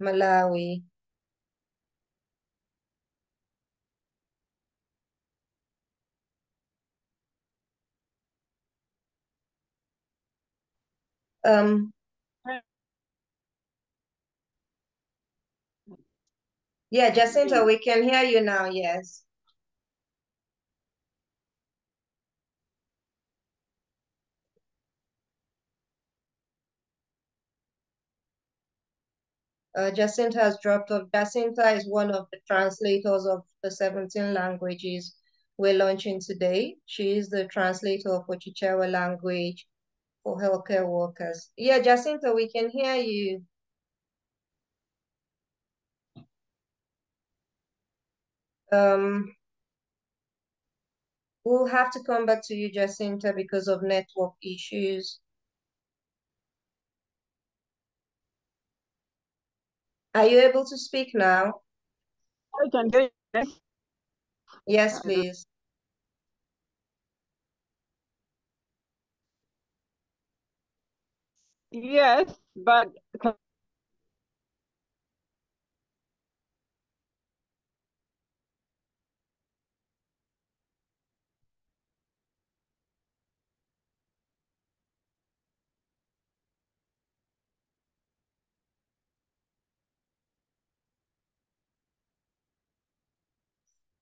Malawi. Um, yeah, Jacinta, we can hear you now, yes. Jacinta has dropped off. Jacinta is one of the translators of the 17 languages we're launching today. She is the translator of Ochichewa language for healthcare workers. Yeah, Jacinta, we can hear you. Um, we'll have to come back to you, Jacinta, because of network issues. Are you able to speak now? I can hear you. Yes, please. Yes, but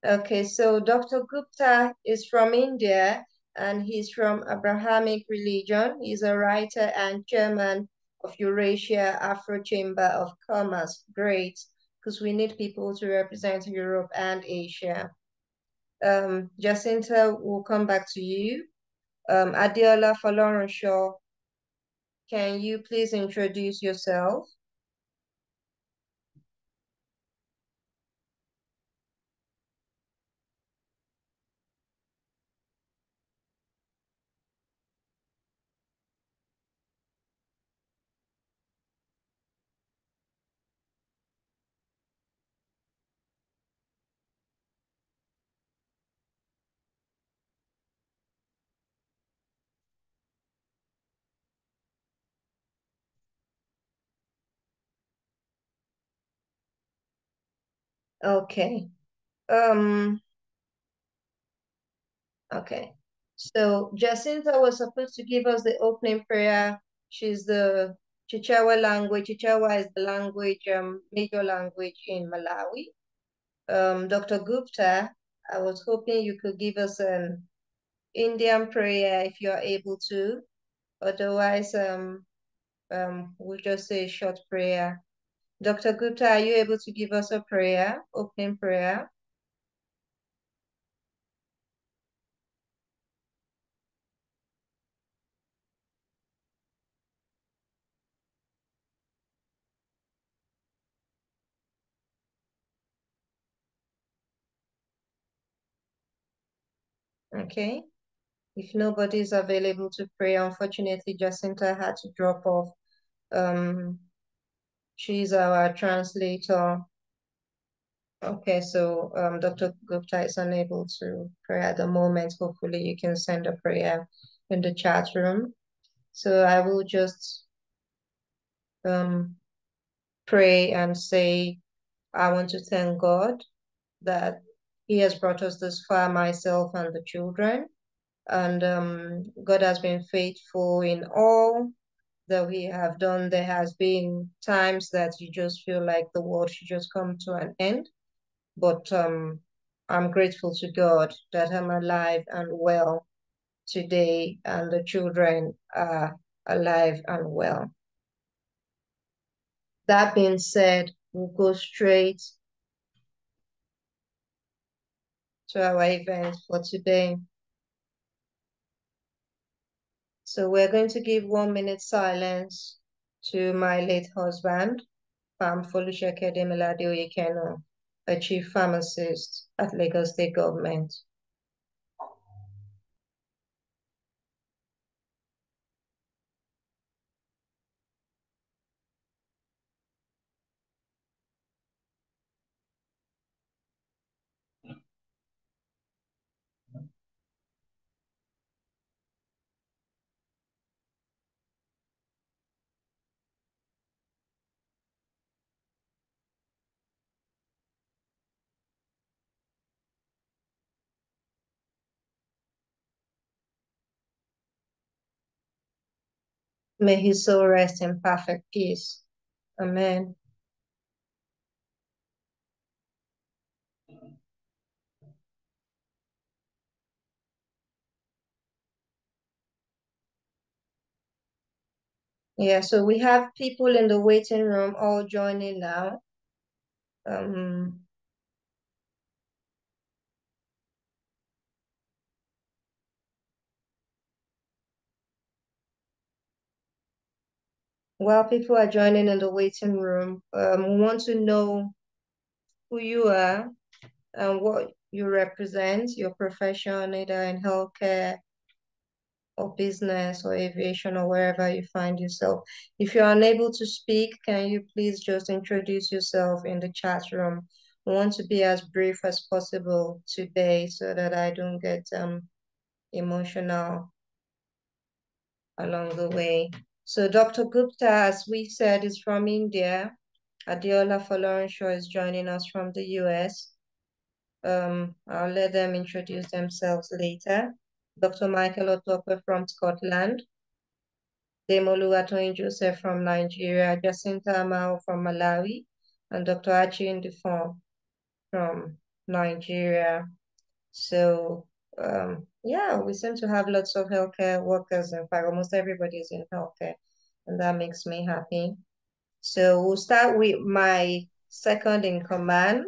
Okay, so Dr. Gupta is from India and he's from Abrahamic religion. He's a writer and chairman of Eurasia Afro Chamber of Commerce. Great, because we need people to represent Europe and Asia. Jacinta, will come back to you. Adiola Folorunshaw, can you please introduce yourself? Okay. Um, Okay. So Jacinta was supposed to give us the opening prayer. She's the Chichewa language. Chichewa is the language, major language in Malawi. Dr. Gupta, I was hoping you could give us an Indian prayer if you're able to. Otherwise, we'll just say a short prayer. Dr. Gupta, are you able to give us a prayer, opening prayer? Okay. If nobody is available to pray, unfortunately, Jacinta had to drop off. Um, she's our translator. Okay, so Dr. Gupta is unable to pray at the moment. Hopefully, you can send a prayer in the chat room. So I will just um, pray and say, I want to thank God that He has brought us this far, myself and the children. And God has been faithful in all that we have done. There has been times that you just feel like the world should just come to an end. But I'm grateful to God that I'm alive and well today, and the children are alive and well. That being said, we'll go straight to our event for today. So we're going to give 1 minute silence to my late husband, Pharm Foluseke Oyekenu, a chief pharmacist at Lagos State Government. May his soul rest in perfect peace. Amen. Yeah, so we have people in the waiting room all joining now. While people are joining in the waiting room, we want to know who you are and what you represent, your profession, either in healthcare or business or aviation or wherever you find yourself. If you're unable to speak, can you please just introduce yourself in the chat room? We want to be as brief as possible today so that I don't get emotional along the way. So Dr. Gupta, as we said, is from India. Adeola Folorunsho is joining us from the US. I'll let them introduce themselves later. Dr. Michael Otope from Scotland. Demolu Atoyin Joseph from Nigeria. Jacinta Amao from Malawi. And Dr. Achi Ndifon from Nigeria. So, yeah, we seem to have lots of healthcare workers. In fact, almost everybody is in healthcare, and that makes me happy. So we'll start with my second in command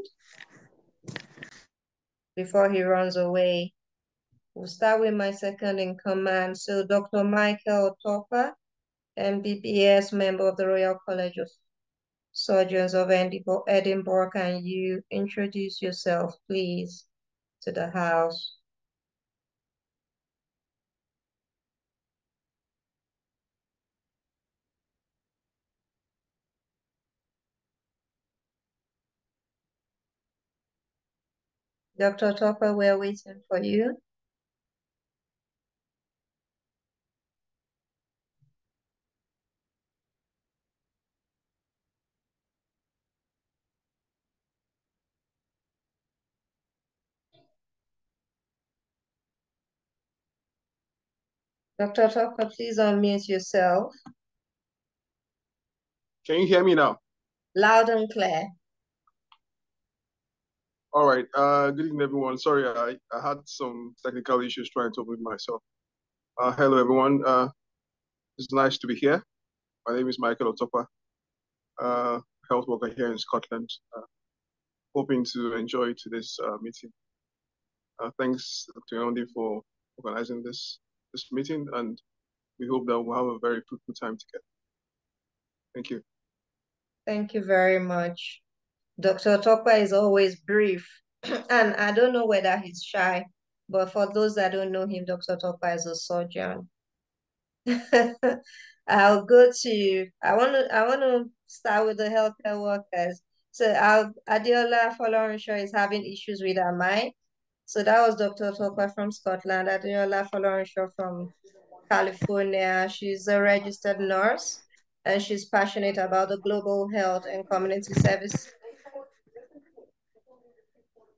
before he runs away. We'll start with my second in command. So Dr. Michael Otopa, MBBS, member of the Royal College of Surgeons of Edinburgh, can you introduce yourself, please, to the House? Dr. Otopa, we're waiting for you. Dr. Otopa, please unmute yourself. Can you hear me now? Loud and clear. All right. Good evening, everyone. Sorry, I had some technical issues trying to unmute myself. Hello, everyone. It's nice to be here. My name is Michael Otopa, health worker here in Scotland. Hoping to enjoy today's meeting. Thanks to Yewande for organizing this meeting, and we hope that we'll have a very fruitful time together. Thank you. Thank you very much. Dr. Otopa is always brief, and I don't know whether he's shy, but for those that don't know him, Dr. Otopa is a surgeon. I'll go to, I want to start with the healthcare workers. So Adeola Folorunsho is having issues with her mic. So that was Dr. Otopa from Scotland, Adeola Folorunsho from California. She's a registered nurse and she's passionate about the global health and community service.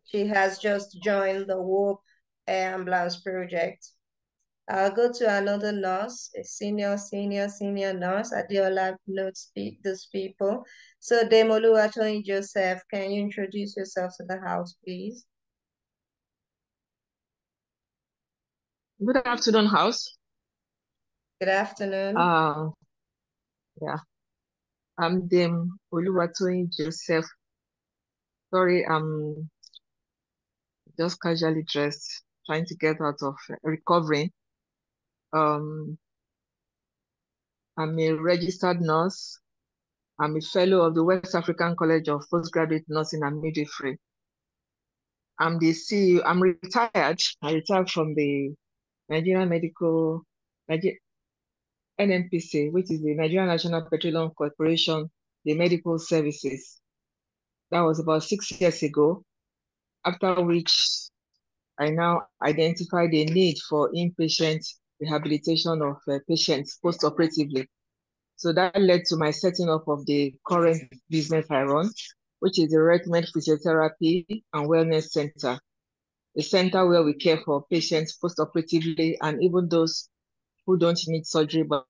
She has just joined the WOP Air Ambulance Project. I'll go to another nurse, a senior nurse. Adeola notes these people. So Demolu Atoyin Joseph, can you introduce yourself to the House, please? Good afternoon, House. Good afternoon. Yeah, I'm Dame Oluwatoyin Joseph. Sorry, I'm just casually dressed, trying to get out of recovering. I'm a registered nurse. I'm a fellow of the West African College of Postgraduate Nursing and Midwifery. I'm the CEO. I'm retired. I retired from the NNPC, which is the Nigerian National Petroleum Corporation, the medical services. That was about 6 years ago, after which I now identified a need for inpatient rehabilitation of patients post-operatively. So that led to my setting up of the current business I run, which is the Recommend Physiotherapy and Wellness Center, a center where we care for patients post-operatively and even those who don't need surgery but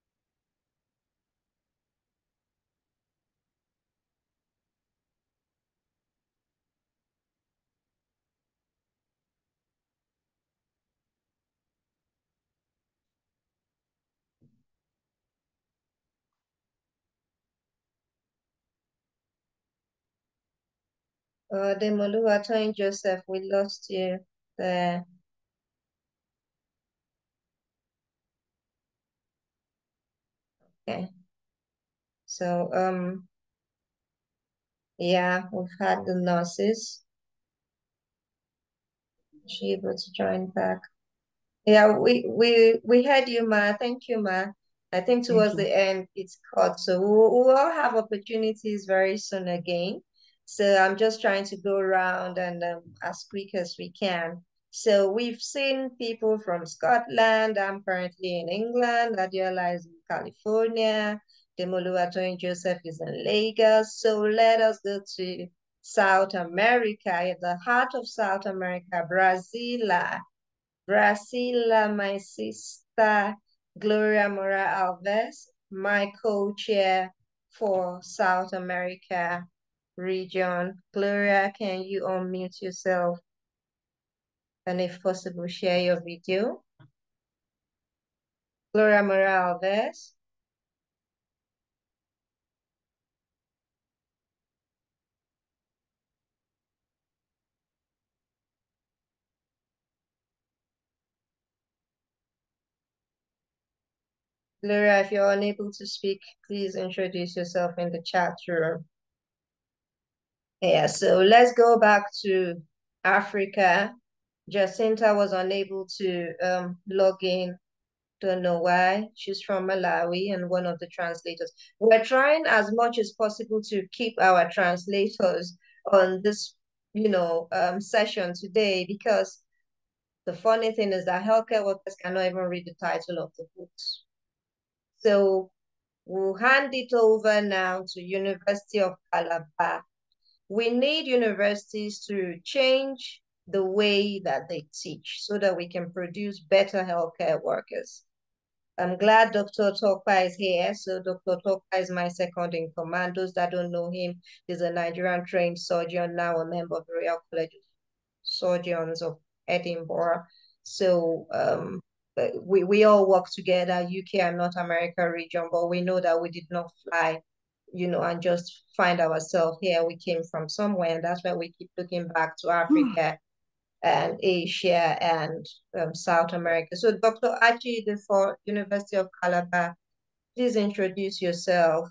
Demoluwatoyin Joseph, we lost you there. Okay. So, yeah, we've had the nurses. She able to join back. Yeah, we heard you, Ma. Thank you, Ma. I think towards the end it's cut. So we'll all have opportunities very soon again. So I'm just trying to go around and as quick as we can. So we've seen people from Scotland. I'm currently in England. Adiola is in California. Demoluwatoyin Joseph is in Lagos. So let us go to South America, at the heart of South America, Brazil. Brasila, my sister Gloria Mora Alves, my co-chair for South America region. Gloria, can you unmute yourself? And if possible, share your video. Gloria Mora Alves. Gloria, if you're unable to speak, please introduce yourself in the chat room. Yeah, so let's go back to Africa. Jacinta was unable to log in. Don't know why. She's from Malawi and one of the translators. We're trying as much as possible to keep our translators on this, session today, because the funny thing is that healthcare workers cannot even read the title of the books. So we'll hand it over now to University of Calabar. We need universities to change the way that they teach so that we can produce better healthcare workers. I'm glad Dr. Tokpa is here. So Dr. Tokpa is my second in command. Those that don't know him, he's a Nigerian trained surgeon, now a member of the Royal College of Surgeons of Edinburgh. So we all work together, UK and North America region, but we know that we did not fly, and just find ourselves here. We came from somewhere, and that's why we keep looking back to Africa and Asia and South America. So Dr. Achi for University of Calabar, please introduce yourself.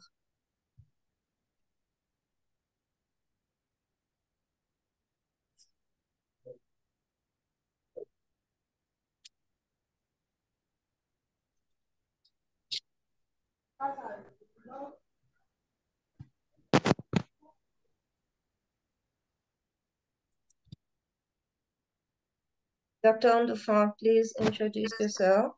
Dr. Ondufon, please introduce yourself.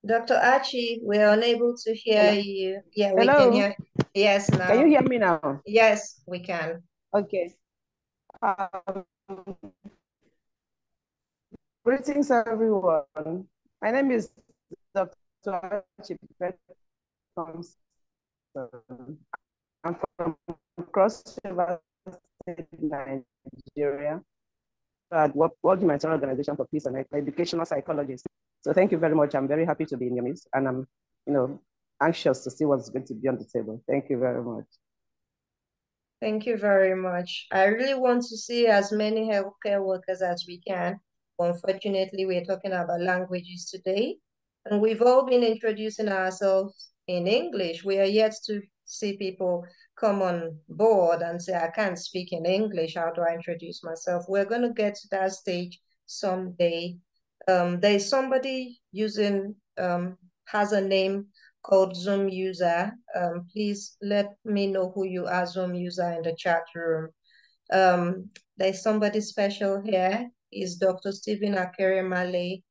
Dr. Achi, we are unable to hear you. Yeah, we can hear. Yes, now. Can you hear me now? Yes, we can. Okay. Greetings, everyone. My name is Dr. Achi. I'm from Cross River State, Nigeria. I'd worked in my organization for peace and educational psychologist. So thank you very much. I'm very happy to be in your midst, and I'm, anxious to see what's going to be on the table. Thank you very much. Thank you very much. I really want to see as many healthcare workers as we can. Unfortunately, we're talking about languages today, and we've all been introducing ourselves in English. We are yet to see people come on board and say, I can't speak in English. How do I introduce myself? We're going to get to that stage someday. There's somebody using, has a name called Zoom user. Please let me know who you are, Zoom user, in the chat room. There's somebody special here. Is Dr. Stephen Akeremale.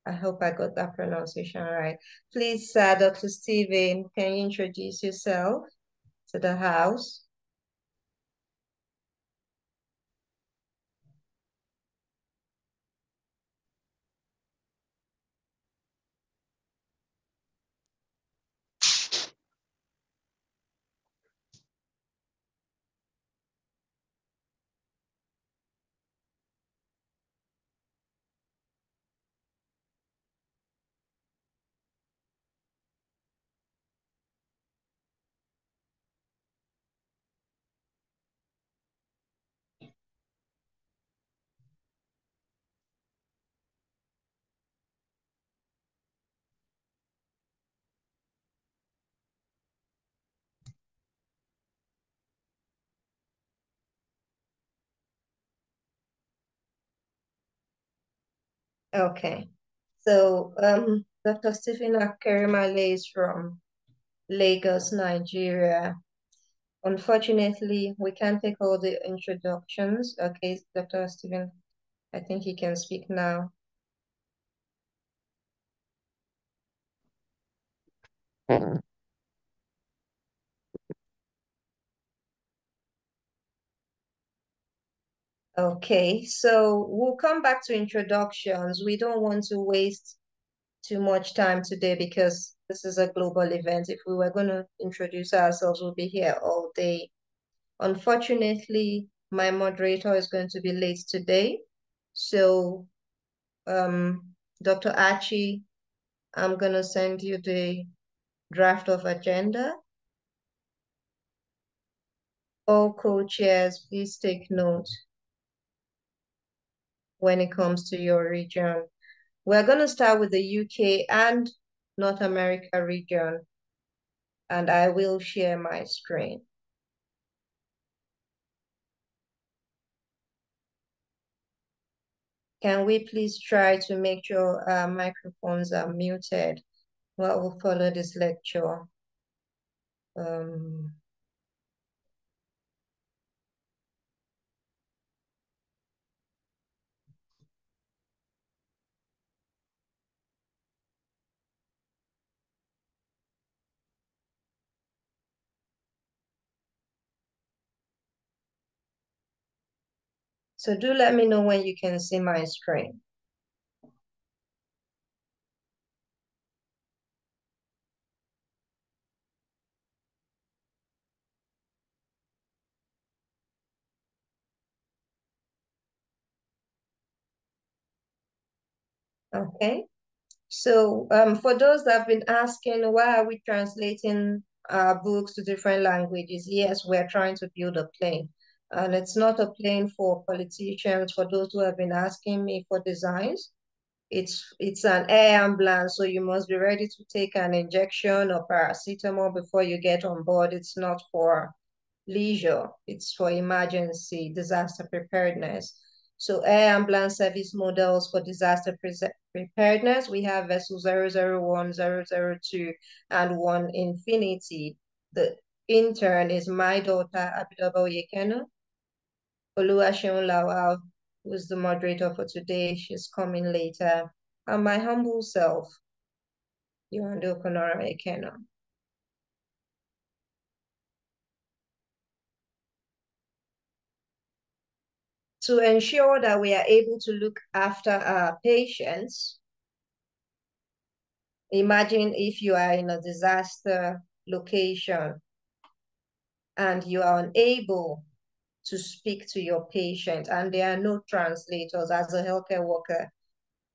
I hope I got that pronunciation right. Please, Dr. Stephen, can you introduce yourself to the house? Okay. So Dr. Stephen Akerimale is from Lagos, Nigeria. Unfortunately, we can't take all the introductions. Okay, Dr. Stephen, I think he can speak now. Okay, so we'll come back to introductions. We don't want to waste too much time today because this is a global event. If we were going to introduce ourselves, we'll be here all day. Unfortunately, my moderator is going to be late today. So, Dr. Achi, I'm going to send you the draft of agenda. All co-chairs, please take note when it comes to your region. We're going to start with the UK and North America region, and I will share my screen. Can we please try to make sure our microphones are muted while we follow this lecture? So do let me know when you can see my screen. Okay. So for those that have been asking, why are we translating our books to different languages? Yes, we're trying to build a plane. And it's not a plane for politicians, for those who have been asking me for designs. It's an air ambulance, so you must be ready to take an injection or paracetamol before you get on board. It's not for leisure, it's for emergency disaster preparedness. So air ambulance service models for disaster preparedness, we have vessel 001, 002, and 1 Infinity. The intern is my daughter, Abidoba Oyekenu. Oluwaseun Lawal, who's the moderator for today, she's coming later. And my humble self, Yewande Okunoren-Oyekenu. To ensure that we are able to look after our patients, imagine if you are in a disaster location and you are unable to speak to your patient and there are no translators. As a healthcare worker,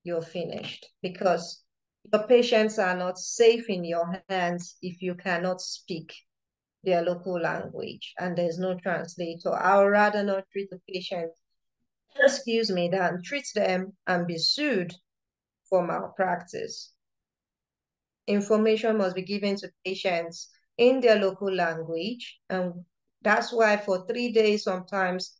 you're finished because your patients are not safe in your hands if you cannot speak their local language and there's no translator. I would rather not treat the patient, excuse me, than treat them and be sued for malpractice. Information must be given to patients in their local language. And that's why for 3 days, sometimes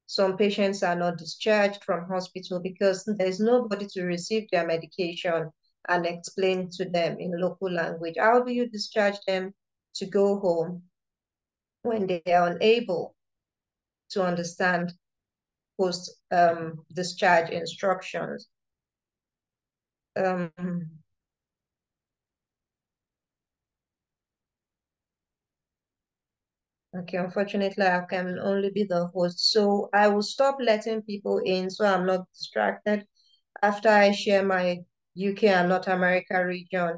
some patients are not discharged from hospital because there's nobody to receive their medication and explain to them in local language. How do you discharge them to go home when they are unable to understand post-discharge instructions? Okay, unfortunately, I can only be the host. So I will stop letting people in so I'm not distracted. After I share my UK and North America region,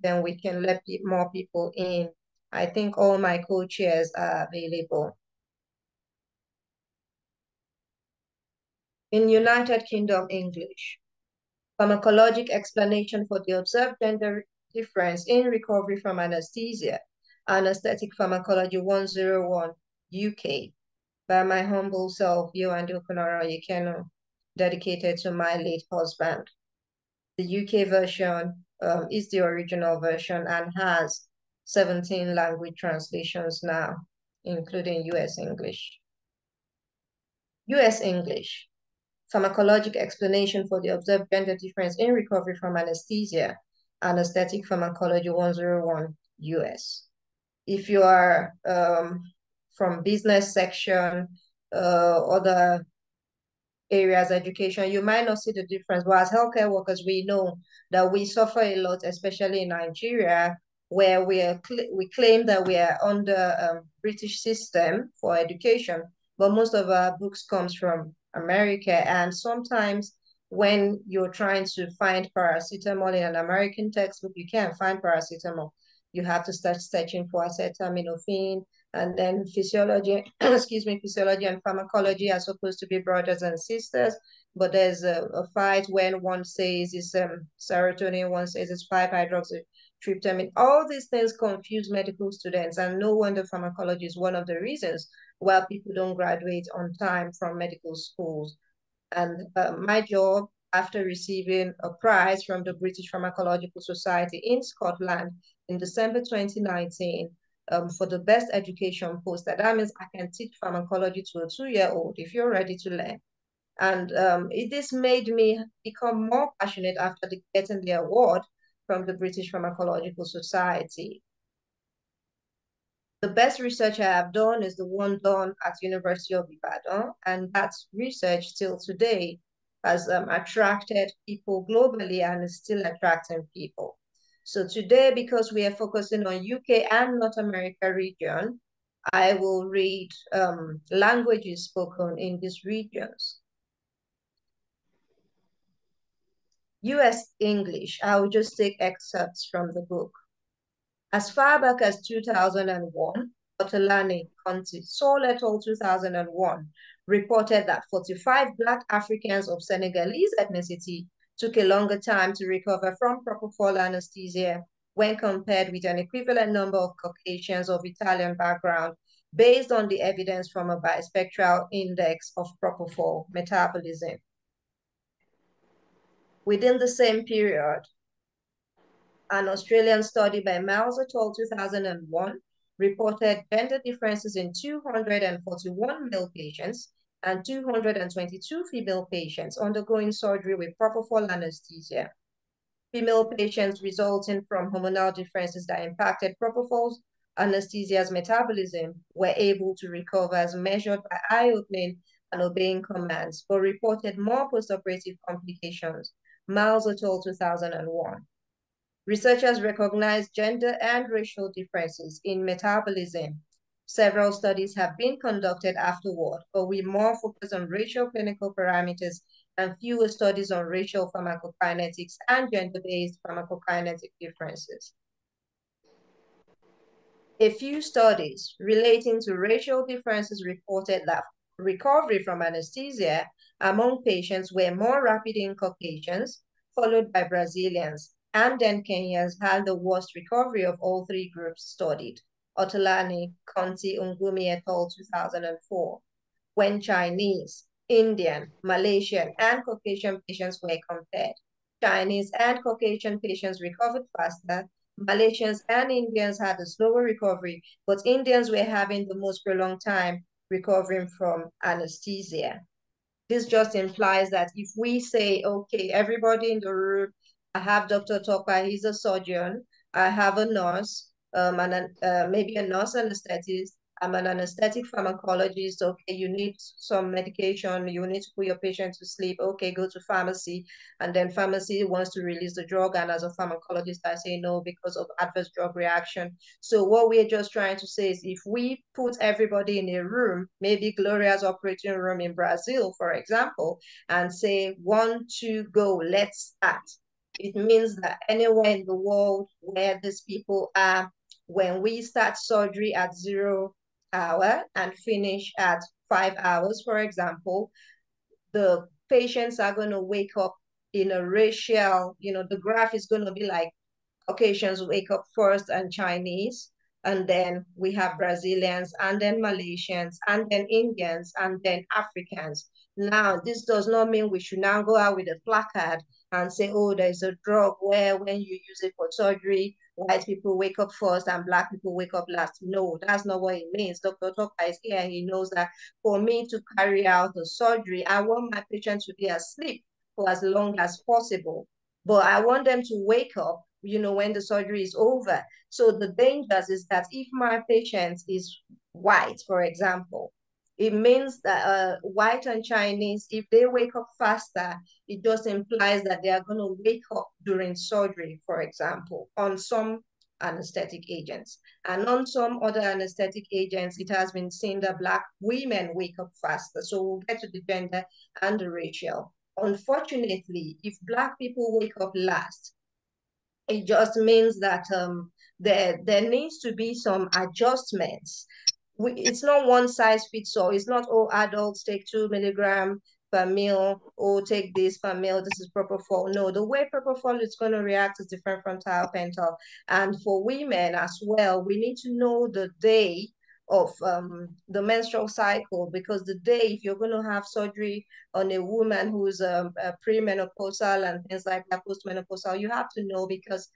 then we can let more people in. I think all my co-chairs are available. In United Kingdom English, pharmacologic explanation for the observed gender difference in recovery from anesthesia, Anaesthetic Pharmacology 101, UK, by my humble self, Yewande Okunoren-Oyekenu, dedicated to my late husband. The UK version is the original version and has 17 language translations now, including US English. US English, Pharmacologic explanation for the observed gender difference in recovery from anesthesia, Anaesthetic Pharmacology 101 US. If you are from business section, other areas, education, you might not see the difference. But as healthcare workers, we know that we suffer a lot, especially in Nigeria, where we claim that we are under British system for education, but most of our books comes from America. And sometimes when you're trying to find paracetamol in an American textbook, you can't find paracetamol. You have to start searching for acetaminophen, and then physiology, excuse me, physiology and pharmacology are supposed to be brothers and sisters, but there's a fight when one says it's serotonin, one says it's 5-hydroxytryptamine. All these things confuse medical students, and no wonder pharmacology is one of the reasons why people don't graduate on time from medical schools. And my job, after receiving a prize from the British Pharmacological Society in Scotland in December 2019, for the best education poster. That means I can teach pharmacology to a 2-year-old if you're ready to learn. And this made me become more passionate after getting the award from the British Pharmacological Society. The best research I have done is the one done at University of Ibadan, and that research till today has attracted people globally and is still attracting people. So today, because we are focusing on UK and North America region, I will read languages spoken in these regions. US English, I will just take excerpts from the book. As far back as 2001, Otolani County, Seoul et al. 2001, reported that 45 Black Africans of Senegalese ethnicity took a longer time to recover from propofol anesthesia when compared with an equivalent number of Caucasians of Italian background, based on the evidence from a bispectral index of propofol metabolism. Within the same period, an Australian study by Miles et al. 2001 reported gender differences in 241 male patients and 222 female patients undergoing surgery with propofol anesthesia. Female patients resulting from hormonal differences that impacted propofol anesthesia's metabolism were able to recover as measured by eye-opening and obeying commands, but reported more postoperative complications. Miles et al. 2001. Researchers recognize gender and racial differences in metabolism. Several studies have been conducted afterward, but we more focus on racial clinical parameters and fewer studies on racial pharmacokinetics and gender-based pharmacokinetic differences. A few studies relating to racial differences reported that recovery from anesthesia among patients were more rapid in Caucasians, followed by Brazilians, and then Kenyans had the worst recovery of all three groups studied. Otolani, Conti, Ungumi et al. 2004. When Chinese, Indian, Malaysian, and Caucasian patients were compared, Chinese and Caucasian patients recovered faster. Malaysians and Indians had a slower recovery, but Indians were having the most prolonged time recovering from anesthesia. This just implies that if we say, okay, everybody in the room, I have Dr. Topa, he's a surgeon, I have a nurse, maybe a nurse anesthetist, I'm an anesthetic pharmacologist, okay, you need some medication, you need to put your patient to sleep, okay, go to pharmacy, and then pharmacy wants to release the drug, and as a pharmacologist, I say no because of adverse drug reaction. So what we're just trying to say is if we put everybody in a room, maybe Gloria's operating room in Brazil, for example, and say 1, 2, go, let's start. It means that anywhere in the world where these people are, when we start surgery at 0 hour and finish at 5 hours, for example, the patients are going to wake up in a racial, the graph is going to be like Caucasians wake up first and Chinese, and then we have Brazilians, and then Malaysians, and then Indians, and then Africans. Now, this does not mean we should now go out with a placard and say, oh, there's a drug where when you use it for surgery, white people wake up first and black people wake up last. No, that's not what it means. Dr. Toka is here. He knows that for me to carry out the surgery, I want my patient to be asleep for as long as possible. But I want them to wake up, when the surgery is over. So the dangers is that if my patient is white, for example, it means that white and Chinese, if they wake up faster, it just implies that they are going to wake up during surgery, for example, on some anesthetic agents. And on some other anesthetic agents, it has been seen that Black women wake up faster. So we'll get to the gender and the racial. Unfortunately, if Black people wake up last, it just means that there needs to be some adjustments. It's not one size fits all. It's not all adults take 2 milligram per meal or take this per meal. This is propofol. No, the way propofol is going to react is different from thiopental. And for women as well, we need to know the day of the menstrual cycle, because the day, if you're going to have surgery on a woman who's premenopausal and things like that, postmenopausal, you have to know, because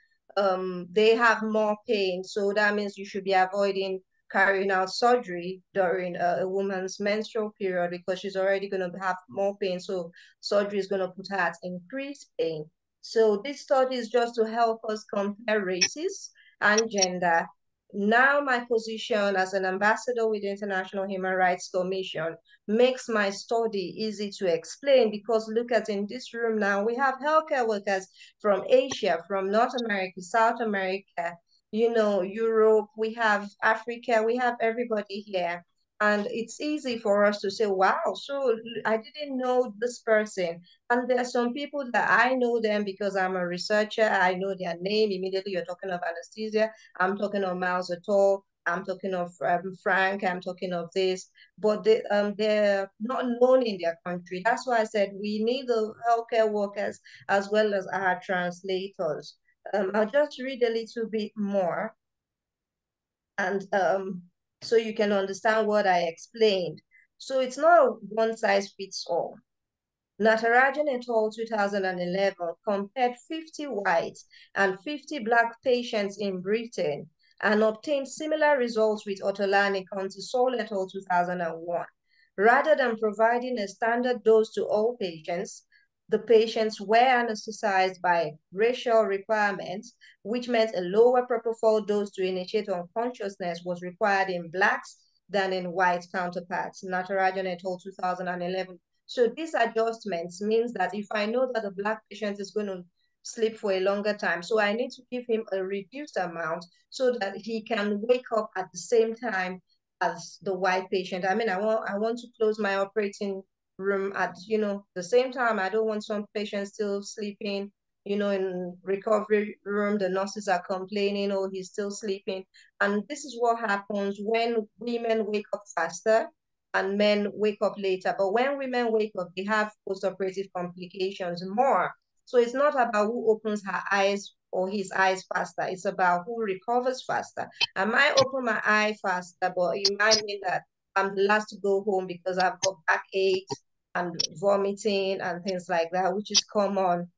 they have more pain. So that means you should be avoiding carrying out surgery during a woman's menstrual period, because she's already going to have more pain. So surgery is going to put her at increased pain. So this study is just to help us compare races and gender. Now my position as an ambassador with the International Human Rights Commission makes my study easy to explain, because look at, in this room now, we have healthcare workers from Asia, from North America, South America, Europe, we have Africa, we have everybody here. And it's easy for us to say, wow, so I didn't know this person. And there are some people that I know them because I'm a researcher. I know their name. Immediately you're talking of anesthesia. I'm talking of Miles Atoll. I'm talking of Frank. I'm talking of this. But they're not known in their country. That's why I said we need the healthcare workers as well as our translators. I'll just read a little bit more, and so you can understand what I explained. So it's not a one size fits all. Natarajan et al. 2011 compared 50 white and 50 Black patients in Britain and obtained similar results with Otolani Contisol et al. 2001. Rather than providing a standard dose to all patients, the patients were anesthetized by racial requirements, which meant a lower propofol dose to initiate unconsciousness was required in Blacks than in white counterparts. Natarajan et al. 2011. So these adjustments means that if I know that the Black patient is going to sleep for a longer time, so I need to give him a reduced amount so that he can wake up at the same time as the white patient. I mean, I want to close my operating room at, the same time. I don't want some patients still sleeping, in recovery room, the nurses are complaining, oh, he's still sleeping. And this is what happens when women wake up faster and men wake up later. But when women wake up, they have post-operative complications more. So it's not about who opens her eyes or his eyes faster. It's about who recovers faster. I might open my eye faster, but it might mean that I'm the last to go home because I've got backaches and vomiting and things like that, which is common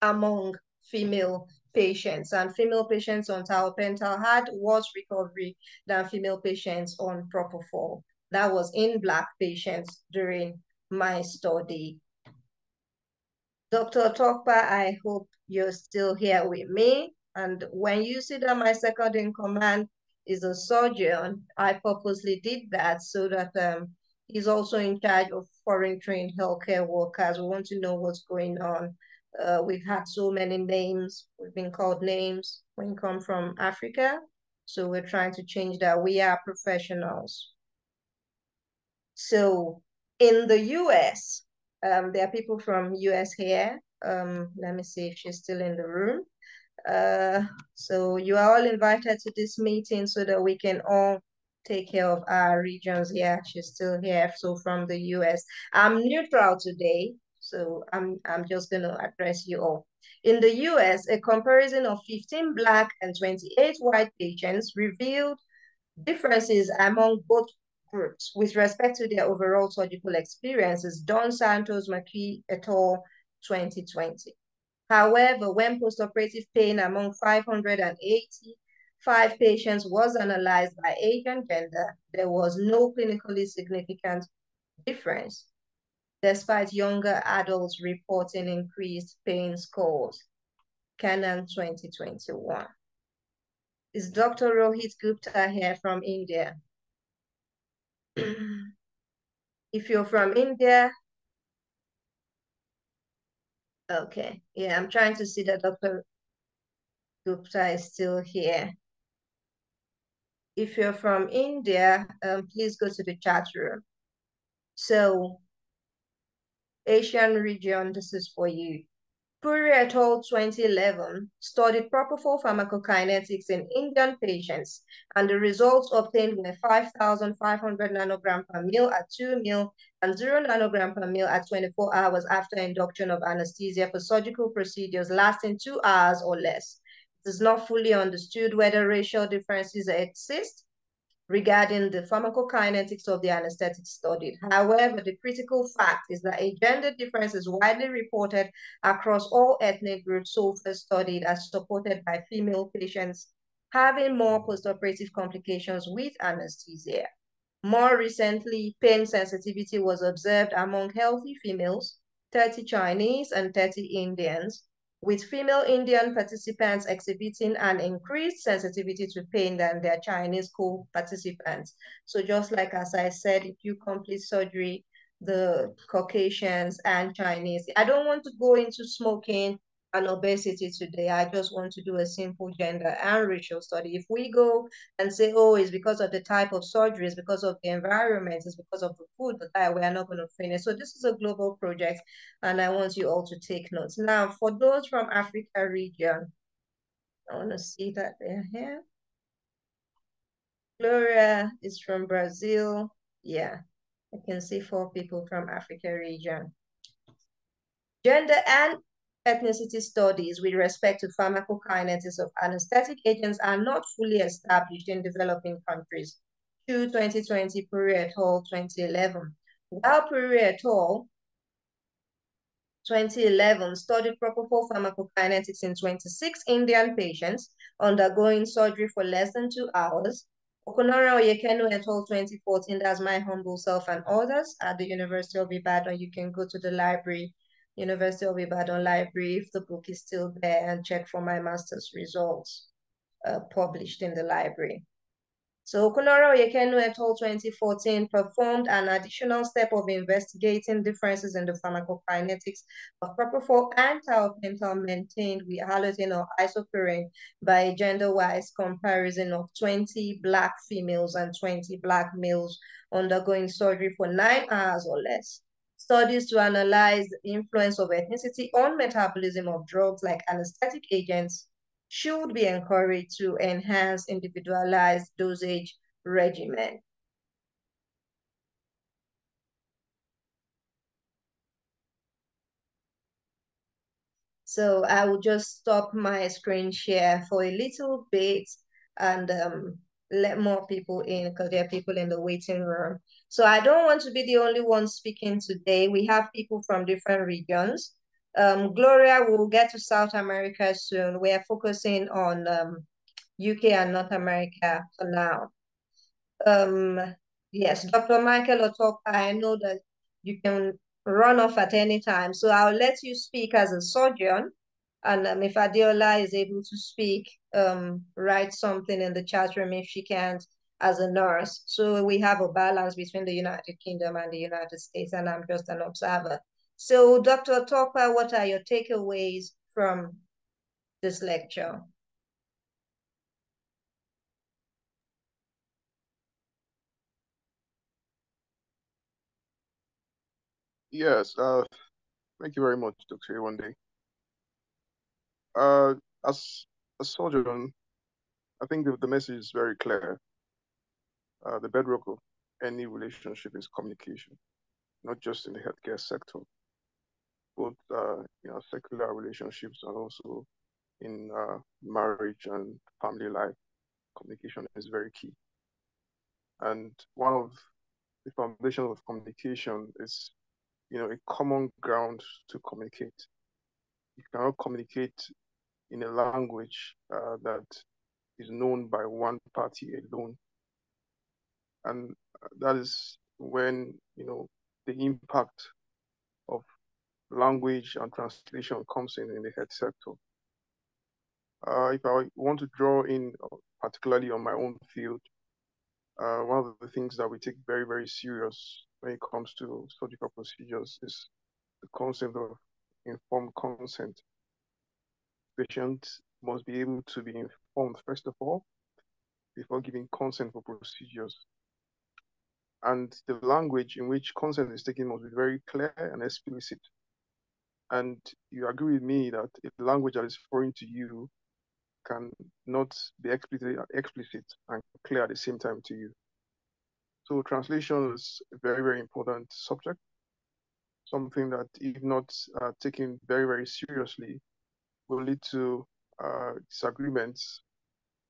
among female patients. And female patients on thiopental had worse recovery than female patients on propofol. That was in Black patients during my study. Dr. Tokpa, I hope you're still here with me. And when you see that my second in command is a surgeon, I purposely did that so that he's also in charge of foreign trained healthcare workers. We want to know what's going on. We've had so many names. We've been called names when you come from Africa. So we're trying to change that. We are professionals. So in the US, there are people from US here. Let me see if she's still in the room. So you are all invited to this meeting so that we can all take care of our regions here. She's still here. So from the US, I'm neutral today. So I'm just going to address you all. In the US, a comparison of 15 Black and 28 white patients revealed differences among both groups with respect to their overall surgical experiences. Don Santos, McKee et al. 2020. However, when postoperative pain among 585 patients was analyzed by age and gender, there was no clinically significant difference, despite younger adults reporting increased pain scores. Canon 2021. Is Dr. Rohit Gupta here from India? If you're from India, okay. Yeah, I'm trying to see that Dr. Gupta is still here. If you're from India, please go to the chat room. So, Asian region, this is for you. Puri et al. 2011 studied propofol pharmacokinetics in Indian patients, and the results obtained were 5,500 nanogram per ml at 2 ml and 0 nanogram per ml at 24 hours after induction of anesthesia for surgical procedures lasting 2 hours or less. It is not fully understood whether racial differences exist regarding the pharmacokinetics of the anesthetic studied. However, the critical fact is that a gender difference is widely reported across all ethnic groups so far studied, as supported by female patients having more postoperative complications with anesthesia. More recently, pain sensitivity was observed among healthy females, 30 Chinese and 30 Indians, with female Indian participants exhibiting an increased sensitivity to pain than their Chinese co-participants. So just like as I said, if you complete surgery, the Caucasians and Chinese, I don't want to go into smoking and obesity today. I just want to do a simple gender and racial study. If we go and say, oh, it's because of the type of surgery, it's because of the environment, it's because of the food, that we are not going to finish. So this is a global project, and I want you all to take notes. Now, for those from Africa region, I want to see that they're here. Gloria is from Brazil. Yeah, I can see 4 people from Africa region. Gender and ethnicity studies with respect to pharmacokinetics of anesthetic agents are not fully established in developing countries. 2020, Puri et al. 2011. While Puri et al. 2011 studied propofol pharmacokinetics in 26 Indian patients undergoing surgery for less than 2 hours. Okunoren-Oyekenu et al. 2014, that's my humble self and others at the University of Ibadan. You can go to the library, University of Ibadan library, if the book is still there, and check for my master's results published in the library. So Okunoren-Oyekenu et al. 2014 performed an additional step of investigating differences in the pharmacokinetics of propofol and thiopental maintained with halothane or isopirin by a gender-wise comparison of 20 Black females and 20 Black males undergoing surgery for 9 hours or less. Studies to analyze the influence of ethnicity on metabolism of drugs like anesthetic agents should be encouraged to enhance individualized dosage regimen. So I will just stop my screen share for a little bit and let more people in, because there are people in the waiting room. So I don't want to be the only one speaking today. We have people from different regions. Gloria will get to South America soon. We are focusing on UK and North America for now. Yes, Dr. Michael Otopa, I know that you can run off at any time, so I'll let you speak as a surgeon, and if Adiola is able to speak, write something in the chat room if she can't, as a nurse. So we have a balance between the United Kingdom and the United States, and I'm just an observer. So Dr. Otopa, what are your takeaways from this lecture? Yes, thank you very much, Dr. Yewande. As a surgeon, I think the message is very clear. The bedrock of any relationship is communication, not just in the healthcare sector, both secular relationships and also in marriage and family life. Communication is very key. And one of the foundations of communication is, a common ground to communicate. you cannot communicate in a language that is known by one party alone. And that is when, the impact of language and translation comes in the health sector. If I want to draw in particularly on my own field, one of the things that we take very, very serious when it comes to surgical procedures is the concept of informed consent. Patients must be able to be informed, first of all, before giving consent for procedures. And the language in which consent is taken must be very clear and explicit. And you agree with me that a language that is foreign to you can not be explicit and clear at the same time to you. So translation is a very, very important subject, something that if not taken very, very seriously will lead to disagreements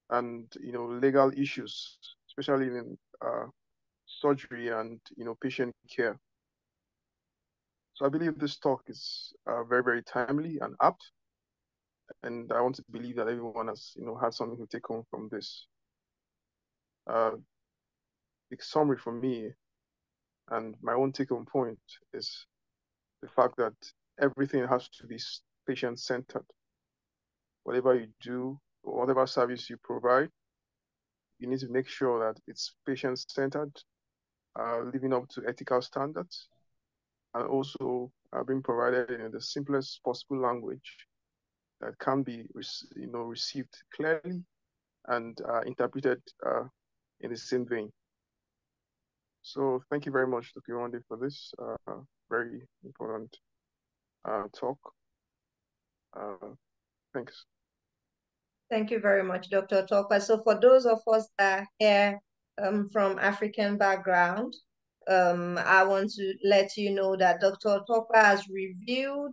and legal issues, especially in surgery and patient care. So I believe this talk is very, very timely and apt, and I want to believe that everyone has had something to take home from this. The summary for me and my own take-home point is the fact that everything has to be patient-centered. Whatever you do, or whatever service you provide, you need to make sure that it's patient-centered, living up to ethical standards, and also being provided in the simplest possible language that can be received clearly and interpreted in the same vein. So thank you very much, Dr. Yewande, for this very important talk. Thanks. Thank you very much, Dr. Tokpa. So for those of us that are here from African background, I want to let you know that Dr. Tokpa has reviewed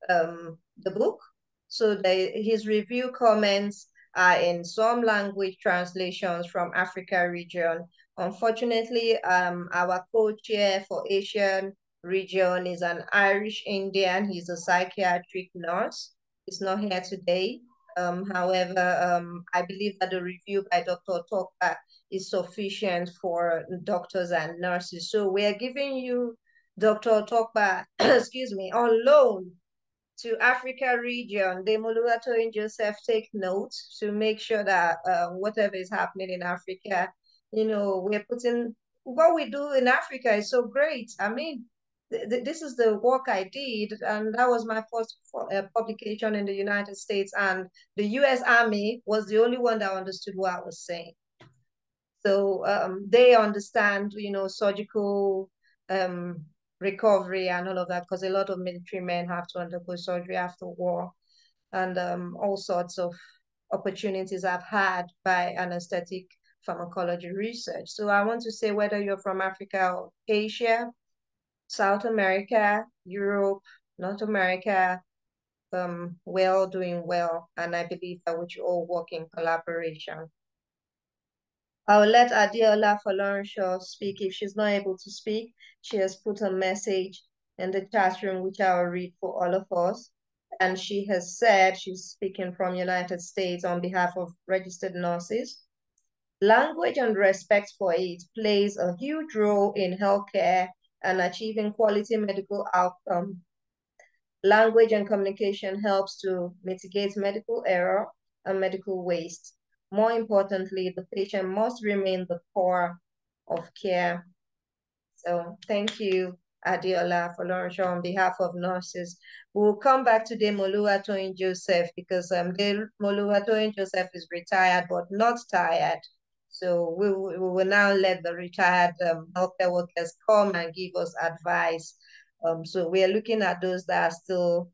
the book. So his review comments are in some language translations from Africa region. Unfortunately, our co-chair for Asian region is an Irish Indian. He's a psychiatric nurse. He's not here today. However, I believe that the review by Dr. Tokpa is sufficient for doctors and nurses. So we are giving you Dr. Tokpa, excuse me, on loan to Africa region. The Moluato and Joseph take notes to make sure that whatever is happening in Africa, we're putting what we do in Africa is so great. I mean, this is the work I did, and that was my first publication in the United States, and the US Army was the only one that understood what I was saying. So they understand, surgical recovery and all of that, because a lot of military men have to undergo surgery after war, and all sorts of opportunities I've had by anesthetic pharmacology research. So I want to say, whether you're from Africa or Asia, South America, Europe, North America, we're all doing well, and I believe that we should all work in collaboration. I'll let Adeola Folorunsho speak. If she's not able to speak, she has put a message in the chat room, which I'll read for all of us. And she has said, she's speaking from United States on behalf of registered nurses. Language and respect for it plays a huge role in healthcare and achieving quality medical outcome. Language and communication helps to mitigate medical error and medical waste. More importantly, the patient must remain the core of care. So thank you, Adeola Folorunsho, on behalf of nurses. We'll come back to Demolua Toyin Joseph, because Demolua Toyin Joseph is retired but not tired. So we will now let the retired healthcare workers come and give us advice. So we are looking at those that are still,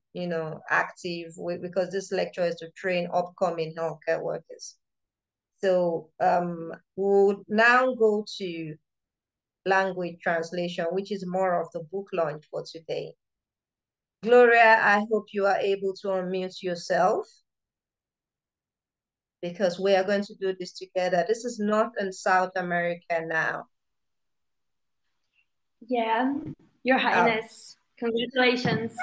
active, because this lecture is to train upcoming healthcare workers. So we'll now go to language translation, which is more of the book launch for today. Gloria, I hope you are able to unmute yourself, because we are going to do this together. This is North and South America now. Yeah, Your Highness, congratulations.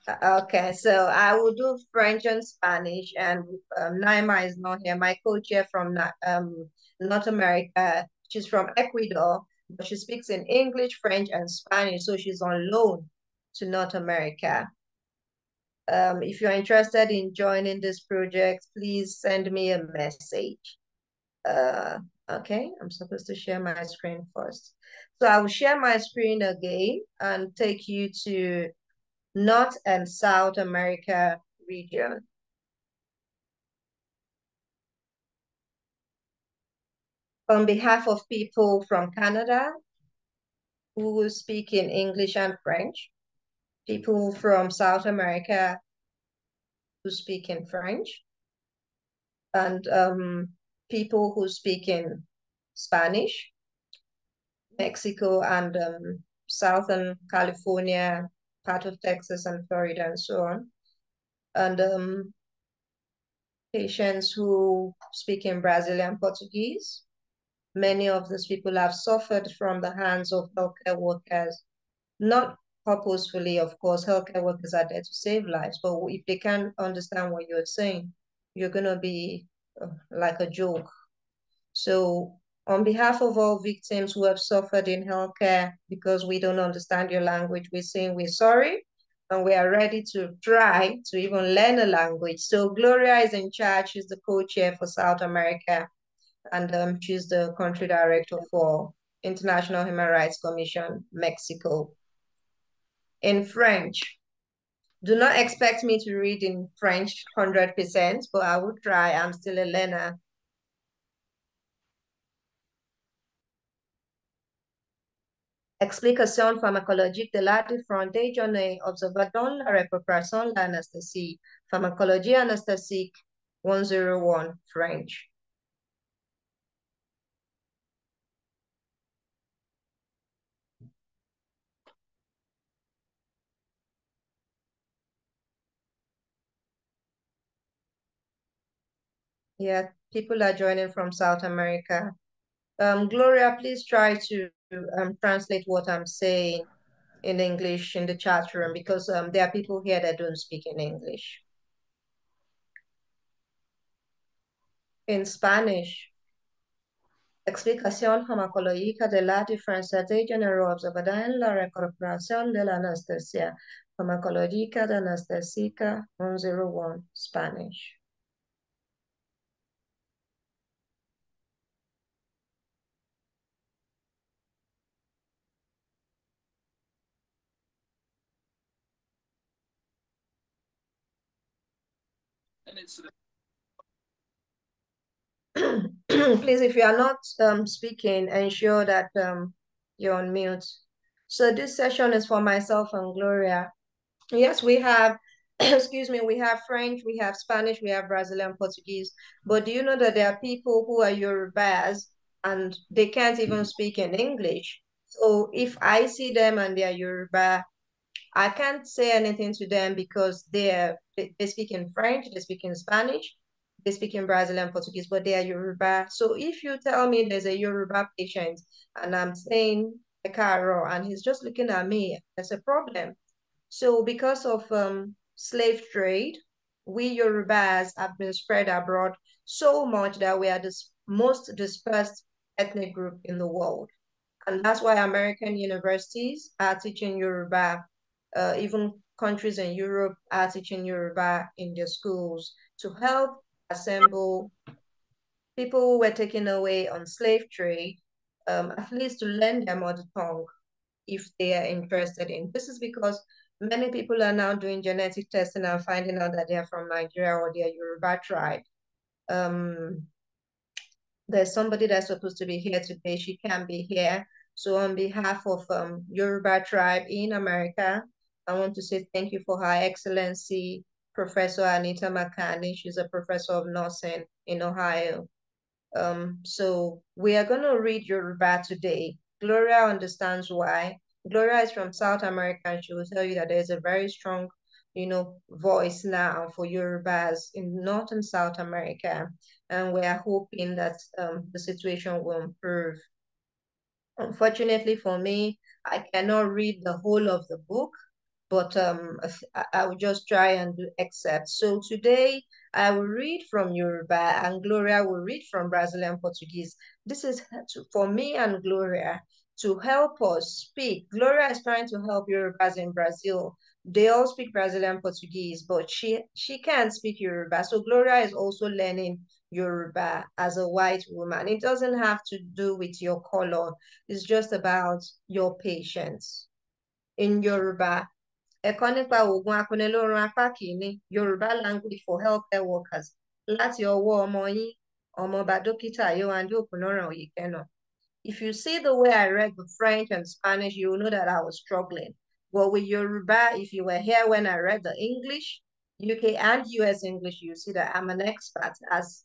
Okay, so I will do French and Spanish, and Naima is not here. My co-chair from North America, she's from Ecuador, but she speaks in English, French, and Spanish, so she's on loan to North America. If you're interested in joining this project, please send me a message. Okay, I'm supposed to share my screen first. So I will share my screen again and take you to North and South America region. On behalf of people from Canada who speak in English and French, people from South America who speak in French, and people who speak in Spanish, Mexico and Southern California, part of Texas and Florida and so on, and patients who speak in Brazilian Portuguese. Many of these people have suffered from the hands of healthcare workers, not purposefully, of course. Healthcare workers are there to save lives, but if they can't understand what you're saying, you're going to be like a joke. So on behalf of all victims who have suffered in healthcare because we don't understand your language, we're saying we're sorry and we are ready to try to even learn a language. So Gloria is in charge. She's the co-chair for South America, and she's the country director for International Human Rights Commission, Mexico. In French, do not expect me to read in French 100%, but I will try. I'm still a learner. Explication pharmacologique de la différente déjeuner observant la récupération de l'anesthésie. Pharmacologie anesthésique 101, French. Yeah, people are joining from South America. Gloria, please try to translate what I'm saying in English in the chat room, because there are people here that don't speak in English. In Spanish, explicación farmacológica de la diferencia de género observada en la recuperación de la anestesia. Farmacológica de anestésica 101, Spanish. Please, if you are not speaking, ensure that you're on mute. So this session is for myself and Gloria. Yes, we have, excuse me, we have French, we have Spanish, we have Brazilian Portuguese. But do you know that there are people who are Yorubas and they can't even speak in English? So if I see them and they are Yoruba, I can't say anything to them because they speak in French, they speak in Spanish, they speak in Brazilian Portuguese, but they are Yoruba. So if you tell me there's a Yoruba patient and I'm saying Ekaro and he's just looking at me, there's a problem. So because of slave trade, we Yorubas have been spread abroad so much that we are the most dispersed ethnic group in the world. And that's why American universities are teaching Yoruba. Even countries in Europe are teaching Yoruba in their schools to help assemble people who were taken away on slave trade, at least to learn their mother tongue if they are interested in. This is because many people are now doing genetic testing and finding out that they are from Nigeria or they are Yoruba tribe. There's somebody that's supposed to be here today. She can't be here. So on behalf of Yoruba tribe in America, I want to say thank you for Her Excellency, Professor Anita Makani. She's a professor of nursing in Ohio. So we are going to read Yoruba today. Gloria understands why. Gloria is from South America, and she will tell you that there's a very strong, voice now for Yorubas in North and South America. And we are hoping that the situation will improve. Unfortunately for me, I cannot read the whole of the book, but I will just try and do excerpts. So today I will read from Yoruba and Gloria will read from Brazilian Portuguese. This is for me and Gloria to help us speak. Gloria is trying to help Yorubas in Brazil. They all speak Brazilian Portuguese, but she can't speak Yoruba. So Gloria is also learning Yoruba as a white woman. It doesn't have to do with your color. It's just about your patience. In Yoruba, ẹ̀kọ́ nípa oògùn akúnilórun apá kìíní Yorùbá language for healthcare workers láti ọwọ́ ọmọ yín ọmọọba dókítà Yewande Okunoren-Oyekenu. If you see the way I read the French and Spanish, you will know that I was struggling. But with Yoruba, if you were here when I read the English, UK and US English, you see that I'm an expert as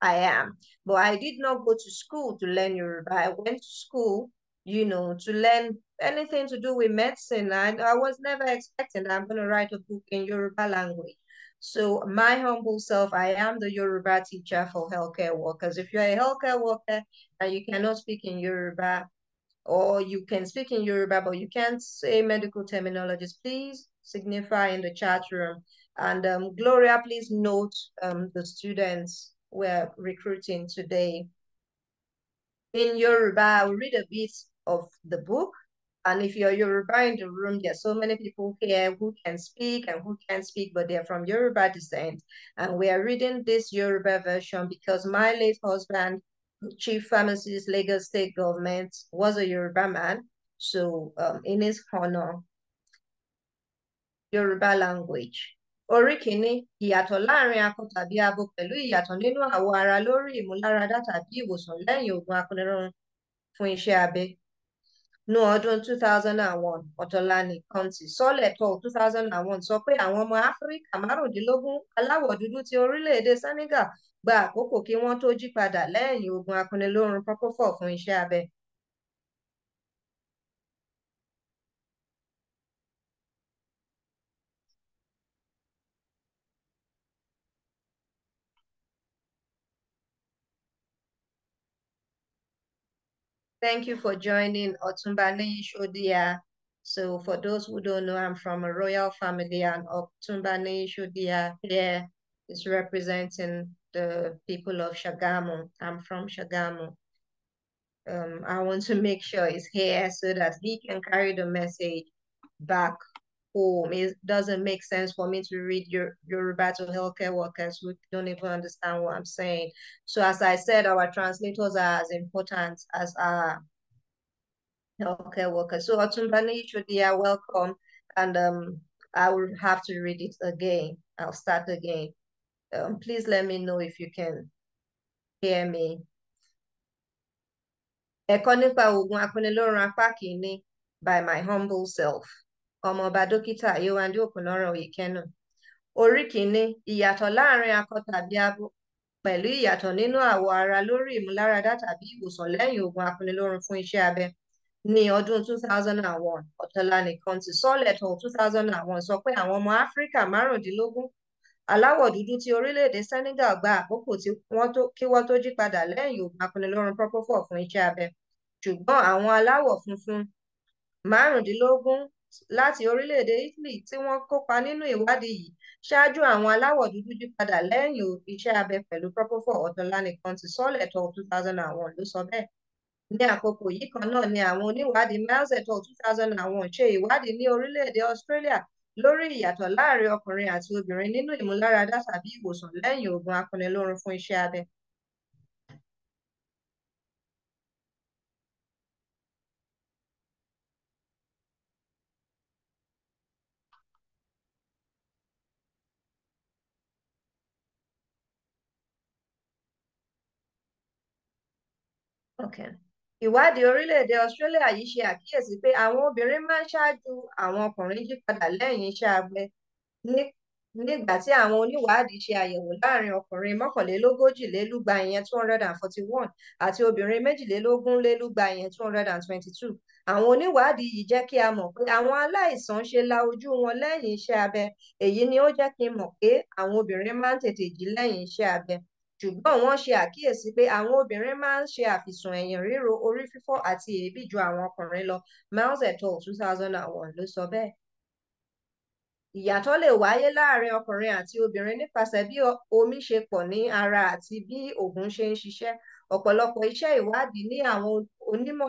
I am. But I did not go to school to learn Yoruba. I went to school, to learn anything to do with medicine. I was never expecting that I'm going to write a book in Yoruba language. So my humble self, I am the Yoruba teacher for healthcare workers. If you're a healthcare worker and you cannot speak in Yoruba, or you can speak in Yoruba, but you can't say medical terminologies, please signify in the chat room. And Gloria, please note the students we're recruiting today. In Yoruba, I'll read a bit of the book. And if you're Yoruba in the room, there's so many people here who can speak and who can't speak, but they're from Yoruba descent. And we are reading this Yoruba version because my late husband, Chief Pharmacist, Lagos State Government, was a Yoruba man. So in his honor, Yoruba language. Orí kìíní, ìyàtọ̀ láàrin akọ tàbí abo pẹ̀lú ìyàtọ̀ nínú àwọ̀ ara lórí ìmúláradá tàbí ìwòsàn lẹ́yìn oògùn akúnirun fún iṣẹ́ abẹ. Ní ọdún 2001, Ọ̀tọ̀lani Kọ́ntì Sọ́lẹ̀ tọ́ 2001 sọ pé àwọn ọmọ Áfíríkà 15 aláwọ̀ dúdú ti orílẹ̀-èdè Senegal gba àkókò kí wọ́n tó jí padà lẹ́yìn oògùn akúnilórun Propofol fún iṣẹ́ abẹ. Thank you for joining Otunba Shodia. So for those who don't know, I'm from a royal family, and Otunba Shodia here is representing the people of Shagamu. I'm from Shagamu. I want to make sure he's here so that he can carry the message back home. It doesn't make sense for me to read Yoruba to healthcare workers who don't even understand what I'm saying. So as I said, our translators are as important as our healthcare workers. So Otunbani Shodia, welcome. And I will have to read it again. I'll start again. Please let me know if you can hear me. Ẹ̀kọ́ nípa oògùn akúnilórun apá kìíní by my humble self. Ọmọọba dókítà Yewande Okunoren-Oyekenu. Orí kìíní, ìyàtọ̀ láàrin akọ tàbí abo pẹ̀lú ìyàtọ̀ nínú àwọ̀ ara lórí ìmúláradá tàbí ìwòsàn lẹ́yìn oògùn akúnilórun fún iṣẹ́ abẹ. Ní ọdún 2001, Ọ̀tọ̀lani Kọ́ntì Sọ́lẹ̀ tọ́ 2001 sọ pé àwọn ọmọ Áfíríkà 15 aláwọ̀ dúdú ti orílẹ̀-èdè Senegal gba àkókò kí wọ́n tó jí padà lẹ́yìn oògùn akúnilórun Propofol fún iṣẹ́ abẹ. Ṣùgbọ́n àwọn aláwọ̀ funfun 15 láti orílẹ̀-èdè Italy tí wọ́n kópa nínú ìwádìí yìí ṣáájú àwọn aláwọ̀ dúdú jí padà lẹ́yìn iṣẹ́ abẹ pẹ̀lú Propofol. Ọ̀tọ̀lani Kọ́ntì Sọ́lẹ̀ tọ́ 2001 ló sọ bẹ́ẹ̀. Ní àkókò yìí kan náà ni àwọn oníwádìí Miss Abidoba 2001 ṣe ìwádìí ní orílẹ̀-èdè Australia lórí ìyàtọ̀ láàrin ọkùnrin àti obìnrin nínú ìmúláradá tàbí ìwòsàn lẹ́yìn oògùn akúnilórun fún iṣẹ́ abẹ. Okay. Ìwádìí orílẹ̀-èdè Australia yìí ṣe àkíyèsí pé àwọn obìnrin máa ń ṣáájú àwọn ọkùnrin jí padà lẹ́yìn iṣẹ́ abẹ nígbà tí àwọn oníwádìí ṣe àyẹ̀wò láàrin ọkùnrin 41 ìyẹn 241 àti obìnrin 22 ìyẹn 222. Àwọn oníwádìí yìí jẹ́ kí a mọ̀ pé àwọn aláìsàn ṣe la ojú wọn lẹ́yìn iṣẹ́ abẹ. Èyí ni ó jẹ́ kí n mọ̀ pé àwọn obìnrin máa ń tètè jí lẹ́yìn iṣẹ́ abẹ. Ṣùgbọ́n wọ́n ṣe àkíyèsí pé àwọn obìnrin máa ń ṣe àfisùn ẹ̀yìn ríro, orí fífọ́ àti èébì ju àwọn ọkùnrin lọ. Miss Abidoba 2001 ló sọ bẹ́ẹ̀. Ìyàtọ̀ lè wáyé láàárín ọkùnrin àti obìnrin nípasẹ̀ bí omi ṣe pọ̀ ní ara àti bí oògùn ṣe ń ṣiṣẹ́. Ọ̀pọ̀lọpọ̀ iṣẹ́ ìwádìí ní àwọn onímọ̀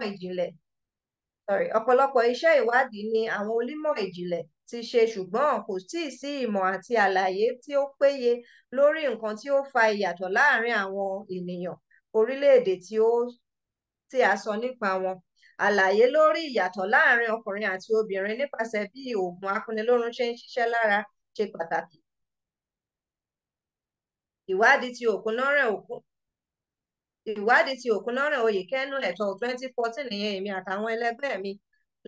ìjìnlẹ̀ ti ṣe, ṣùgbọ́n kò tíì sí ìmọ̀ àti àlàyé tí ó péye lórí nǹkan tí ó fa ìyàtọ̀ láàárín àwọn ènìyàn orílẹ̀-èdè tí a sọ nípa wọn. Àlàyé lórí ìyàtọ̀ láàárín ọkùnrin àti obìnrin nípasẹ̀ bí oògùn akúnnilórun ṣe ń ṣiṣẹ́ lára ṣe pàtàkì. Ìwádìí ti Okunoren-Oyekenu et al. 2014 nìyẹn èmi àtàwọn ẹlẹgbẹ́ mi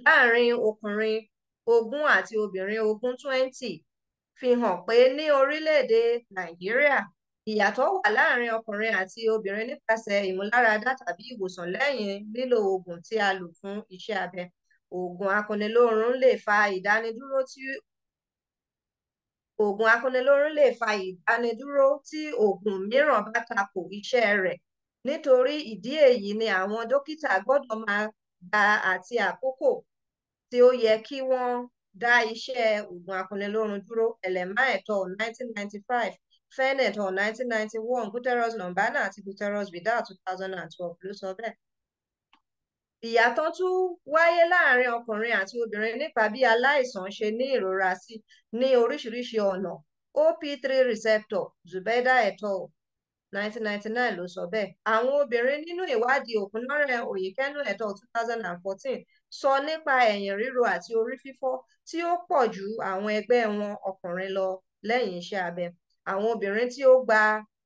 láàárín ọkùnrin 20 àti obìnrin 20 fi hàn pé ní orílẹ̀-èdè Nàìjíríà, ìyàtọ̀ wà láàárín ọkùnrin àti obìnrin nípasẹ̀ ìmúláradá tàbí ìwòsàn lẹ́yìn lílo oògùn tí a lò fún iṣẹ́ abẹ. Oògùn akúnnilórun lè fa ìdánidúró tí oògùn mìíràn bá tako iṣẹ́ rẹ̀. Nítorí ìdí èyí ni àwọn dókítà gbọ́dọ̀ máa gba àti àkókò tí ó yẹ kí wọ́n dá iṣẹ́ oògùn akúnnilórun dúró. Elema et al. 1995, Fenn et al. 1991, Gutierrez-Lombana àti Gutierrez-Vidal 2012 ló sọ bẹ́ẹ̀. Ìyàtọ̀ tún wáyé láàárín ọkùnrin àti obìnrin nípa bí aláìsàn ṣe ní ìrora sí ní oríṣiríṣi ọ̀nà. OP3 receptor, Zubeda et al. 1999 ló sọ bẹ́ẹ̀. Àwọn obìnrin nínú ìwádìí Okunoren-Oyekenu et al. 2014 sọ nípa ẹ̀yìn ríro àti orí fífọ́ tí ó pọ̀ ju àwọn ẹgbẹ́ wọn ọkùnrin lọ lẹ́yìn iṣẹ́ abẹ. Àwọn obìnrin tí ó gba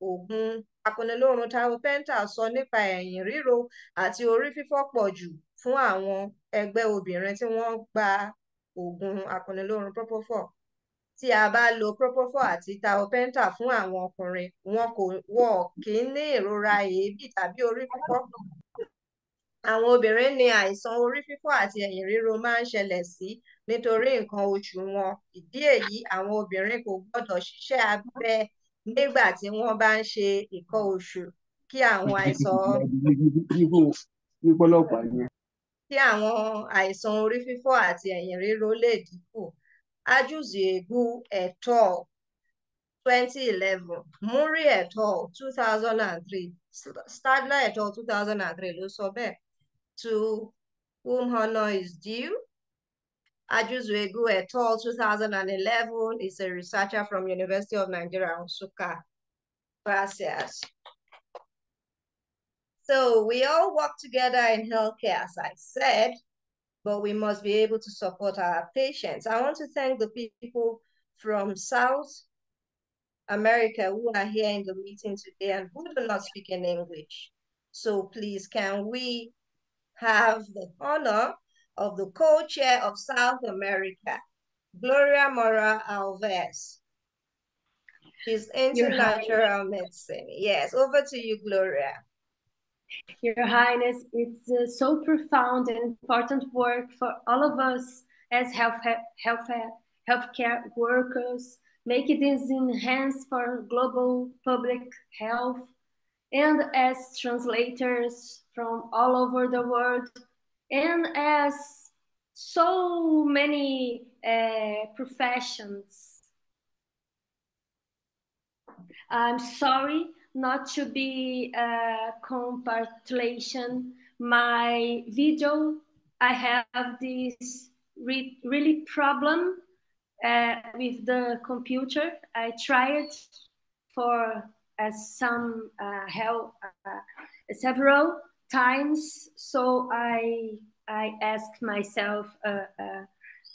oògùn akúnnilórun Tiopental sọ nípa ẹ̀yìn ríro àti orí fífọ́ pọ̀ jù fún àwọn ẹgbẹ́ obìnrin tí wọ́n gba oògùn akúnnilórun Propofol. Tí a bá lo Propofol àti Tiopental fún àwọn ọkùnrin, wọn kì í ní ìrora èébì tàbí orí fífọ́. Àwọn obìnrin ní àìsàn orí fífọ́ àti ẹ̀yìn ríro máa ń ṣẹlẹ̀ sí nítorí nǹkan oṣù wọn. Ìdí èyí, àwọn obìnrin kò gbọdọ̀ ṣiṣẹ́ abẹ nígbà tí wọ́n bá ń ṣe nǹkan oṣù kí àwọn àìsàn orí fífọ́ àti ẹ̀yìn ríro lè dínkù. Ajuzuegbu et al. 2011, Muri et al. 2003, Stadler et al. 2003 ló sọ bẹ́ẹ̀. To whom honor is due, Ajuzuegbu et al. 2011 is a researcher from University of Nigeria, Nsukka. Gracias. So we all work together in healthcare, as I said, but we must be able to support our patients. I want to thank the people from South America who are here in the meeting today and who do not speak in English. So please, can we have the honor of the co-chair of South America, Gloria Mora Alves. She's into natural medicine. Yes, over to you, Gloria. Your Highness, it's so profound and important work for all of us as healthcare workers, making this enhance for global public health, and as translators from all over the world, and as so many professions. I'm sorry not to be congratulation my video. I have this really problem with the computer. I tried for some help several times, so I asked myself,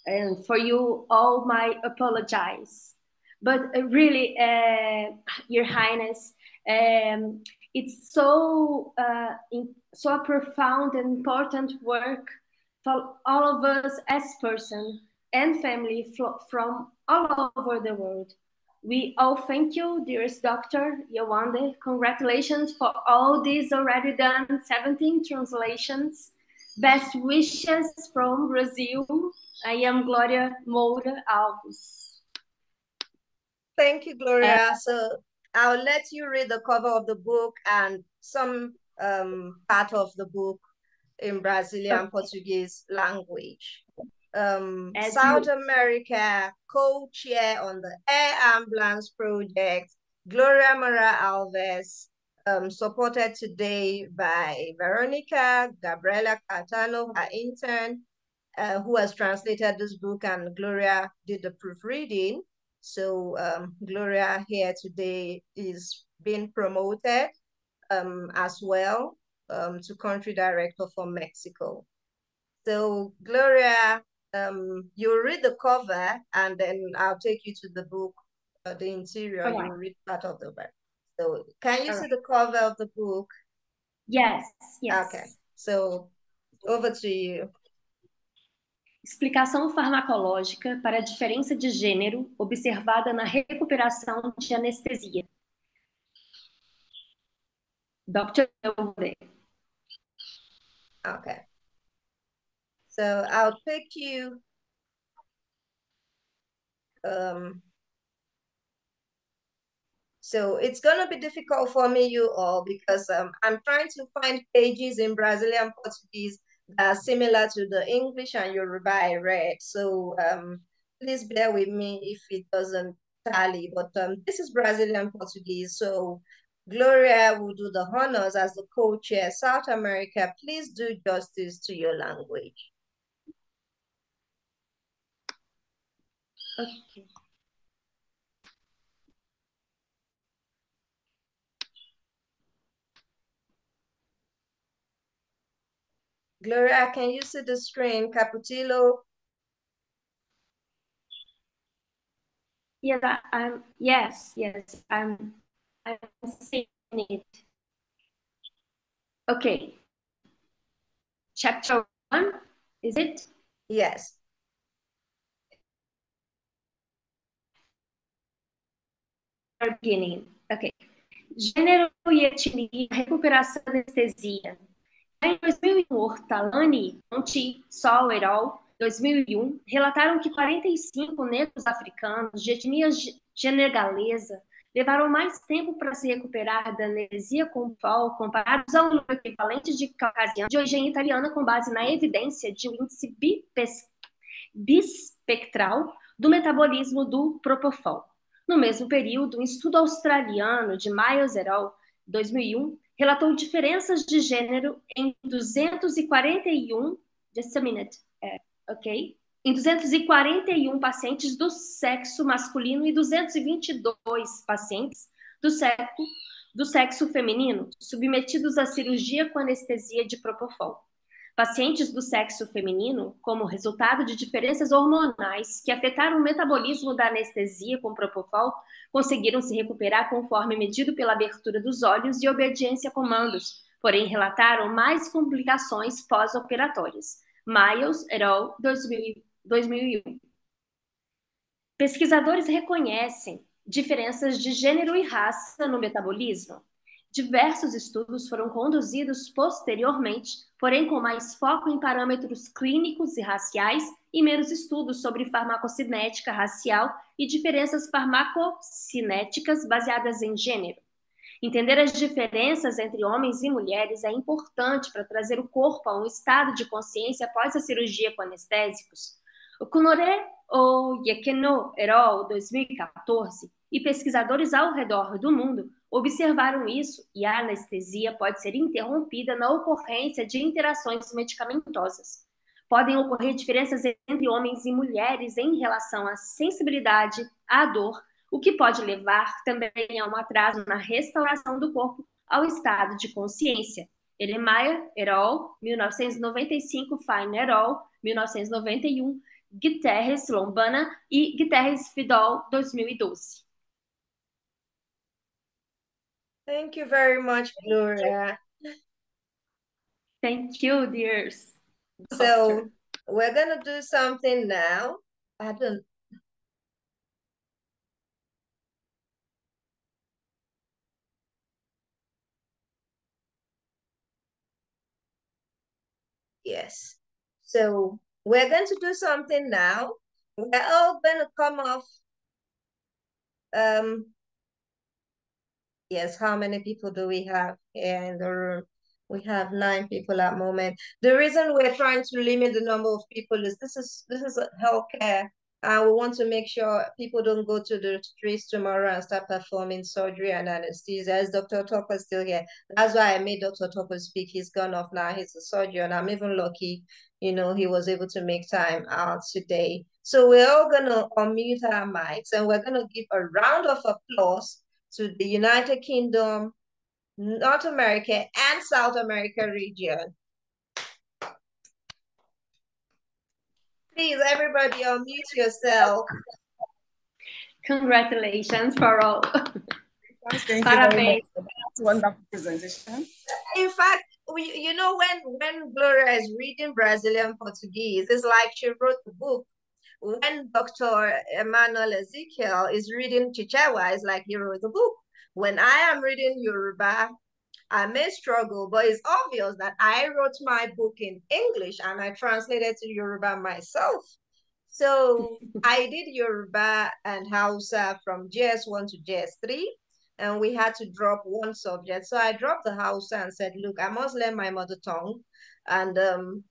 and for you all, my apologize. But really, Your Highness, it's so profound and important work for all of us as person and family from all over the world. We all thank you, dearest Dr. Yewande. Congratulations for all these already done, 17 translations. Best wishes from Brazil. I am Gloria Moura Alves. Thank you, Gloria. So I'll let you read the cover of the book and some part of the book in Brazilian Portuguese language. South America co-chair on the Air Ambulance Project, Gloria Mara Alves, supported today by Veronica Gabriela Catano, her intern, who has translated this book, and Gloria did the proofreading. So Gloria here today is being promoted as well to country director for Mexico. So Gloria, you'll read the cover and then I'll take you to the book, the interior, right. You'll read part of the book. So can you see the cover of the book? Yes, yes. Okay, so over to you. Explicação farmacológica para a diferença de gênero observada na recuperação de anestesia. Dr. Yewande. Okay. So I'll take you so it's going to be difficult for me, you all, because I'm trying to find pages in Brazilian Portuguese that are similar to the English and Yoruba I read. So please bear with me if it doesn't tally. But this is Brazilian Portuguese. So Gloria will do the honors as the co-chair. South America, please do justice to your language. Okay. Gloria, can you see the screen? Caputilo? Yeah, yes, I'm seeing it. Okay. Chapter 1, is it? Yes. Beginning. Okay. Gênero e etnia, recuperação da anestesia. Em 2001, Ortalani, Monti, Sol et al., 2001, relataram que 45 negros africanos de etnia senegalesa levaram mais tempo para se recuperar da anestesia com pol comparados ao número equivalente de caucasianos de origem italiana com base na evidência de um índice bispectral do metabolismo do propofol. No mesmo período, um estudo australiano de Miles et al., 2001, relatou diferenças de gênero em 241, em 241 pacientes do sexo masculino e 222 pacientes do sexo feminino, submetidos à cirurgia com anestesia de propofol. Pacientes do sexo feminino, como resultado de diferenças hormonais que afetaram o metabolismo da anestesia com propofol, conseguiram se recuperar conforme medido pela abertura dos olhos e obediência a comandos, porém relataram mais complicações pós-operatórias. Miles et al., 2001. Pesquisadores reconhecem diferenças de gênero e raça no metabolismo. Diversos estudos foram conduzidos posteriormente, porém com mais foco em parâmetros clínicos e raciais e menos estudos sobre farmacocinética racial e diferenças farmacocinéticas baseadas em gênero. Entender as diferenças entre homens e mulheres é importante para trazer o corpo a um estado de consciência após a cirurgia com anestésicos. Okunoren-Oyekenu et al., 2014, e pesquisadores ao redor do mundo observaram isso e a anestesia pode ser interrompida na ocorrência de interações medicamentosas. Podem ocorrer diferenças entre homens e mulheres em relação à sensibilidade, à dor, o que pode levar também a um atraso na restauração do corpo ao estado de consciência. Eremaya et al., 1995, Fine et al., 1991, Guterres Lombana e Guterres Fidel, 2012. Thank you very much, Gloria. Thank you, dears. So we're gonna do something now. Yes. So we're going to do something now. We're all going to come off. Yes, how many people do we have here in the room? We have 9 people at the moment. The reason we're trying to limit the number of people is this is a healthcare. We want to make sure people don't go to the streets tomorrow and start performing surgery and anesthesia. Is Dr. Topper still here? That's why I made Dr. Topper speak. He's gone off now. He's a surgeon. I'm even lucky, he was able to make time out today. So we're all gonna unmute our mics and we're gonna give a round of applause to the United Kingdom, North America, and South America region. Please, everybody, unmute yourself. Congratulations for all. Thank you very much for that wonderful presentation. In fact, when Gloria is reading Brazilian Portuguese, it's like she wrote the book. When Dr. Emmanuel Ezekiel is reading Chichewa, it's like he wrote the book. When I am reading Yoruba, I may struggle, but it's obvious that I wrote my book in English and I translated to Yoruba myself. So I did Yoruba and Hausa from JS1 to JS3, and we had to drop one subject. So I dropped the Hausa and said, look, I must learn my mother tongue. And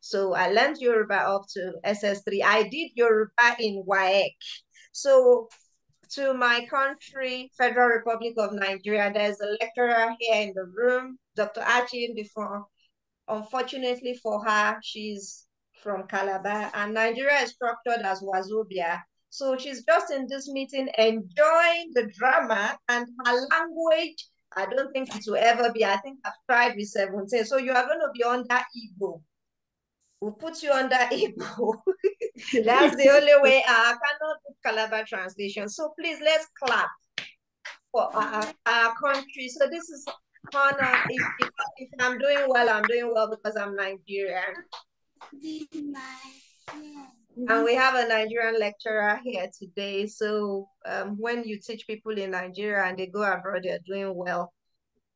so I learned Yoruba up to SS3. I did Yoruba in WAEC. So to my country, Federal Republic of Nigeria, there's a lecturer here in the room, Dr. Achin before. Unfortunately for her, she's from Calabar, and Nigeria is structured as Wazobia. So she's just in this meeting enjoying the drama, and her language, I don't think it will ever be. I think I've tried with 17. So you are going to be under Igbo. We'll put you under Igbo. That's the only way. I cannot do Calabar translation. So please, let's clap for our country. So this is honor. If I'm doing well, I'm doing well because I'm Nigerian. And we have a Nigerian lecturer here today. So when you teach people in Nigeria and they go abroad, they're doing well.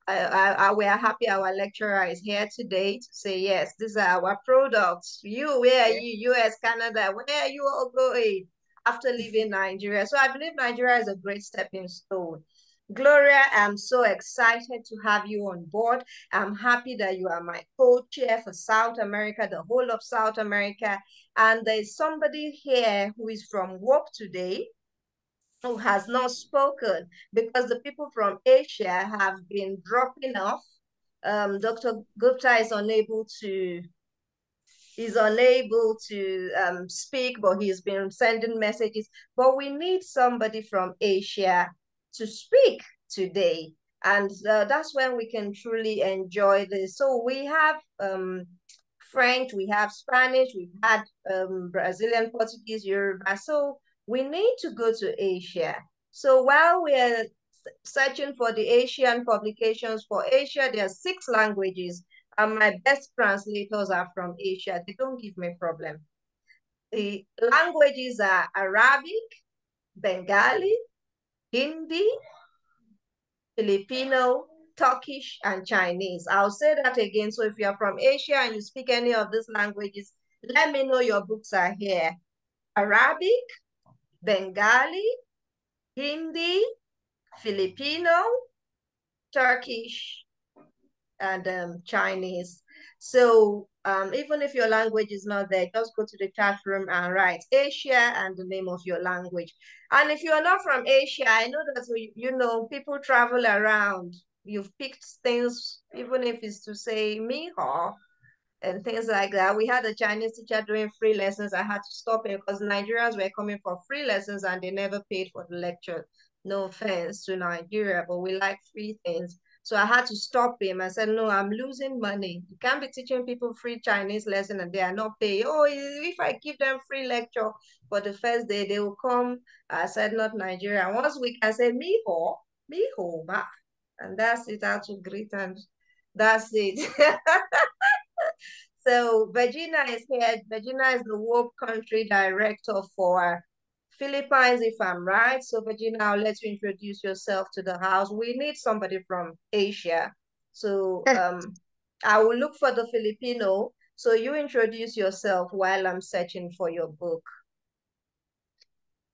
We are happy our lecturer is here today to say, yes, these are our products. Where are you? US, Canada, where are you all going after leaving Nigeria? So I believe Nigeria is a great stepping stone. Gloria, I'm so excited to have you on board. I'm happy that you are my co-chair for South America, the whole of South America. And there's somebody here who is from work today who has not spoken because the people from Asia have been dropping off. Dr. Gupta is unable to speak, but he's been sending messages. But we need somebody from Asia to speak today. And that's when we can truly enjoy this. So we have French, we have Spanish, we've had Brazilian, Portuguese, Yoruba. So we need to go to Asia. So while we're searching for the Asian publications for Asia, there are 6 languages, and my best translators are from Asia. They don't give me problem. The languages are Arabic, Bengali, Hindi, Filipino, Turkish, and Chinese. I'll say that again. So if you're from Asia and you speak any of these languages, let me know your books are here. Arabic, Bengali, Hindi, Filipino, Turkish, and Chinese. So even if your language is not there, just go to the chat room and write Asia and the name of your language. And if you're not from Asia, I know that, people travel around. You've picked things, even if it's to say Miho and things like that. We had a Chinese teacher doing free lessons. I had to stop him because Nigerians were coming for free lessons and they never paid for the lecture. No offense to Nigeria, but we like free things. So I had to stop him. I said, no, I'm losing money. You can't be teaching people free Chinese lesson and they are not paying. Oh, if I give them free lecture for the first day, they will come. I said, not Nigeria. Once we can say, miho, ba. And that's it, how to greet, and that's it. So Virginia is here. Virginia is the World Country Director for Philippines, if I'm right. So Virginia, I'll let you introduce yourself to the house. We need somebody from Asia. So I will look for the Filipino. So you introduce yourself while I'm searching for your book.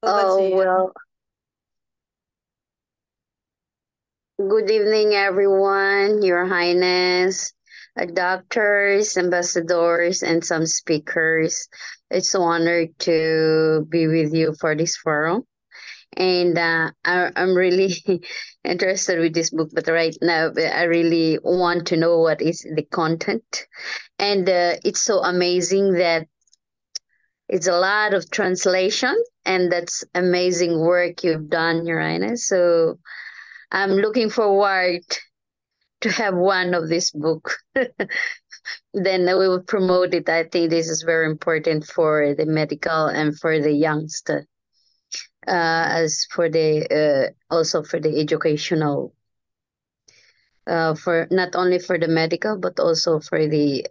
Over to you. Well, good evening, everyone, Your Highness. doctors, ambassadors, and some speakers. It's an honor to be with you for this forum. And I'm really interested with this book, but right now I really want to know what is the content. And it's so amazing that it's a lot of translation, and that's amazing work you've done, Urina. So I'm looking forward to have one of this book. Then we will promote it. I think this is very important for the medical and for the youngster, as for the also for the educational, for not only for the medical but also for the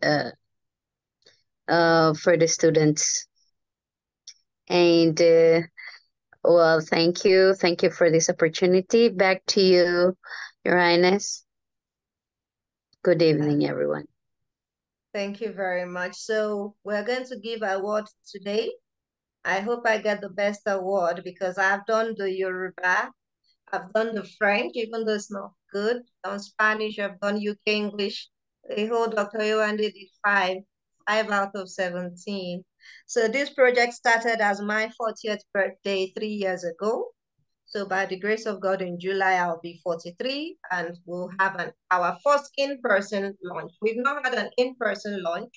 students. And well, thank you for this opportunity. Back to you, Your Highness. Good evening, everyone. Thank you very much. So we're going to give awards today. I hope I get the best award because I've done the Yoruba, I've done the French, even though it's not good. I've done Spanish, I've done UK English. The whole Dr. Yewande did five out of 17. So this project started as my 40th birthday 3 years ago. So by the grace of God, in July, I'll be 43 and we'll have our first in-person launch. We've not had an in-person launch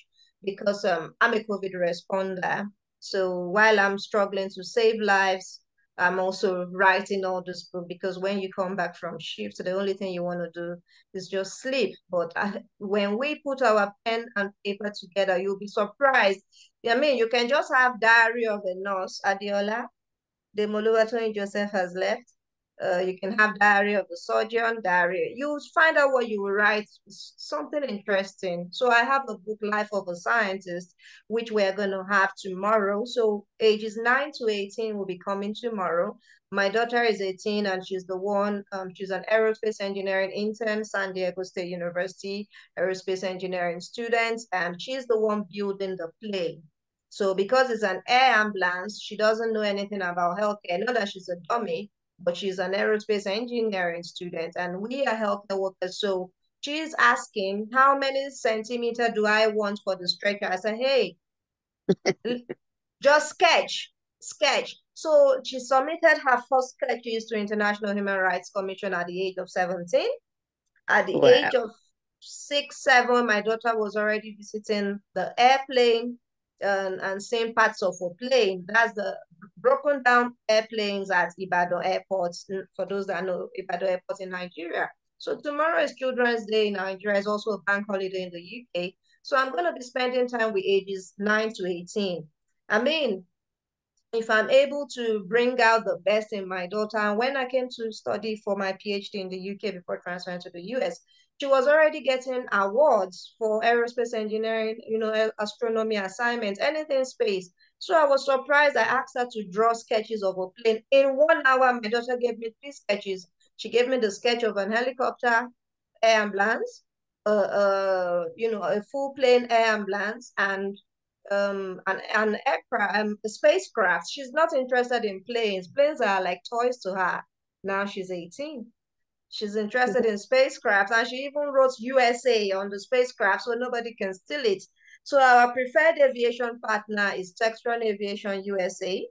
because I'm a COVID responder. So while I'm struggling to save lives, I'm also writing all this book because when you come back from shift, the only thing you want to do is just sleep. But when we put our pen and paper together, you'll be surprised. I mean, you can just have Diary of a Nurse, Adiola. The Moluwatoyin Joseph has left. You can have Diary of the Surgeon, Diary. You find out what you will write, something interesting. So I have a book, Life of a Scientist, which we're going to have tomorrow. So ages 9 to 18 will be coming tomorrow. My daughter is 18 and she's the one, she's an aerospace engineering intern, San Diego State University, aerospace engineering student, and she's the one building the plane. So because it's an air ambulance, she doesn't know anything about healthcare. Not that she's a dummy, but she's an aerospace engineering student and we are healthcare workers. So she's asking, how many centimeters do I want for the stretcher? I said, hey, just sketch. So she submitted her first sketches to International Human Rights Commission at the age of 17. At the age of 6, 7, my daughter was already visiting the airplane and seeing parts of a plane. That's the broken down airplanes at Ibadan Airport, for those that know Ibadan Airport in Nigeria. So tomorrow is Children's Day in Nigeria. It's also a bank holiday in the UK. So I'm going to be spending time with ages 9 to 18. I mean, if I'm able to bring out the best in my daughter, and when I came to study for my PhD in the UK before transferring to the US, she was already getting awards for aerospace engineering, astronomy assignments, anything space. So I was surprised. I asked her to draw sketches of a plane. In 1 hour, my daughter gave me 3 sketches. She gave me the sketch of an helicopter, air ambulance, a full plane air ambulance, and an aircraft, a spacecraft. She's not interested in planes. Planes are like toys to her. Now she's 18. She's interested in spacecraft, and she even wrote USA on the spacecraft so nobody can steal it. So our preferred aviation partner is Textron Aviation USA,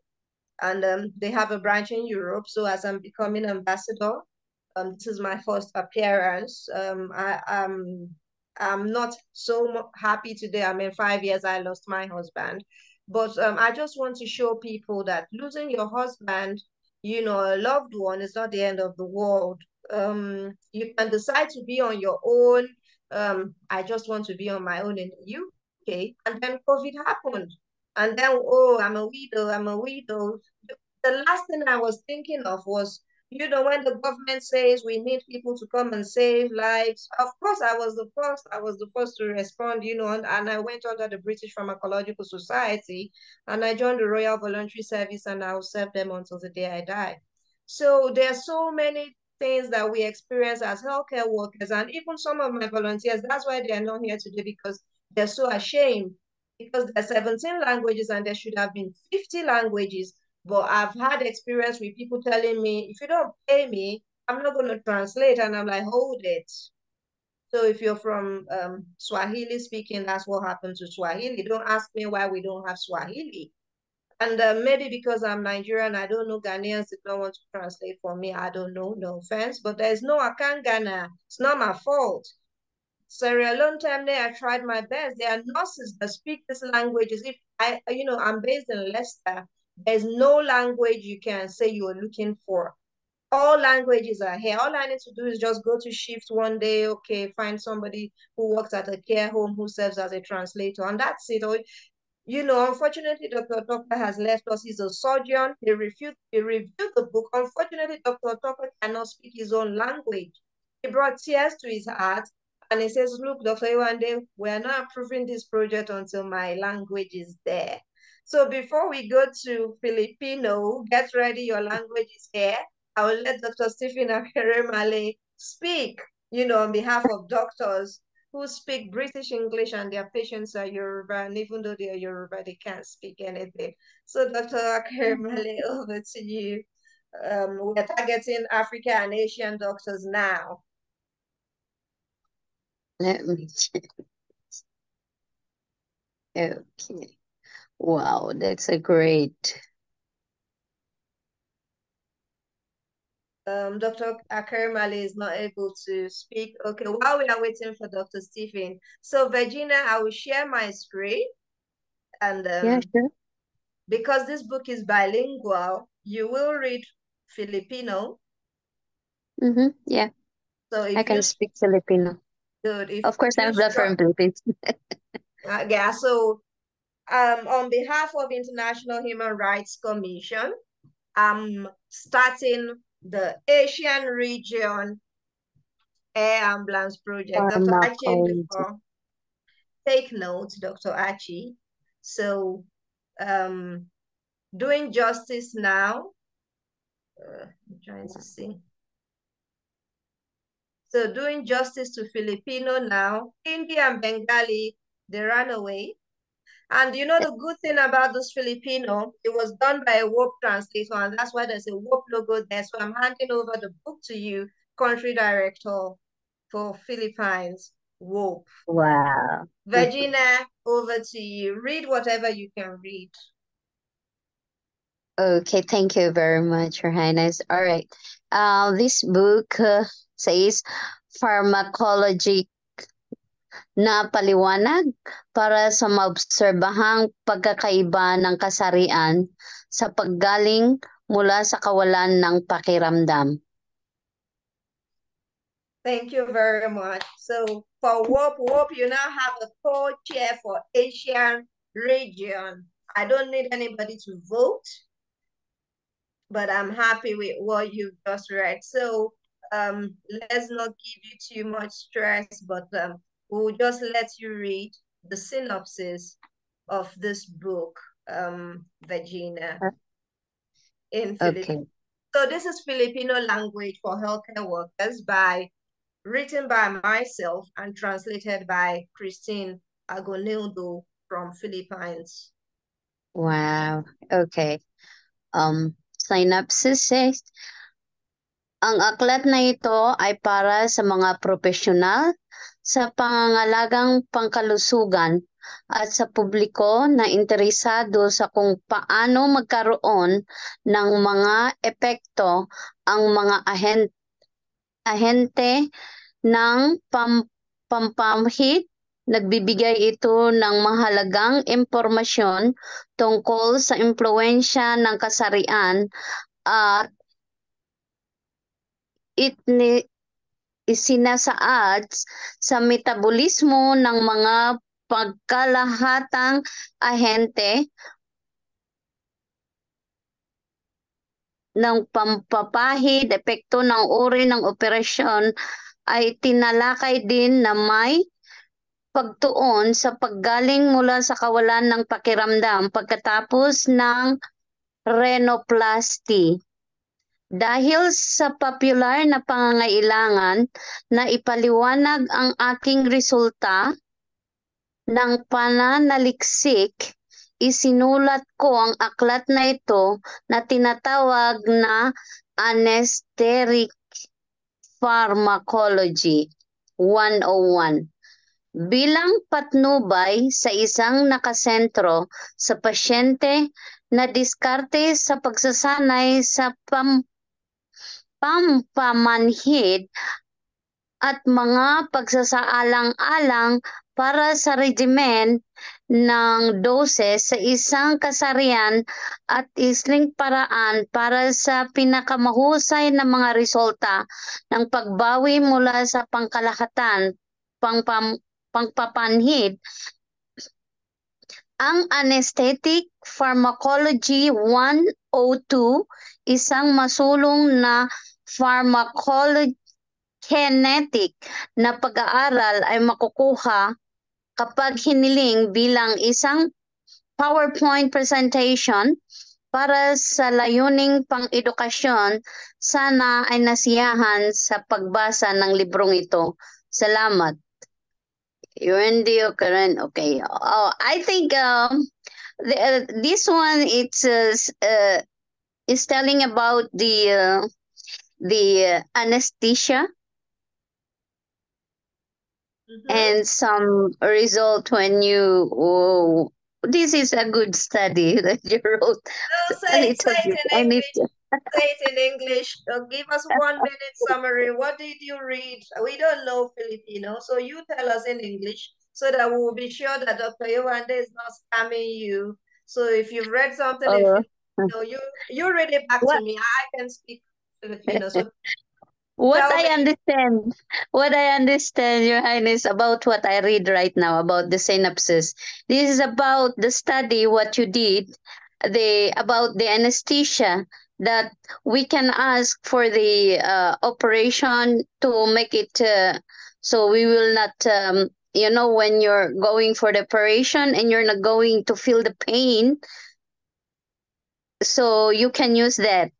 and they have a branch in Europe. So as I'm becoming ambassador, this is my first appearance. I'm not so happy today. I mean, 5 years I lost my husband, but I just want to show people that losing your husband, a loved one, is not the end of the world. You can decide to be on your own. I just want to be on my own in the UK, and then COVID happened, and then I'm a widow. The last thing I was thinking of was, when the government says we need people to come and save lives, of course I was the first to respond, and I went under the British Pharmacological Society and I joined the Royal Voluntary Service, and I'll serve them until the day I die. So there are so many things that we experience as healthcare workers, and even some of my volunteers, that's why they are not here today, because they're so ashamed, because there are 17 languages and there should have been 50 languages. But I've had experience with people telling me, if you don't pay me, I'm not going to translate. And I'm like, hold it. So if you're from Swahili speaking, that's what happened to Swahili. Don't ask me why we don't have Swahili. And maybe because I'm Nigerian, I don't know, Ghanaians did not want to translate for me. I don't know, no offense, but there's no Akan Ghana. It's not my fault. Sierra Leone time there, I tried my best. There are nurses that speak these languages. If I'm based in Leicester, there's no language you can say you're looking for. All languages are here. All I need to do is just go to shift one day, okay, find somebody who works at a care home who serves as a translator, and that's it. Or, unfortunately, Dr. Topper has left us. He's a surgeon. He reviewed the book. Unfortunately, Dr. Topper cannot speak his own language. He brought tears to his heart, and he says, look, Dr. Yewande, we're not approving this project until my language is there. So before we go to Filipino, get ready, your language is here. I will let Dr. Stephen Akeremale speak, on behalf of doctors who speak British English and their patients are Yoruba, and even though they are Yoruba, they can't speak anything. So Dr. Akeremale, over to you. We're targeting Africa and Asian doctors now. Let me check. Okay. Wow, that's a great. Dr. Akeremale is not able to speak. Okay, while we are waiting for Dr. Stephen. So Virginia, I will share my screen. And Yeah, sure. because this book is bilingual, you will read Filipino. Yeah. So if I can speak Filipino. good, if Of course, I'm not from Philippines. yeah, so on behalf of International Human Rights Commission, I'm starting the Asian Region Air Ambulance Project. Dr. Achi, take note, Dr. Achi. So doing justice now, I'm trying to see. So doing justice to Filipino now, Hindi and Bengali, they ran away. And the good thing about this Filipino, it was done by a WOP translator, and that's why there's a WOP logo there. So I'm handing over the book to you, country director for Philippines, WOP. Wow. Virginia, over to you. Read whatever you can read. Okay, thank you very much, Your Highness. All right. This book says pharmacology na paliwanag para sa maobserbahang pagkakaiba ng kasarian sa paggaling mula sa kawalan ng pakiramdam. Thank you very much. So for WOP, you now have a co-chair for Asian region. I don't need anybody to vote, but I'm happy with what you've just read. So let's not give you too much stress, but we'll just let you read the synopsis of this book, Virginia, in Filipino. So this is Filipino language for healthcare workers written by myself and translated by Christine Agonildo from Philippines. Wow. Okay. Synopsis says, ang aklat na ito ay para sa mga profesional sa pangangalagang pangkalusugan at sa publiko na interesado sa kung paano magkaroon ng mga epekto ang mga ahente ng pampamhid. Nagbibigay ito ng mahalagang impormasyon tungkol sa impluwensya ng kasarian at isinasaad sa metabolismo ng mga pagkalahatang ahente ng pampapahid, epekto ng uri ng operasyon ay tinalakay din na may pagtuon sa paggaling mula sa kawalan ng pakiramdam pagkatapos ng rhinoplasty. Dahil sa popular na pangangailangan na ipaliwanag ang aking resulta ng pananaliksik, isinulat ko ang aklat na ito na tinatawag na Anaesthetic Pharmacology. 101. Bilang patnubay sa isang nakasentro sa pasyente na diskarte sa pagsasanay sa pampamanhid at mga pagsasaalang-alang para sa regimen ng doses sa isang kasarian at isling paraan para sa pinakamahusay na mga resulta ng pagbawi mula sa pangkalahatan, pangpapanhid. Ang Anaesthetic Pharmacology 102, isang masulong na pharmacokinetic na pag-aaral ay makukuha kapag hiniling bilang isang PowerPoint presentation para sa layuning pang-edukasyon. Sana ay nasiyahan sa pagbasa ng librong ito. Salamat. Yewande, okay. Oh, I think this one is telling about the anesthesia and some result when you. This is a good study that you wrote. No, say it in English. Say it in English. Give us 1 minute summary. What did you read? We don't know Filipino, so you tell us in English so that we will be sure that Dr. Yewande is not scamming you. So if you've read something in Filipino, you read it back to me. I can speak Filipino. So what I understand, Your Highness, about what I read right now about the synopsis. This is about the study, what you did, about the anesthesia, that we can ask for the operation to make it so we will not, when you're going for the operation and you're not going to feel the pain, so you can use that.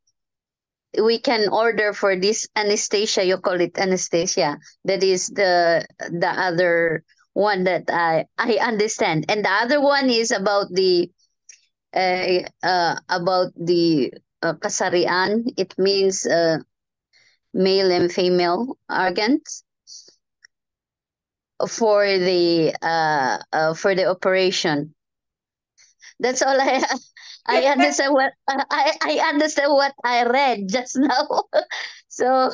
We can order for this anesthesia. You call it anesthesia. That is the other one that I understand, and the other one is about the kasarian. It means male and female organs for the operation. That's all I understand what I understand what I read just now. So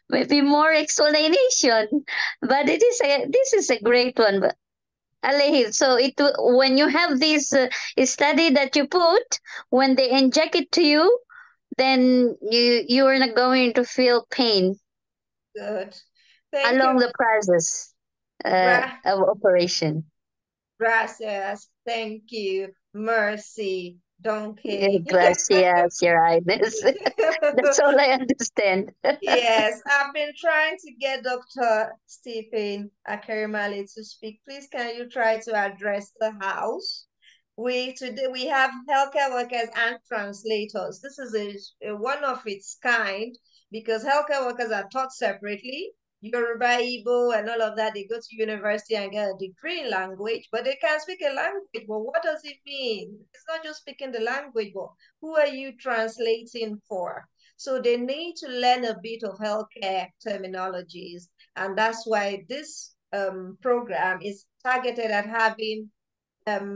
maybe more explanation. But this is a great one. But so when you have this study that you put, when they inject it to you, then you are not going to feel pain. Good. Along the process of operation. Gracias. Thank you. Mercy. Donkey. Gracias, Your Highness. That's all I understand. Yes, I've been trying to get Dr. Stephen Akerimale to speak. Please, can you try to address the house? Today we have healthcare workers and translators. This is a one of its kind because healthcare workers are taught separately. Yoruba, Igbo, and all of that, they go to university and get a degree in language, but they can't speak a language. But what does it mean? It's not just speaking the language, but who are you translating for? So they need to learn a bit of healthcare terminologies. And that's why this program is targeted at having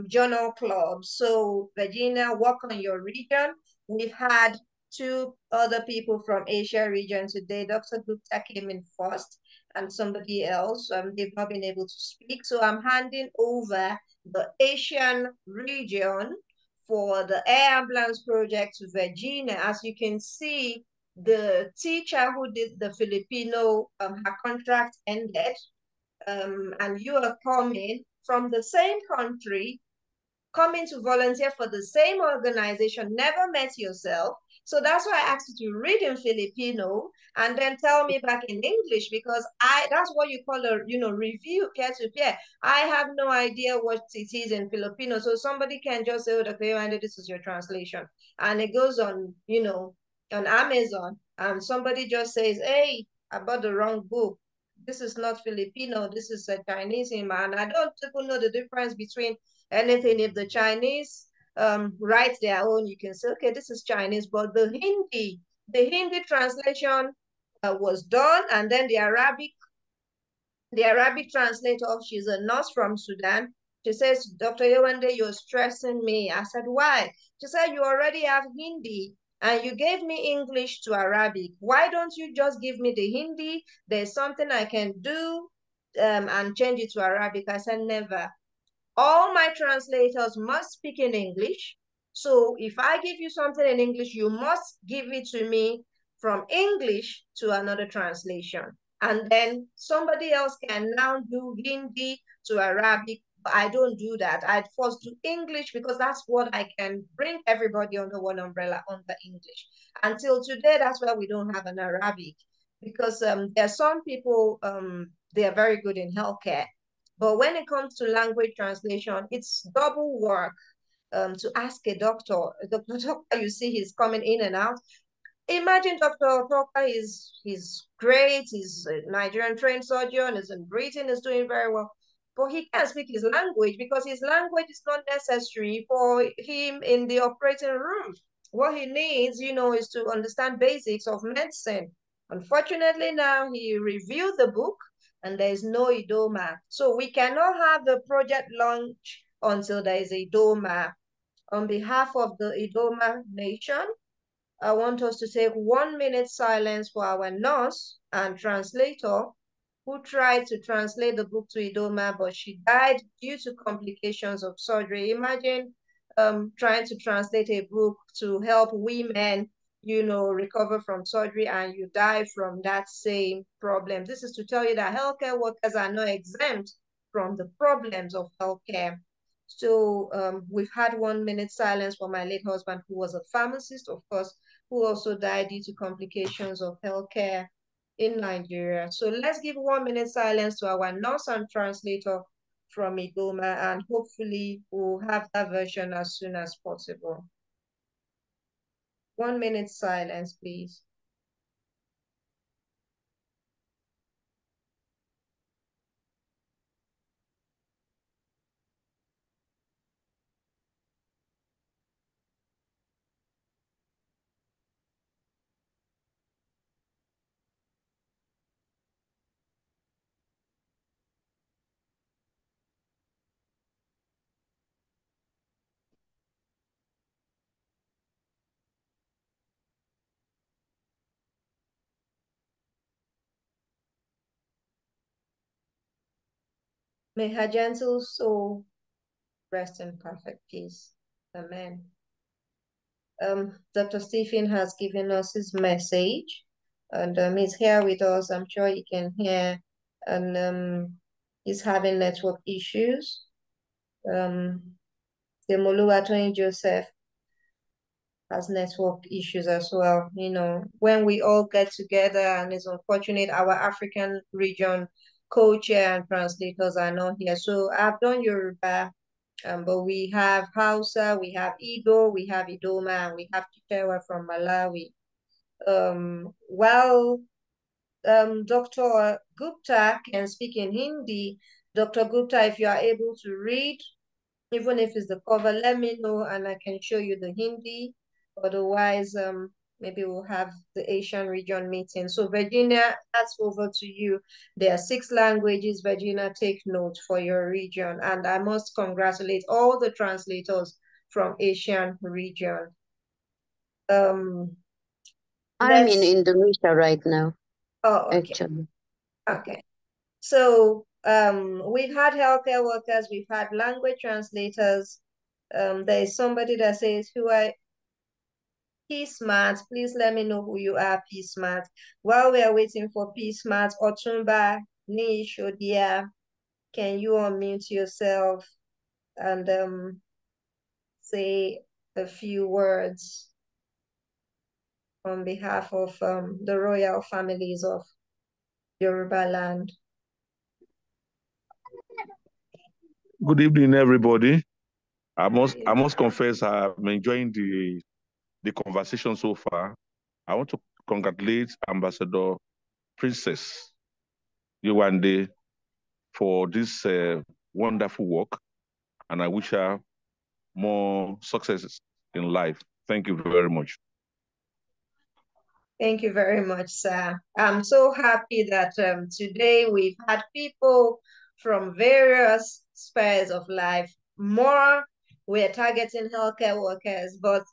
journal clubs. So Virginia, work on your region. We've had 2 other people from Asia region today. Dr. Gupta came in first and somebody else. They've not been able to speak. So I'm handing over the Asian region for the air ambulance project to Virginia. As you can see, the teacher who did the Filipino, her contract ended, and you are coming from the same country, coming to volunteer for the same organization, never met yourself. So that's why I asked you to read in Filipino and then tell me back in English, because that's what you call a review peer-to-peer. I have no idea what it is in Filipino. So somebody can just say, oh, okay, Wendy, this is your translation. And it goes on, on Amazon, and somebody just says, hey, I bought the wrong book. This is not Filipino, this is a Chinese, and I don't even know the difference between anything. If the Chinese write their own, you can say, okay, this is Chinese, but the Hindi translation was done, and then the Arabic The Arabic translator, she's a nurse from Sudan. She says, Dr. Yewande, you're stressing me. I said, why? She said, you already have Hindi and you gave me English to Arabic. Why don't you just give me the Hindi? There's something I can do and change it to Arabic. I said, never. All my translators must speak in English. So if I give you something in English, you must give it to me from English to another translation. And then somebody else can now do Hindi to Arabic. I don't do that. I first do English because that's what I can bring everybody under one umbrella under English. Until today, that's why we don't have an Arabic. Because there are some people, they are very good in healthcare. But when it comes to language translation, it's double work to ask a doctor. Doctor, you see he's coming in and out. Imagine Dr. Toka he's great, he's a Nigerian trained surgeon, is in Britain, is doing very well. But he can't speak his language because his language is not necessary for him in the operating room. What he needs, is to understand basics of medicine. Unfortunately, now he reviewed the book and there is no IDOMA. So we cannot have the project launch until there is a IDOMA. On behalf of the IDOMA nation, I want us to take 1 minute silence for our nurse and translator who tried to translate the book to Idoma, but she died due to complications of surgery. Imagine trying to translate a book to help women, recover from surgery and you die from that same problem. This is to tell you that healthcare workers are not exempt from the problems of healthcare. So we've had 1 minute silence for my late husband, who was a pharmacist, of course, who also died due to complications of healthcare in Nigeria. So let's give 1 minute silence to our nurse and translator from Idoma, and hopefully we'll have that version as soon as possible. 1 minute silence, please. May her gentle soul rest in perfect peace. Amen. Dr. Stephen has given us his message, and he's here with us. I'm sure you can hear, and he's having network issues. Demoluwa Joseph has network issues as well. When we all get together, and it's unfortunate our African region co-chair and translators are not here. So I've done Yoruba, but we have Hausa, we have Igbo, we have Idoma, and we have Chichewa from Malawi. While Dr. Gupta can speak in Hindi, Dr. Gupta, if you are able to read, even if it's the cover, let me know and I can show you the Hindi. Otherwise, maybe we'll have the Asian region meeting. So Virginia, that's over to you. There are 6 languages. Virginia, take note for your region. And I must congratulate all the translators from Asian region. I'm in Indonesia right now. Oh, okay. Actually. Okay. So we've had healthcare workers, we've had language translators. There is somebody that says, P Smart, please let me know who you are, P Smart. While we are waiting for P Smart, Otumba Nishodia, can you unmute yourself and say a few words on behalf of the royal families of Yoruba land? Good evening, everybody. I must confess I'm enjoying the conversation so far. I want to congratulate Ambassador Princess Yewande for this wonderful work, and I wish her more successes in life. Thank you very much. Thank you very much, sir. I'm so happy that today we've had people from various spheres of life. More, we're targeting healthcare workers, but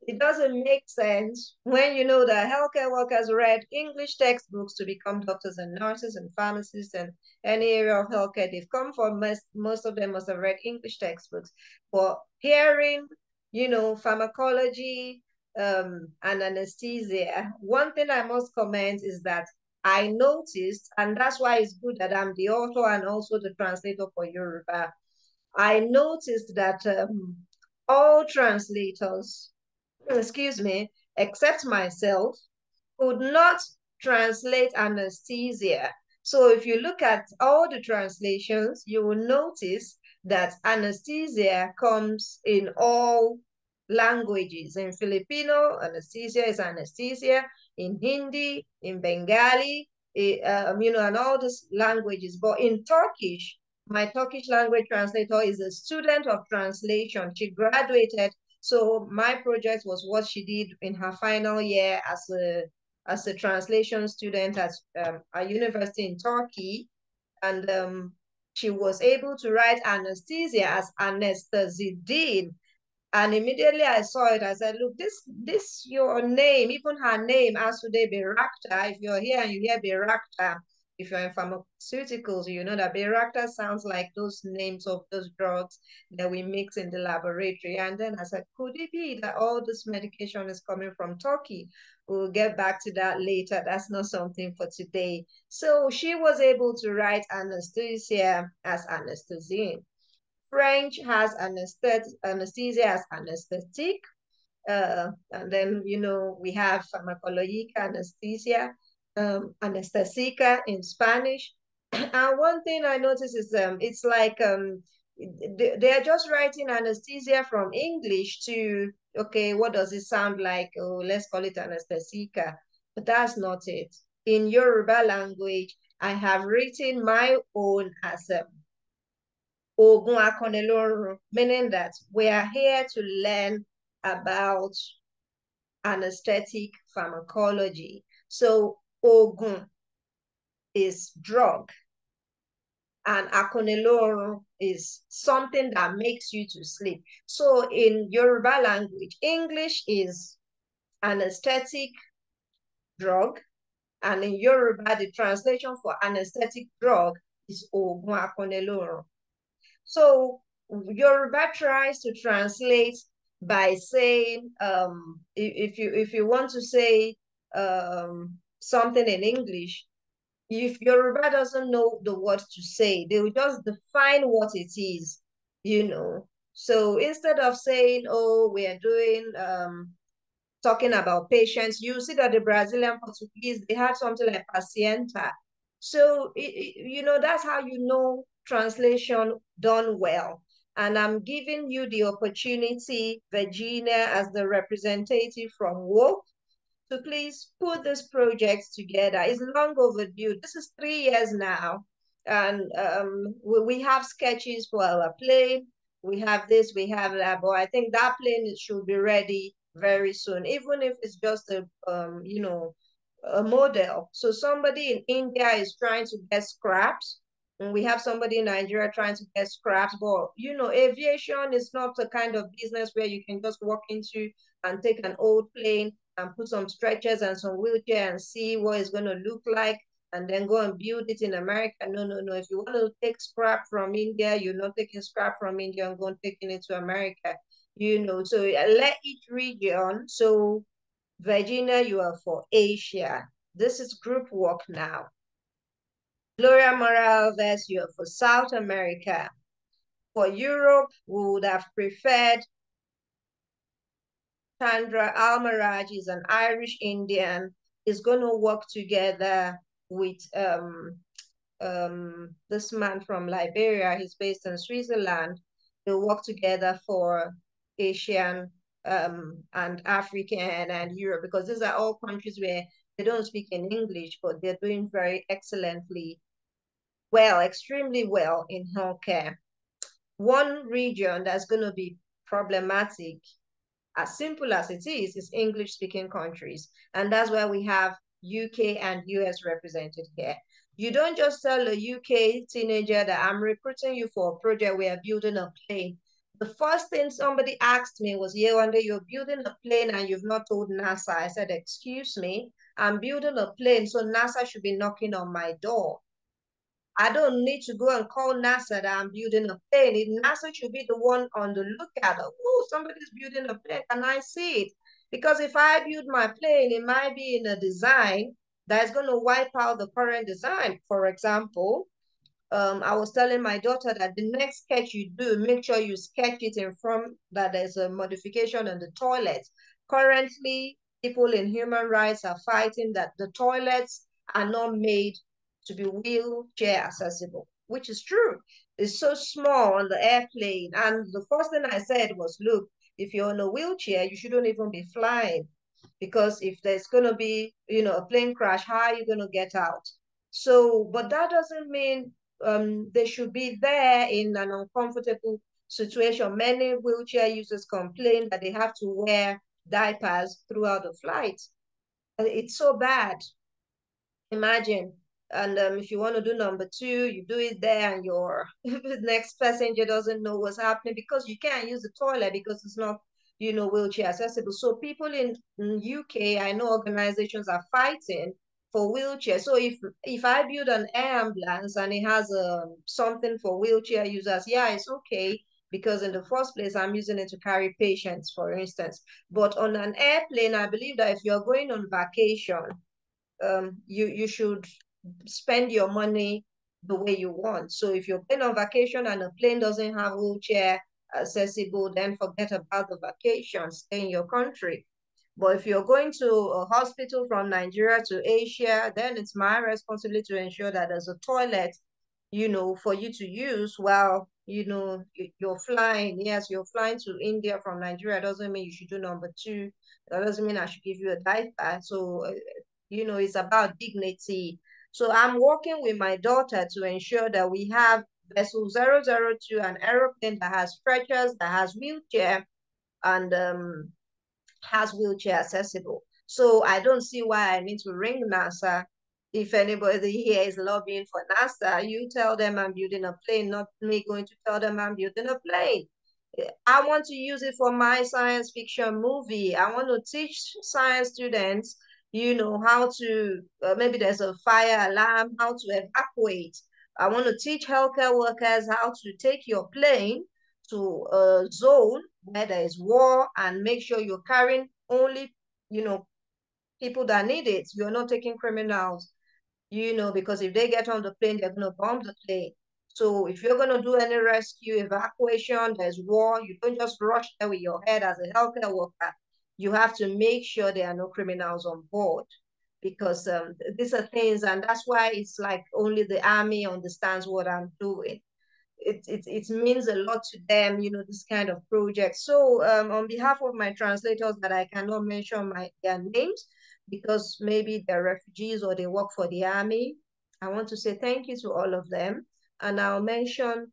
it doesn't make sense when you know that healthcare workers read English textbooks to become doctors and nurses and pharmacists and any area of healthcare they've come from. Most of them must have read English textbooks. But hearing, pharmacology, and anesthesia, one thing I must comment is that I noticed, and that's why it's good that I'm the author and also the translator for Yoruba. I noticed that all translators, excuse me, except myself, could not translate anesthesia. So if you look at all the translations, you will notice that anesthesia comes in all languages. In Filipino, anesthesia is anesthesia. In Hindi, in Bengali, and all these languages. But in Turkish, my Turkish language translator is a student of translation. She graduated. So my project was what she did in her final year as a translation student at a university in Turkey. And she was able to write anesthesia as anesthetizine. And immediately I saw it, I said, look, this your name, even her name, Asude Berakta. If you're here and you hear Berakta, if you're in pharmaceuticals, you know that Berakta sounds like those names of those drugs that we mix in the laboratory. And then I said, could it be that all this medication is coming from Turkey? We'll get back to that later. That's not something for today. So she was able to write anesthesia as anesthetizine. French has anesthesia as anesthetic. And then, we have pharmacologic anesthesia, anesthesica in Spanish. And one thing I noticed is it's like they're just writing anesthesia from English to, okay, what does it sound like? Oh, let's call it anesthesica. But that's not it. In Yoruba language, I have written my own as Ogun Akonelorun, meaning that we are here to learn about anesthetic pharmacology. So Ogun is drug, and Akonelorun is something that makes you to sleep. So in Yoruba language, English is anesthetic drug, and in Yoruba, the translation for anesthetic drug is Ogun Akonelorun. So Yoruba tries to translate by saying, if you want to say something in English, if Yoruba doesn't know the words to say, they will just define what it is, So instead of saying, oh, we are doing talking about patients, you see that the Brazilian Portuguese, they have something like pacienta. So, that's how you know translation done well. And I'm giving you the opportunity, Virginia, as the representative from WOP, to please put this project together. It's long overdue. This is 3 years now. And we have sketches for our plane. We have this, we have that. But I think that plane should be ready very soon, even if it's just a model. So somebody in India is trying to get scraps, and we have somebody in Nigeria trying to get scraps. But aviation is not the kind of business where you can just walk into and take an old plane and put some stretchers and some wheelchair and see what it's going to look like and then go and build it in America. No, no, no. If you want to take scrap from India, you're not taking scrap from India and going taking it to America. So let each region. So Virginia, you are for Asia. This is group work now. Gloria Morales, you are for South America. For Europe, we would have preferred Chandra Almaraj is an Irish Indian, is going to work together with this man from Liberia. He's based in Switzerland. They'll work together for Asian and African and Europe, because these are all countries where they don't speak in English, but they're doing very excellently well, extremely well in healthcare. One region that's going to be problematic, as simple as it is English-speaking countries. And that's why we have UK and US represented here. You don't just tell a UK teenager that I'm recruiting you for a project, we are building a plane. The first thing somebody asked me was, Yewande, you're building a plane and you've not told NASA. I said, excuse me, I'm building a plane, so NASA should be knocking on my door. I don't need to go and call NASA that I'm building a plane. NASA should be the one on the lookout. Oh, somebody's building a plane. Can I see it? Because if I build my plane, it might be in a design that's going to wipe out the current design. For example, I was telling my daughter that the next sketch you do, make sure you sketch it in front that there's a modification on the toilet. Currently, people in human rights are fighting that the toilets are not made to be wheelchair accessible, which is true. It's so small on the airplane. And the first thing I said was, look, if you're in a wheelchair, you shouldn't even be flying, because if there's going to be, a plane crash, how are you going to get out? So, but that doesn't mean they should be there in an uncomfortable situation. Many wheelchair users complain that they have to wear diapers throughout the flight. It's so bad. Imagine. And if you want to do number 2, you do it there, and your next passenger doesn't know what's happening because you can't use the toilet because it's not, wheelchair accessible. So people in UK, I know organizations are fighting for wheelchairs. So if I build an air ambulance and it has something for wheelchair users, yeah, it's okay, because in the first place, I'm using it to carry patients, for instance. But on an airplane, I believe that if you're going on vacation, you should spend your money the way you want. So if you're going on vacation and a plane doesn't have wheelchair accessible, then forget about the vacation, stay in your country. But if you're going to a hospital from Nigeria to Asia, then it's my responsibility to ensure that there's a toilet, for you to use while, you're flying. Yes, you're flying to India from Nigeria. Doesn't mean you should do number 2. That doesn't mean I should give you a diaper. So, it's about dignity. So I'm working with my daughter to ensure that we have vessel 002, an aeroplane that has stretchers, that has wheelchair, and has wheelchair accessible. So I don't see why I need to ring NASA. If anybody here is lobbying for NASA, you tell them I'm building a plane, not me going to tell them I'm building a plane. I want to use it for my science fiction movie. I want to teach science students, how to, maybe there's a fire alarm, how to evacuate. I want to teach healthcare workers how to take your plane to a zone where there is war and make sure you're carrying only, people that need it. You're not taking criminals, because if they get on the plane, they're going to bomb the plane. So if you're going to do any rescue, evacuation, there's war, you don't just rush there with your head as a healthcare worker. You have to make sure there are no criminals on board, because these are things, and that's why it's like only the army understands what I'm doing. It means a lot to them, this kind of project. So on behalf of my translators that I cannot mention their names because maybe they're refugees or they work for the army, I want to say thank you to all of them. And I'll mention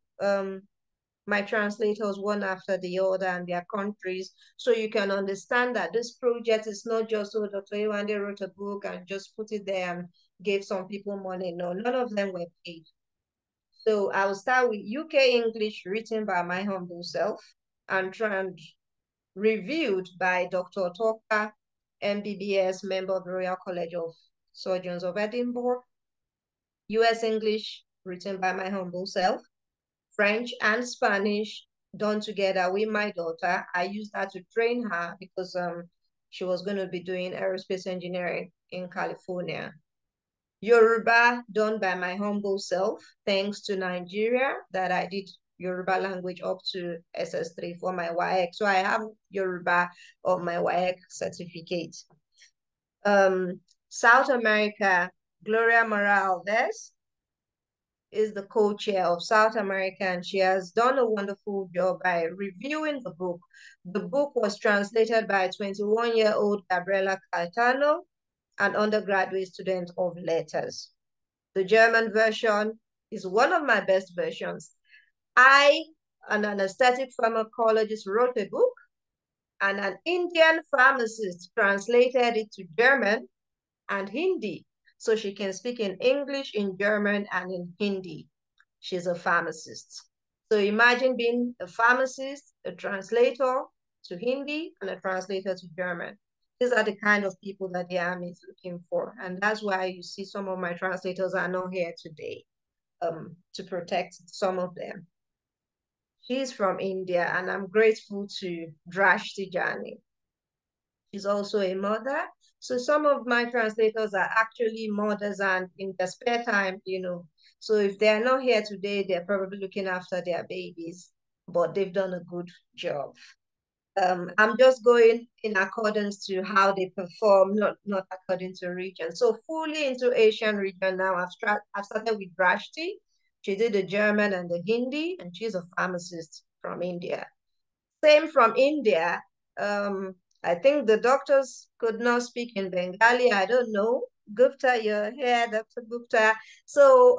my translators one after the other and their countries, so you can understand that this project is not just, oh, Dr. Yewande wrote a book and just put it there and gave some people money. No, none of them were paid. So I will start with UK English, written by my humble self and reviewed by Dr. Toka, MBBS, member of the Royal College of Surgeons of Edinburgh. US English, written by my humble self. French and Spanish, done together with my daughter. I used that to train her because she was going to be doing aerospace engineering in California. Yoruba, done by my humble self, thanks to Nigeria, that I did Yoruba language up to SS3 for my WAEC. So I have Yoruba of my WAEC certificate. South America, Gloria Morales is the co-chair of South America, and she has done a wonderful job by reviewing the book. The book was translated by 21-year-old Gabriela Caetano, an undergraduate student of letters. The German version is one of my best versions. I, an anesthetic pharmacologist, wrote a book, and an Indian pharmacist translated it to German and Hindi, so she can speak in English, in German, and in Hindi. She's a pharmacist. So imagine being a pharmacist, a translator to Hindi, and a translator to German. These are the kind of people that the Army is looking for. And that's why you see some of my translators are not here today, to protect some of them. She's from India, and I'm grateful to Drashti Jani. She's also a mother. So some of my translators are actually mothers, and in their spare time, so if they're not here today, they're probably looking after their babies, but they've done a good job. I'm just going in accordance to how they perform, not according to region. So fully into Asian region now. I've started with Drashti. She did the German and the Hindi, and she's a pharmacist from India. Same from India. I think the doctors could not speak in Bengali. I don't know. Gupta, you're here, Dr. Gupta. So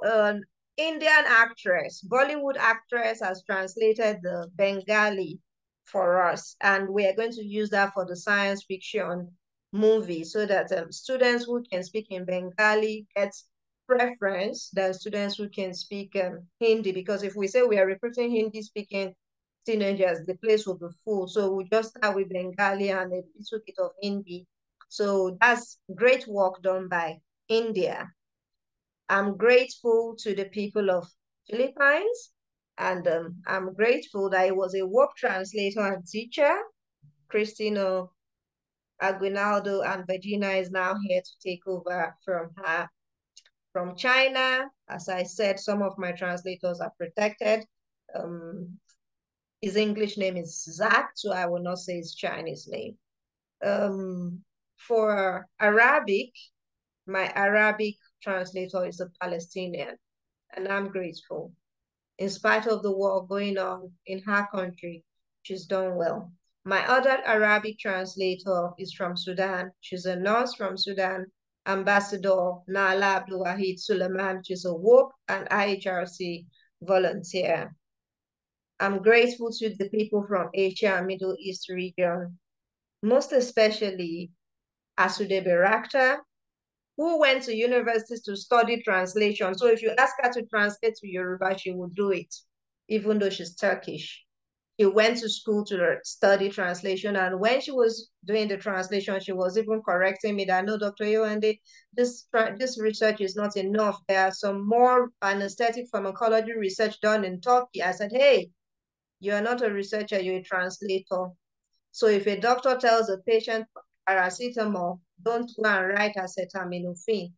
Indian actress, Bollywood actress has translated the Bengali for us. And we are going to use that for the science fiction movie so that students who can speak in Bengali get preference than students who can speak Hindi. Because if we say we are recruiting Hindi speaking teenagers, the place will be full. So we just start with Bengali and a little bit of Hindi. So that's great work done by India. I'm grateful to the people of Philippines, and I'm grateful that it was a work translator and teacher. Christina Aguinaldo and Virginia is now here to take over from her. From China, as I said, some of my translators are protected. His English name is Zach, so I will not say his Chinese name. For Arabic, my Arabic translator is a Palestinian, and I'm grateful. In spite of the war going on in her country, she's done well. My other Arabic translator is from Sudan. She's a nurse from Sudan, Ambassador Nala Abdulwahid Suleiman. She's a WOP and IHRC volunteer. I'm grateful to the people from Asia and Middle East region, most especially Asude Barakta, who went to universities to study translation. So if you ask her to translate to Yoruba, she will do it, even though she's Turkish. She went to school to study translation. And when she was doing the translation, she was even correcting me that, no, Dr. Yewande, this research is not enough. There are some more anesthetic pharmacology research done in Turkey. I said, hey, you're not a researcher, you're a translator. So if a doctor tells a patient paracetamol, don't go and write acetaminophen.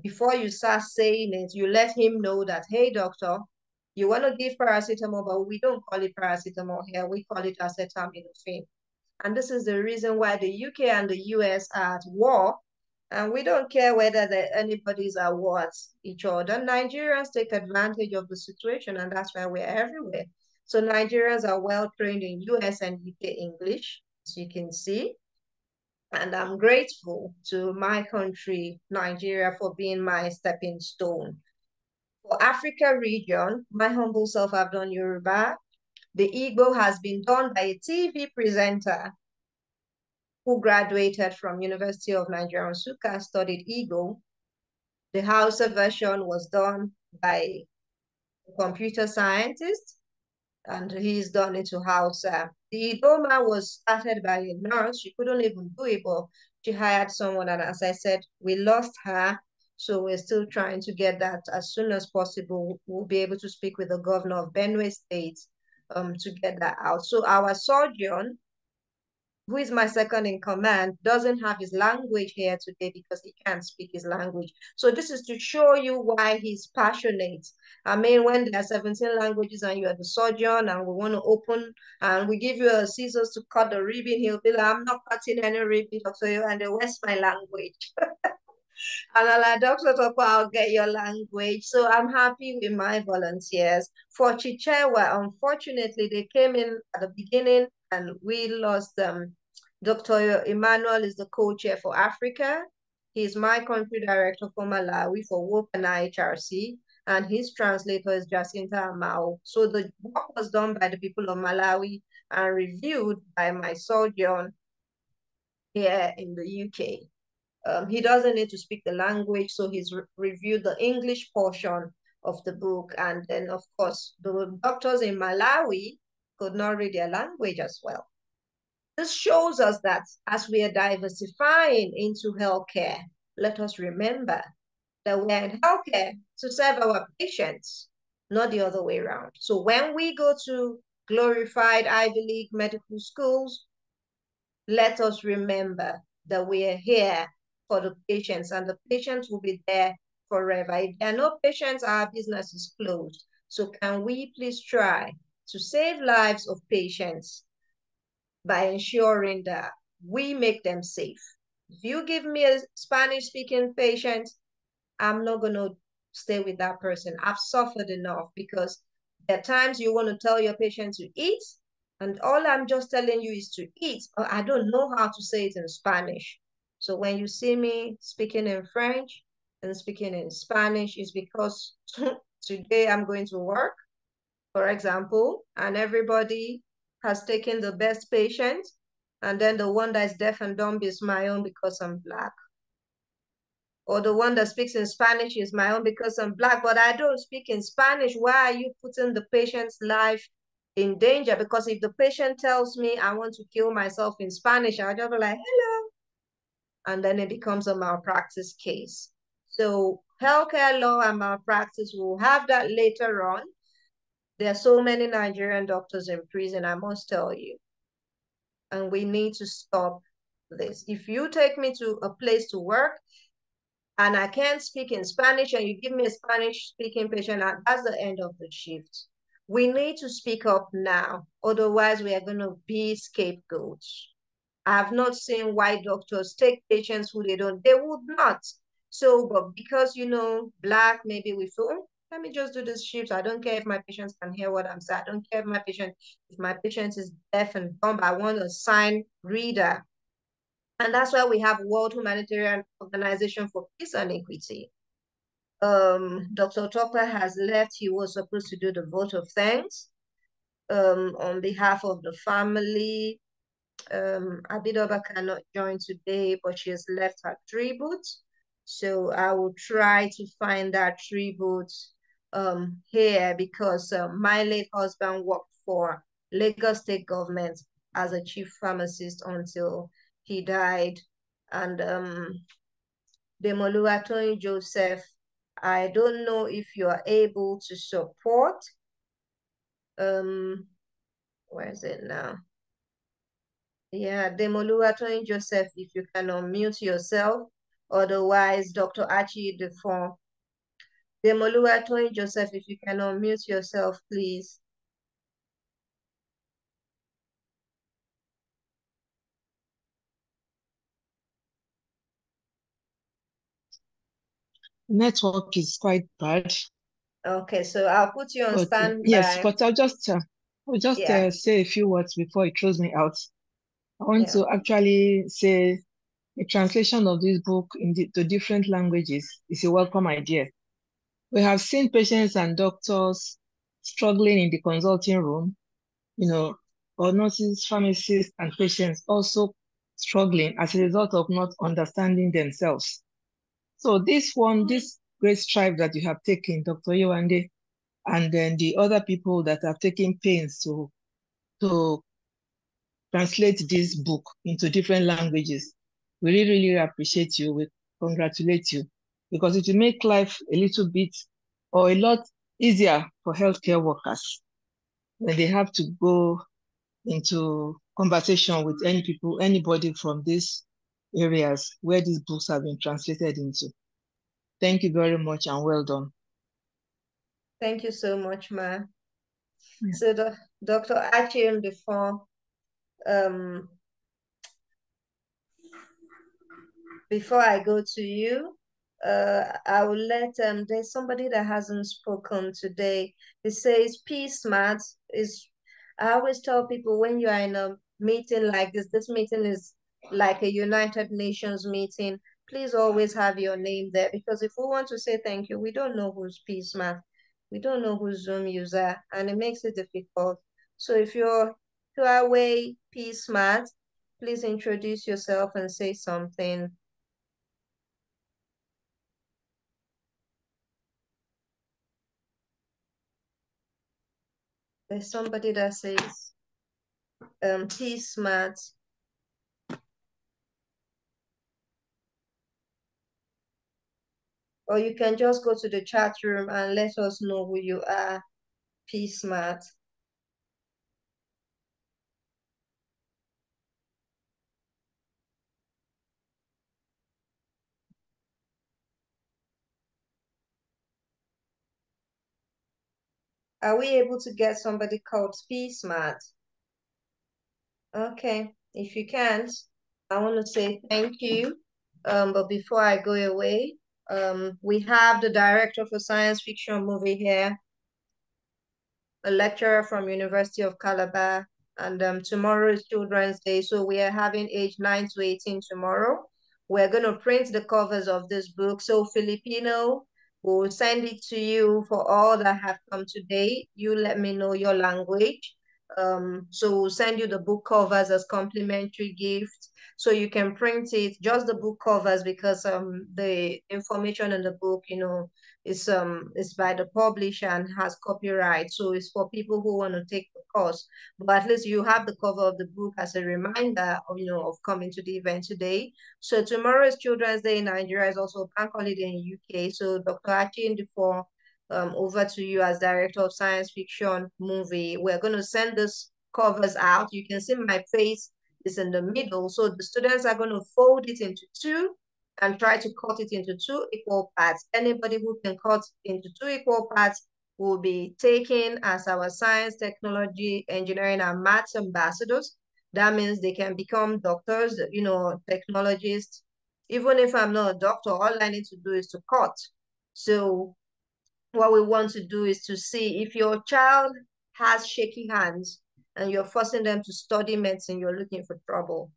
Before you start saying it, you let him know that, hey, doctor, you want to give paracetamol, but we don't call it paracetamol here. We call it acetaminophen. And this is the reason why the UK and the US are at war. And we don't care whether anybody's at war at each other. Nigerians take advantage of the situation, and that's why we're everywhere. So Nigerians are well trained in US and UK English, as you can see. And I'm grateful to my country, Nigeria, for being my stepping stone. For Africa region, my humble self, I've done Yoruba. The Igbo has been done by a TV presenter who graduated from University of Nigeria, Nsukka, studied Igbo. The Hausa version was done by a computer scientist, and he's done it to Hausa. The Idoma was started by a nurse. She couldn't even do it, but she hired someone, and as I said, we lost her, so we're still trying to get that as soon as possible. We'll be able to speak with the governor of Benue State to get that out. So our surgeon, who is my second in command, doesn't have his language here today because he can't speak his language. So this is to show you why he's passionate. I mean, when there are 17 languages and you are the surgeon and we want to open and we give you a scissors to cut the ribbon, he'll be like, I'm not cutting any ribbon, Dr. Yewande, where's my language? And I'm like, Dr. Topo, I'll get your language. So I'm happy with my volunteers. For Chichewa, unfortunately, they came in at the beginning and we lost them. Dr. Emmanuel is the co-chair for Africa. He's my country director for Malawi for WOP and IHRC, and his translator is Jacinta Amao. So the work was done by the people of Malawi and reviewed by my surgeon here in the UK. He doesn't need to speak the language, so he's reviewed the English portion of the book. And then, of course, the doctors in Malawi could not read their language as well. This shows us that as we are diversifying into healthcare, let us remember that we are in healthcare to serve our patients, not the other way around. So when we go to glorified Ivy League medical schools, let us remember that we are here for the patients, and the patients will be there forever. If there are no patients, our business is closed. So can we please try to save lives of patients by ensuring that we make them safe? If you give me a Spanish-speaking patient, I'm not going to stay with that person. I've suffered enough, because there are times you want to tell your patient to eat, and all I'm just telling you is to eat, or I don't know how to say it in Spanish. So when you see me speaking in French and speaking in Spanish, it's because today I'm going to work, for example, and everybody has taken the best patient, and then the one that is deaf and dumb is my own because I'm Black. Or the one that speaks in Spanish is my own because I'm Black, but I don't speak in Spanish. Why are you putting the patient's life in danger? Because if the patient tells me I want to kill myself in Spanish, I'll just be like, hello. And then it becomes a malpractice case. So healthcare law and malpractice, we'll have that later on. There are so many Nigerian doctors in prison, I must tell you. And we need to stop this. If you take me to a place to work and I can't speak in Spanish and you give me a Spanish-speaking patient, that's the end of the shift. We need to speak up now. Otherwise, we are going to be scapegoats. I have not seen white doctors take patients who they would not. So, but because, Black, maybe we feel, let me just do this shift. I don't care if my patients can hear what I'm saying. I don't care if my patient is deaf and dumb. I want a sign reader. And that's why we have World Humanitarian Organization for Peace and Equity. Dr. Topper has left. He was supposed to do the vote of thanks on behalf of the family. Abidoba cannot join today, but she has left her tribute. So I will try to find that tribute here, because my late husband worked for Lagos State government as a chief pharmacist until he died. And Demoluwatoyin Joseph, I don't know if you are able to support. Where is it now? Yeah, Demoluwatoyin Joseph, if you can unmute yourself. Otherwise, Dr. Achi Defon. Demoluwatoyin Joseph, if you can unmute yourself, please. Network is quite bad. Okay, so I'll put you on standby. Yes, but I'll just say a few words before it throws me out. I want to actually say the translation of this book to different languages is a welcome idea. We have seen patients and doctors struggling in the consulting room, or nurses, pharmacists, and patients also struggling as a result of not understanding themselves. So this great strive that you have taken, Dr. Yewande, and then the other people that have taken pains to translate this book into different languages, we really, really appreciate you. We congratulate you, because it will make life a little bit or a lot easier for healthcare workers when they have to go into conversation with anybody from these areas where these books have been translated into. Thank you very much and well done. Thank you so much, Ma. Yeah. So Dr. Achim Defon, before I go to you, I will let, there's somebody that hasn't spoken today. It says P-SMART is, I always tell people when you are in a meeting like this meeting is like a United Nations meeting, please always have your name there, because if we want to say thank you, we don't know who's P-SMART. We don't know who's Zoom user, and it makes it difficult. So if you're Tuawe P. Smart, please introduce yourself and say something. There's somebody that says P. Smart. Or you can just go to the chat room and let us know who you are, P. Smart. Are we able to get somebody called P. Smart? Okay, if you can't, I want to say thank you. But before I go away, we have the director for science fiction movie here, a lecturer from University of Calabar, and tomorrow is Children's Day, so we are having age 9 to 18 tomorrow. We're going to print the covers of this book. So Filipino, we'll send it to you for all that have come today. You let me know your language. So we'll send you the book covers as complimentary gifts. So you can print it, just the book covers, because the information in the book, it's by the publisher and has copyright. So it's for people who want to take the course. But at least you have the cover of the book as a reminder of coming to the event today. So tomorrow is Children's Day in Nigeria. It's also bank holiday in UK. So Dr. Achi Ndifo, over to you as director of science fiction movie. We're going to send this covers out. You can see my face is in the middle. So the students are going to fold it into two and try to cut it into two equal parts. Anybody who can cut into two equal parts will be taken as our science, technology, engineering, and maths ambassadors. That means they can become doctors, technologists. Even if I'm not a doctor, all I need to do is to cut. So what we want to do is to see if your child has shaky hands and you're forcing them to study medicine, you're looking for trouble.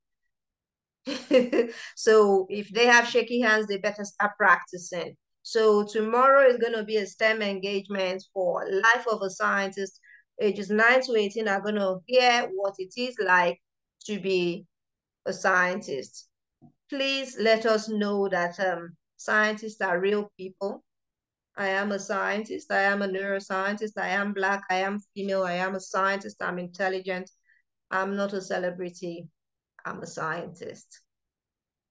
So if they have shaky hands, they better start practicing. So tomorrow is going to be a STEM engagement for life of a scientist. Ages 9 to 18 are going to hear what it is like to be a scientist. Please let us know that scientists are real people. I am a scientist. I am a neuroscientist. I am Black. I am female. I am a scientist. I'm intelligent. I'm not a celebrity. I'm a scientist.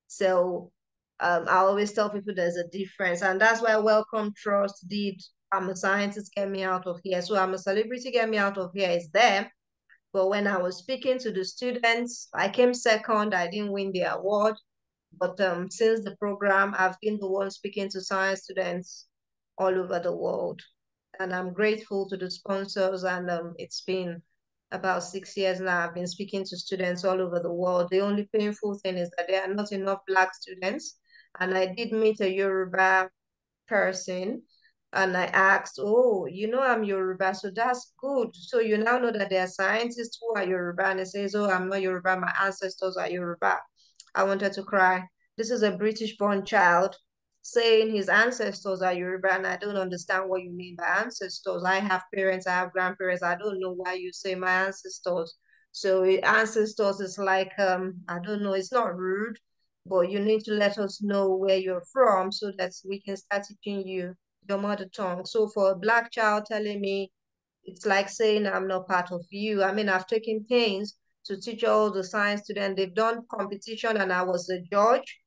So I always tell people there's a difference. And that's why Welcome Trust did I'm a scientist, get me out of here. So I'm a celebrity, get me out of here is there. But when I was speaking to the students, I came second. I didn't win the award. But since the program, I've been the one speaking to science students all over the world. And I'm grateful to the sponsors. And it's been about 6 years now. I've been speaking to students all over the world. The only painful thing is that there are not enough Black students. And I did meet a Yoruba person and I asked, oh, I'm Yoruba, so that's good. So you now know that there are scientists who are Yoruba, and it says, oh, I'm not Yoruba, my ancestors are Yoruba. I wanted to cry. This is a British-born child saying his ancestors are Yoruba, and I don't understand what you mean by ancestors. I have parents, I have grandparents. I don't know why you say my ancestors. So ancestors is like, I don't know, it's not rude, but you need to let us know where you're from so that we can start teaching you your mother tongue. So for a Black child telling me, it's like saying I'm not part of you. I mean, I've taken pains to teach all the science students. They've done competition and I was a judge.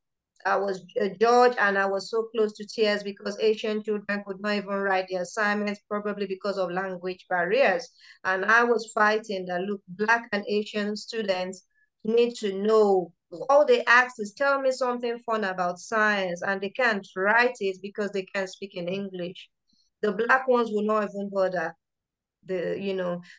I was a judge and I was so close to tears because Asian children could not even write the assignments, probably because of language barriers. And I was fighting that, look, Black and Asian students need to know. All they ask is, tell me something fun about science, and they can't write it because they can't speak in English. The Black ones will not even bother.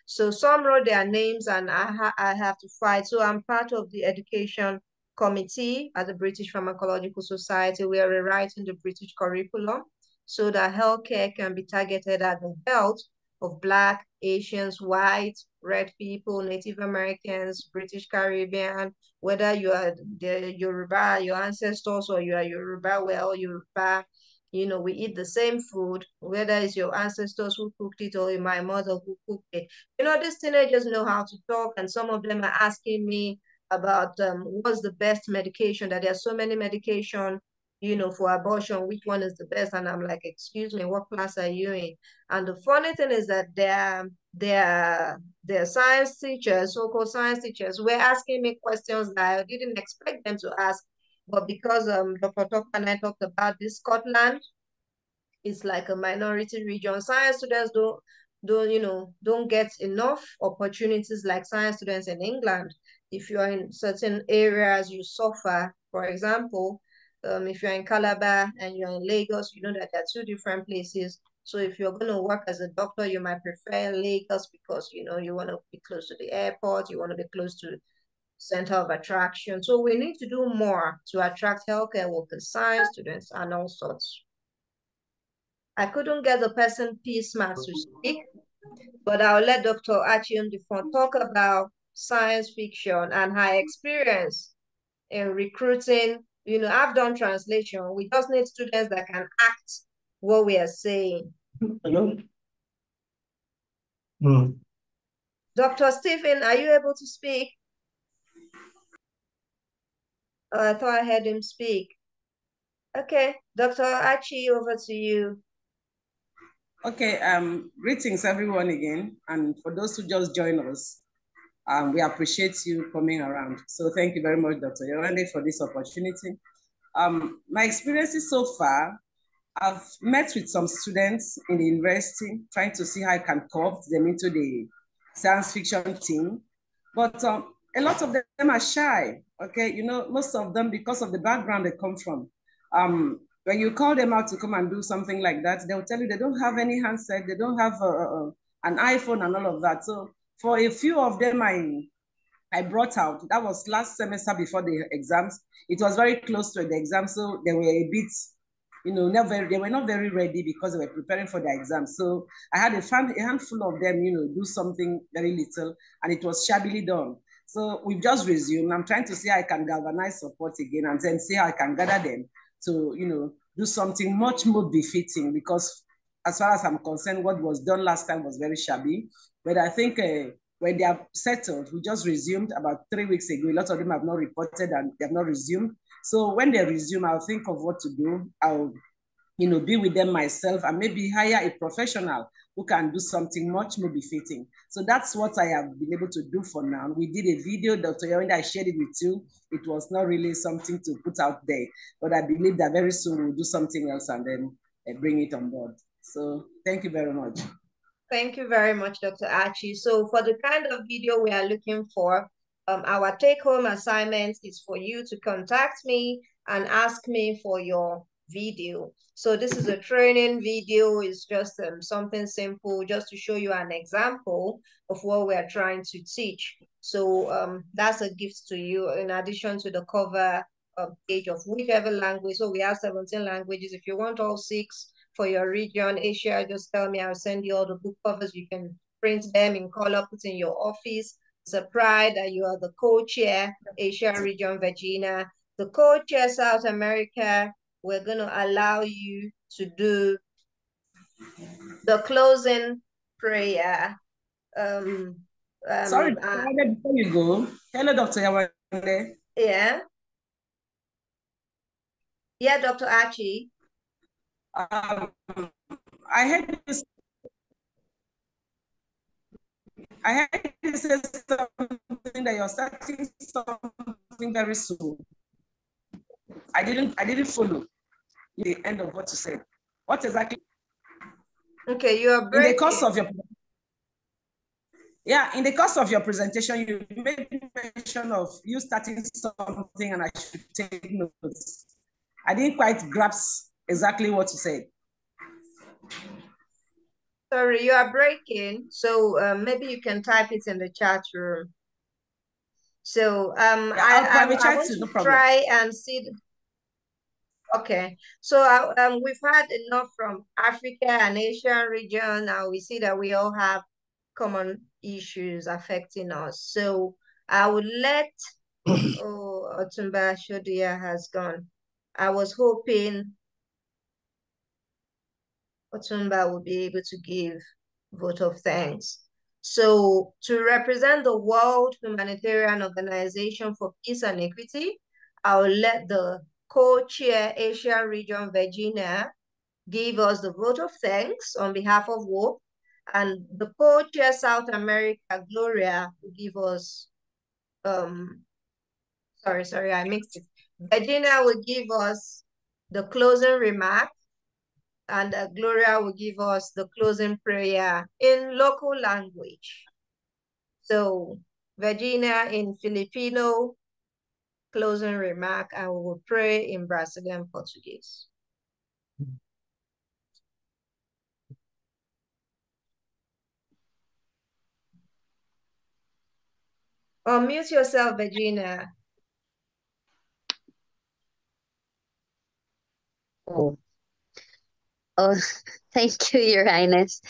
So some wrote their names and I have to fight. So I'm part of the education committee at the British Pharmacological Society. We are rewriting the British curriculum so that healthcare can be targeted at the health of Black, Asians, white, red people, Native Americans, British Caribbean, whether you are the Yoruba, your ancestors, or you are Yoruba, well, Yoruba, You know, we eat the same food, whether it's your ancestors who cooked it or my mother who cooked it. You know, these teenagers know how to talk, and some of them are asking me about what's the best medication, that there are so many medication, you know, for abortion, which one is the best? And I'm like, excuse me, what class are you in? And the funny thing is that their science teachers, so-called science teachers, were asking me questions that I didn't expect them to ask. But because Dr. Tucker and I talked about this, Scotland is like a minority region. Science students don't get enough opportunities like science students in England. If you are in certain areas, you suffer. For example, if you're in Calabar and you're in Lagos, you know that there are two different places. So if you're going to work as a doctor, you might prefer Lagos because, you know, you want to be close to the airport, you want to be close to center of attraction. So we need to do more to attract healthcare workers, science students, and all sorts. I couldn't get the person P-Smart to speak, but I'll let Dr. Achium talk about science fiction and her experience in recruiting. You know, I've done translation. We just need students that can act what we are saying. Hello? Dr. Stephen, are you able to speak? Oh, I thought I heard him speak. Okay, Dr. Achi, over to you. Okay, greetings everyone again. And for those who just joined us, we appreciate you coming around. So thank you very much, Dr. Yewande, for this opportunity. My experiences so far, I've met with some students in the university, trying to see how I can co-opt them into the science fiction team. But a lot of them are shy, okay? You know, most of them, because of the background they come from, when you call them out to come and do something like that, they'll tell you they don't have any handset, they don't have an iPhone and all of that. So for a few of them, I brought out, that was last semester before the exams. It was very close to the exam, so they were a bit, you know, they were not very ready because they were preparing for the exams. So I had a handful of them, you know, do something very little, and it was shabbily done. So we've just resumed. I'm trying to see how I can galvanize support again and then see how I can gather them to, you know, do something much more befitting, because as far as I'm concerned, what was done last time was very shabby. But I think when they have settled, we just resumed about 3 weeks ago. A lot of them have not reported and they have not resumed. So when they resume, I'll think of what to do. I'll, you know, be with them myself and maybe hire a professional who can do something much more befitting. So that's what I have been able to do for now. We did a video, Dr. Yewande, I shared it with you. It was not really something to put out there, but I believe that very soon we'll do something else and then bring it on board. So thank you very much. Thank you very much, Dr. Achi. So for the kind of video we are looking for, our take-home assignment is for you to contact me and ask me for your video. So this is a training video. It's just something simple just to show you an example of what we are trying to teach. So that's a gift to you in addition to the cover page of whichever language. So we have 17 languages. If you want all 6, for your region, Asia, just tell me, I'll send you all the book covers. You can print them in color, put in your office. It's a pride that you are the co-chair, Asia region, Virginia. The co-chair, South America, we're going to allow you to do the closing prayer. Sorry, before you go, hello, Dr. Yewande. Yeah. Yeah, Dr. Achi. I heard you say something that you're starting something very soon. I didn't follow the end of what you said. What exactly? Okay, you are breaking. In the course of your presentation, you made mention of you starting something and I should take notes. I didn't quite grasp exactly what you said. Sorry, you are breaking. So maybe you can type it in the chat room. So yeah, I want to try and see. Okay, so we've had enough from Africa and Asian region. Now we see that we all have common issues affecting us. So I would let, oh, Otumba Shodia has gone. I was hoping Otumba will be able to give vote of thanks. So to represent the World Humanitarian Organization for Peace and Equity, I'll let the co-chair Asia Region, Virginia, give us the vote of thanks on behalf of WOP, and the co-chair South America, Gloria, will give us, sorry, I mixed it. Virginia will give us the closing remark, and Gloria will give us the closing prayer in local language. So Virginia in Filipino, closing remark, and we will pray in Brazilian Portuguese. Unmute yourself, Virginia. Oh, thank you, Your Highness.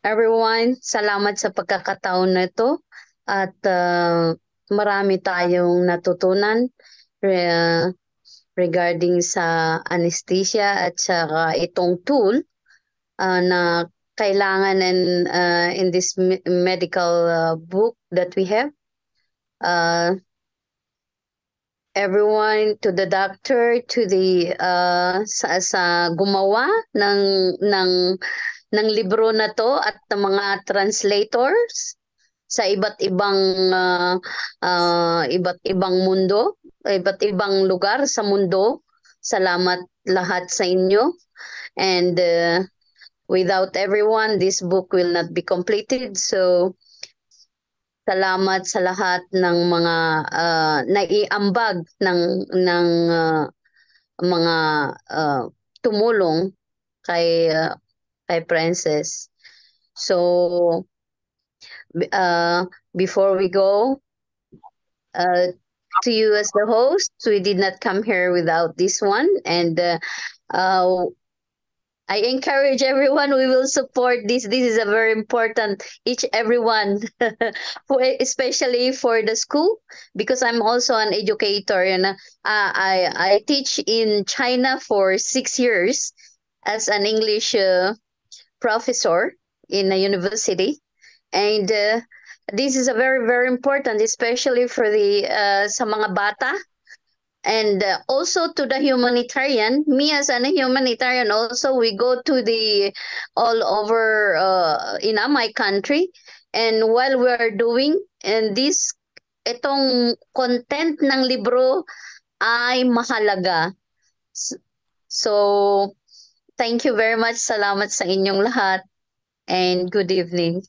Everyone, salamat sa pagkakataon na ito at marami tayong natutunan regarding sa anesthesia at saka itong tool na kailangan in this medical book that we have. Everyone, to the doctor, to the sa gumawa ng libro na to at ng mga translators sa iba't ibang mundo, iba't ibang lugar sa mundo. Salamat lahat sa inyo. And without everyone, this book will not be completed. So salamat sa lahat ng mga naiambag ng mga tumulong kay Princess. So before we go to you as the host, we did not come here without this one, and I encourage everyone, we will support this. This is a very important, everyone, especially for the school, because I'm also an educator, and I teach in China for 6 years as an English professor in a university. And this is a very, very important, especially for the sa mga bata. And also to the humanitarian, me as a humanitarian also, we go to the all over in my country, and while we are doing, and itong content ng libro ay mahalaga. So thank you very much, salamat sa inyong lahat, and good evening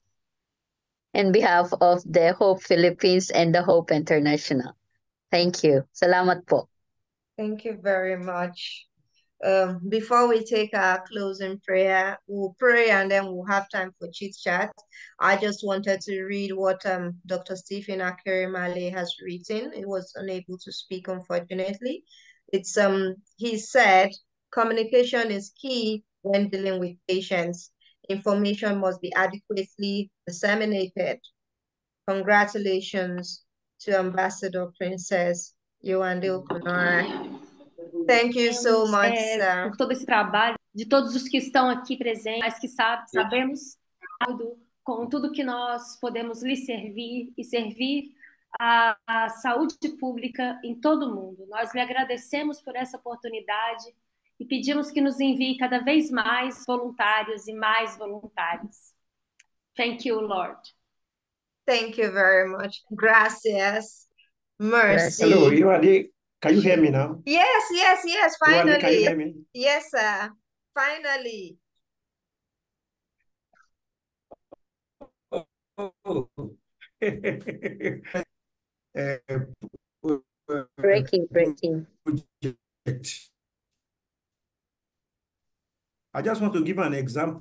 on behalf of the Hope Philippines and the Hope International. Thank you. Salamat po. Thank you very much. Before we take our closing prayer, we'll pray and then we'll have time for chit chat. I just wanted to read what Dr. Stephen Akerimale has written. He was unable to speak, unfortunately. It's he said, communication is key when dealing with patients. Information must be adequately disseminated. Congratulations to Ambassador Princess Yewande Okunoren. Thank you so much, sir. Por todo esse trabalho, de todos os que estão aqui presentes, mas que sabemos com tudo que nós podemos lhe servir e servir a saúde pública em todo o mundo. Nós lhe agradecemos por essa oportunidade e pedimos que nos envie cada vez mais voluntários e mais voluntários. Thank you, Lord. Thank you very much. Gracias. Mercy. Hello, Yewande. Can you hear me now? Yes, finally. Yewande, can you hear me? Yes, sir. Finally. Oh. Breaking. I just want to give an example.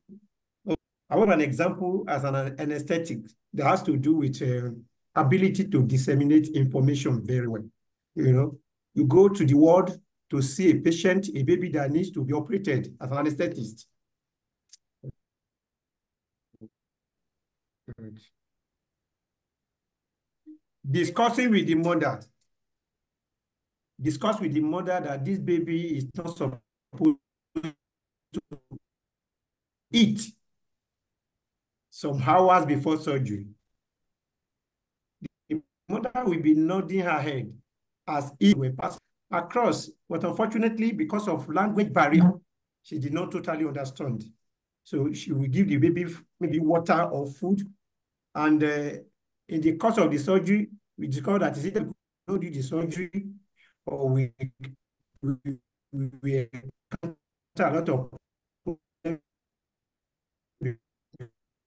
I want an example as an anesthetic that has to do with ability to disseminate information very well. You know, you go to the ward to see a patient, a baby that needs to be operated as an anesthetist. Discuss with the mother that this baby is not supposed to eat some hours before surgery. The mother will be nodding her head as if we pass across, but unfortunately, because of language barrier, she did not totally understand. So she will give the baby maybe water or food, and in the course of the surgery, we discovered that it's either we don't do the surgery or we encounter a lot of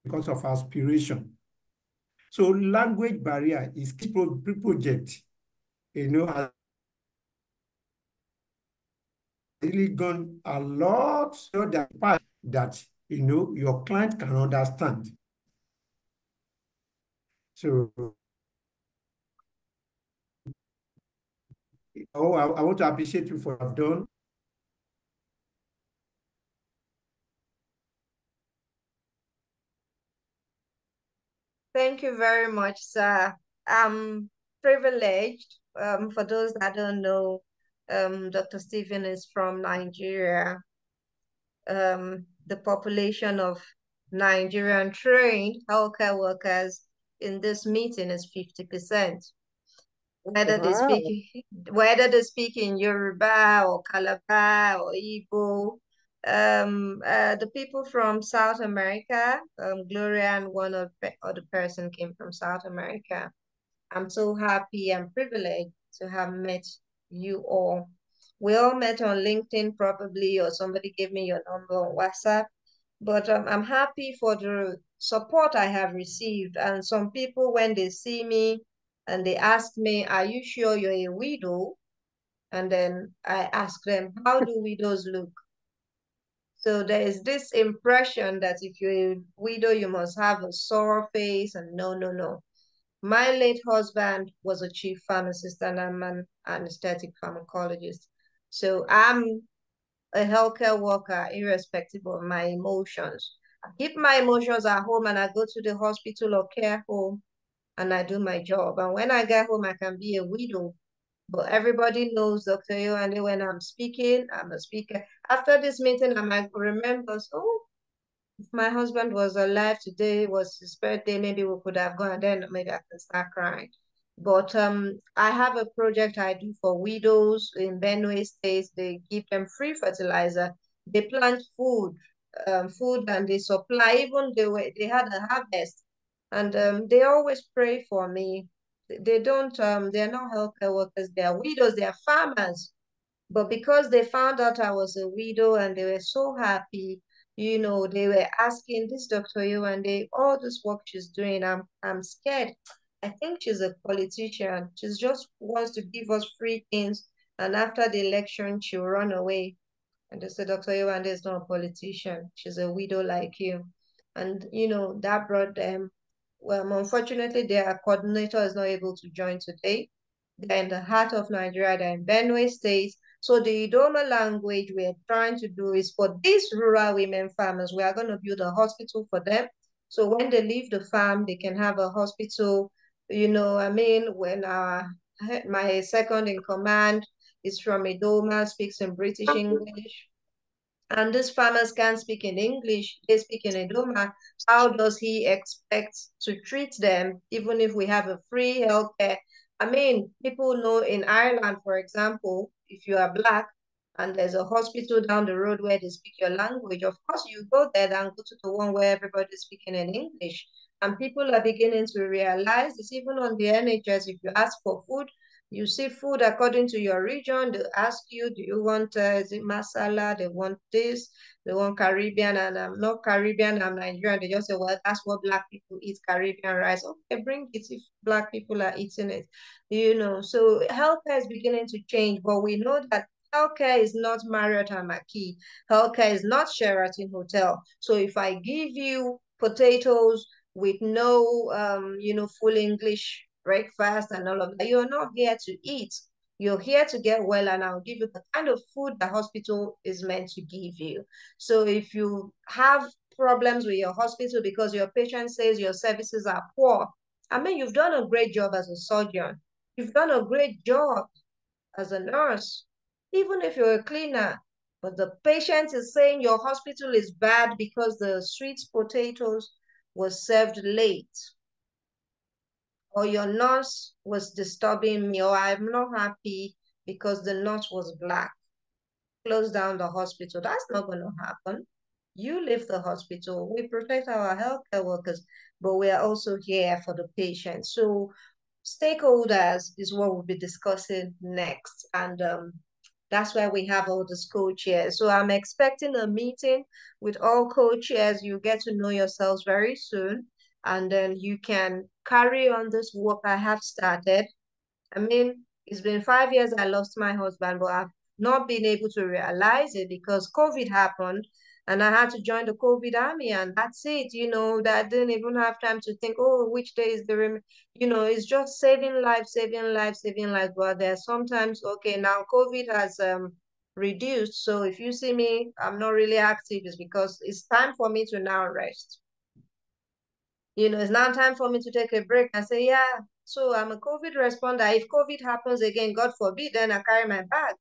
because of aspiration. So language barrier is key project, has really gone a lot so that your client can understand. So I want to appreciate you for what you've done. Thank you very much, sir. I'm privileged. For those that don't know, Dr. Stephen is from Nigeria. The population of Nigerian trained healthcare workers in this meeting is 50%. Whether they speak in Yoruba or Calabar or Igbo. The people from South America, Gloria and one other person came from South America. I'm so happy and privileged to have met you all. We all met on LinkedIn probably, or somebody gave me your number on WhatsApp. But I'm happy for the support I have received. And some people, when they see me and they ask me, are you sure you're a widow? And then I ask them, how do widows look? So there is this impression that if you're a widow, you must have a sore face. And no, no, no. My late husband was a chief pharmacist and I'm an anesthetic pharmacologist. So I'm a healthcare worker, irrespective of my emotions. I keep my emotions at home and I go to the hospital or care home and I do my job. And when I get home, I can be a widow. But everybody knows Dr. Yewande, when I'm speaking, I'm a speaker. After this meeting, I might remember, oh, if my husband was alive today, was his birthday, maybe we could have gone, and then maybe I can start crying. But I have a project I do for widows in Benue State. They give them free fertilizer. They plant food, and they supply. Even they had a harvest, and they always pray for me. They don't. They're not healthcare workers. They are widows. They are farmers. But because they found out I was a widow and they were so happy, they were asking this Dr. Yewande, all this work she's doing, I'm scared. I think she's a politician. She just wants to give us free things. And after the election, she'll run away. And they said, Dr. Yewande is not a politician. She's a widow like you. And, that brought them. Well, unfortunately, their coordinator is not able to join today. They're in the heart of Nigeria. They're in Benue State. So the Idoma language we're trying to do is for these rural women farmers, we are going to build a hospital for them. So when they leave the farm, they can have a hospital. When my second in command is from Idoma, speaks in British English, and these farmers can't speak in English, they speak in Idoma, how does he expect to treat them even if we have a free healthcare? People know in Ireland, for example, if you are Black and there's a hospital down the road where they speak your language, of course you go there and go to the one where everybody's speaking in English. And people are beginning to realize this. Even on the NHS, if you ask for food, you see food according to your region. They ask you, do you want, is it masala? They want this, they want Caribbean, and I'm not Caribbean, I'm Nigerian. They just say, well, that's what Black people eat, Caribbean rice. Okay, bring it if Black people are eating it. So healthcare is beginning to change, but we know that healthcare is not Marriott and Marquis. Healthcare is not Sheraton Hotel. So if I give you potatoes with no, full English breakfast and all of that, you're not here to eat. You're here to get well, and I'll give you the kind of food the hospital is meant to give you. So if you have problems with your hospital because your patient says your services are poor, you've done a great job as a surgeon. You've done a great job as a nurse, even if you're a cleaner. But the patient is saying your hospital is bad because the sweet potatoes was served late, or your nurse was disturbing me, or I'm not happy because the nurse was black. Close down the hospital. That's not going to happen. You leave the hospital. We protect our healthcare workers, but we are also here for the patient. So stakeholders is what we'll be discussing next. And that's why we have all the co-chairs. So I'm expecting a meeting with all co-chairs. You get to know yourselves very soon. And then you can carry on this work I have started. I mean, it's been 5 years I lost my husband, but I've not been able to realize it because COVID happened and I had to join the COVID army, and that's it. You know, that I didn't even have time to think, oh, which day is the, you know, it's just saving lives, saving lives, saving lives. But there's sometimes, okay, now COVID has reduced. So if you see me, I'm not really active, it's because it's time for me to now rest. You know, it's now time for me to take a break and say, yeah, so I'm a COVID responder. If COVID happens again, God forbid, then I carry my bag.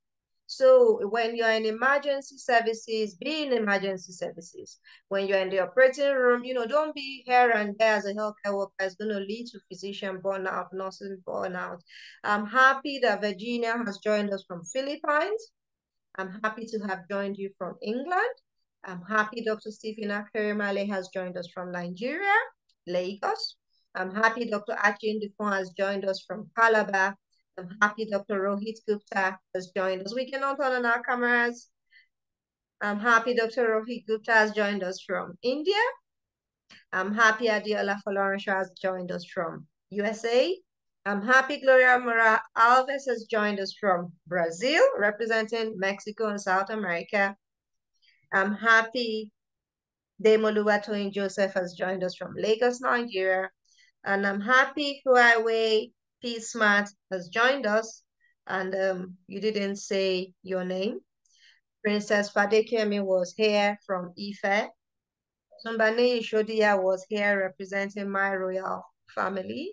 So when you're in emergency services, be in emergency services. When you're in the operating room, you know, don't be here and there as a healthcare worker. It's going to lead to physician burnout, nursing burnout. I'm happy that Virginia has joined us from Philippines. I'm happy to have joined you from England. I'm happy Dr. Stephen Akerimale has joined us from Nigeria, Lagos. I'm happy Dr. Achin Dufon has joined us from Calabar. I'm happy Dr. Rohit Gupta has joined us. We cannot turn on our cameras. I'm happy Dr. Rohit Gupta has joined us from India. I'm happy Adiola Folorunsho has joined us from USA. I'm happy Gloria Mora Alves has joined us from Brazil, representing Mexico and South America. I'm happy Demoluwa Toyin Joseph has joined us from Lagos, Nigeria. And I'm happy Huawei P Smart has joined us. And you didn't say your name. Princess Fadekemi was here from Ife. Sumbane Ishodia was here representing my royal family.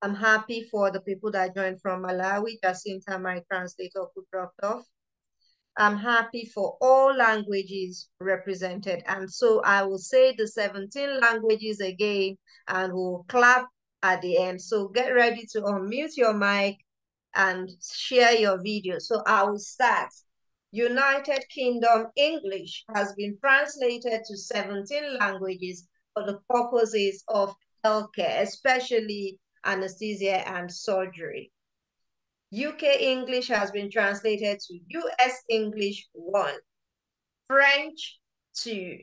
I'm happy for the people that joined from Malawi. Jacinta, my translator, who dropped off. I'm happy for all languages represented. And so I will say the 17 languages again, and we'll clap at the end. So get ready to unmute your mic and share your video. So I will start. United Kingdom English has been translated to 17 languages for the purposes of healthcare, especially anesthesia and surgery. UK English has been translated to US English 1, French 2,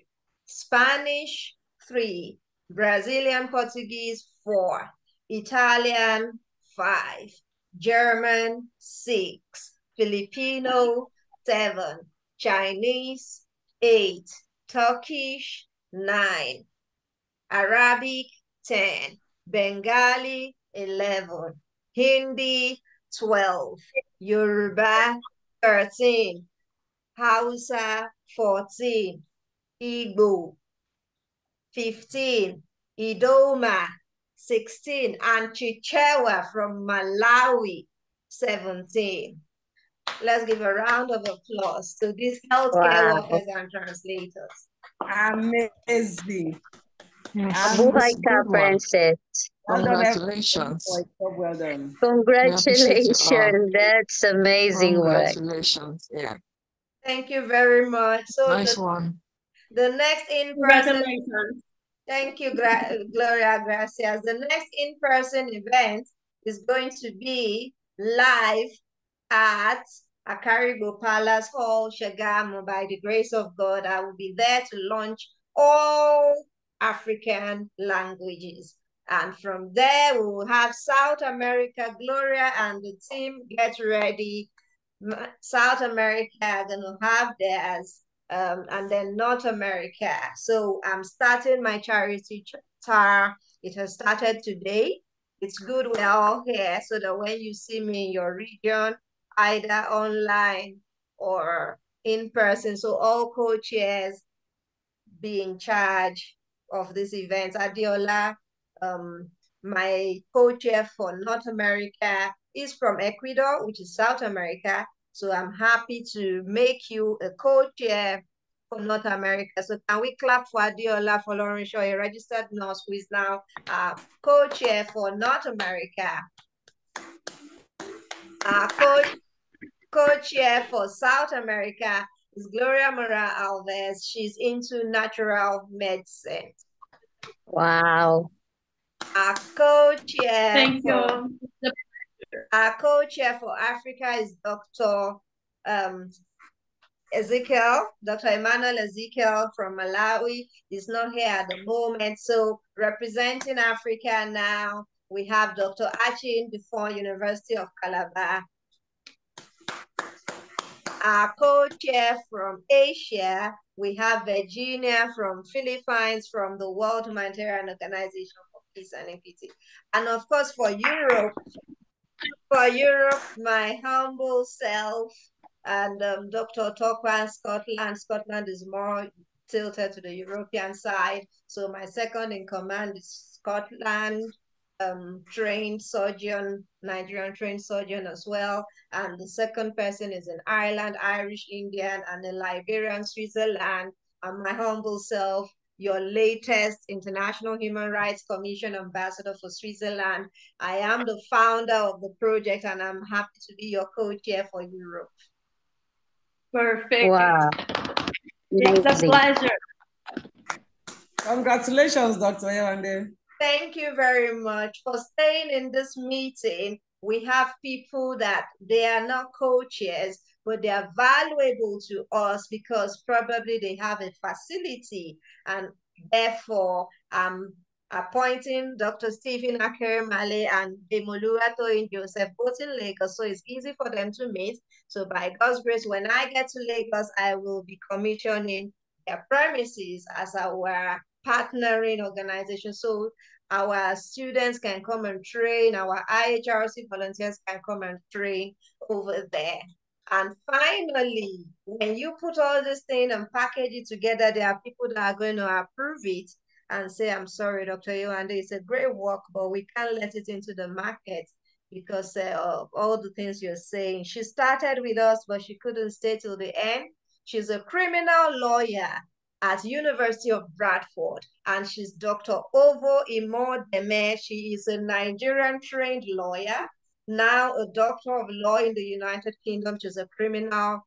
Spanish 3, Brazilian Portuguese 4, Italian 5, German 6, Filipino 7, Chinese 8, Turkish 9, Arabic 10, Bengali 11, Hindi 12, Yoruba 13, Hausa 14, Igbo 15, Idoma 16, and Chichewa from Malawi 17. Let's give a round of applause to these healthcare workers and translators. Amazing. Buhay ka, Princess. Congratulations. Well done. Congratulations. That's amazing work. Congratulations. Yeah. Thank you very much. So nice one. The next in-person, thank you, Gloria Gracias. The next in-person event is going to be live at Akaribo Palace Hall, Shagamu. By the grace of God, I will be there to launch all African languages. And from there, we will have South America. Gloria and the team, get ready. South America are going to have theirs, and then North America. So I'm starting my charity tour. It has started today. It's good we're all here so that when you see me in your region, either online or in person, so all co-chairs be in charge of this event. Adiola, my co-chair for North America, is from Ecuador, which is South America, So I'm happy to make you a co-chair for North America. So can we clap for Adiola Folorenshaw, a registered nurse who is now co-chair for North America. Co-chair for South America is Gloria Mora Alves. She's into natural medicine. Wow. Our co-chair Thank you. Our co-chair for Africa is Dr. Ezekiel, Dr. Emmanuel Ezekiel from Malawi is not here at the moment. So representing Africa now, we have Dr. Achin Dufon, University of Calabar. Our co-chair from Asia, we have Virginia from Philippines, from the World Humanitarian Organization for Peace and Equity. And of course, for Europe, my humble self and Dr. Tokwa, Scotland. Scotland is more tilted to the European side. So my second in command is Scotland, trained surgeon, Nigerian trained surgeon as well. And the second person is in Ireland, Irish Indian, and in Liberian, Switzerland. And my humble self, your latest International Human Rights Commission ambassador for Switzerland. I am the founder of the project, and I'm happy to be your co-chair for Europe. Perfect. Wow. It's a pleasure. Congratulations, Dr. Yewande. Thank you very much for staying in this meeting. We have people that they are not co-chairs, but they are valuable to us because probably they have a facility, and therefore appointing Dr. Stephen Akermale and Demoluato Joseph both in Lagos, so it's easy for them to meet. So by God's grace, when I get to Lagos, I will be commissioning their premises as our partnering organization. So our students can come and train, our IHRC volunteers can come and train over there. And finally, when you put all this thing and package it together, there are people that are going to approve it and say, I'm sorry, Dr. Yewande, it's a great work, but we can't let it into the market because of all the things you're saying. She started with us, but she couldn't stay till the end. She's a criminal lawyer at University of Bradford, and she's Dr. Ovo Imodeme. She is a Nigerian trained lawyer, now a doctor of law in the United Kingdom. She's a criminal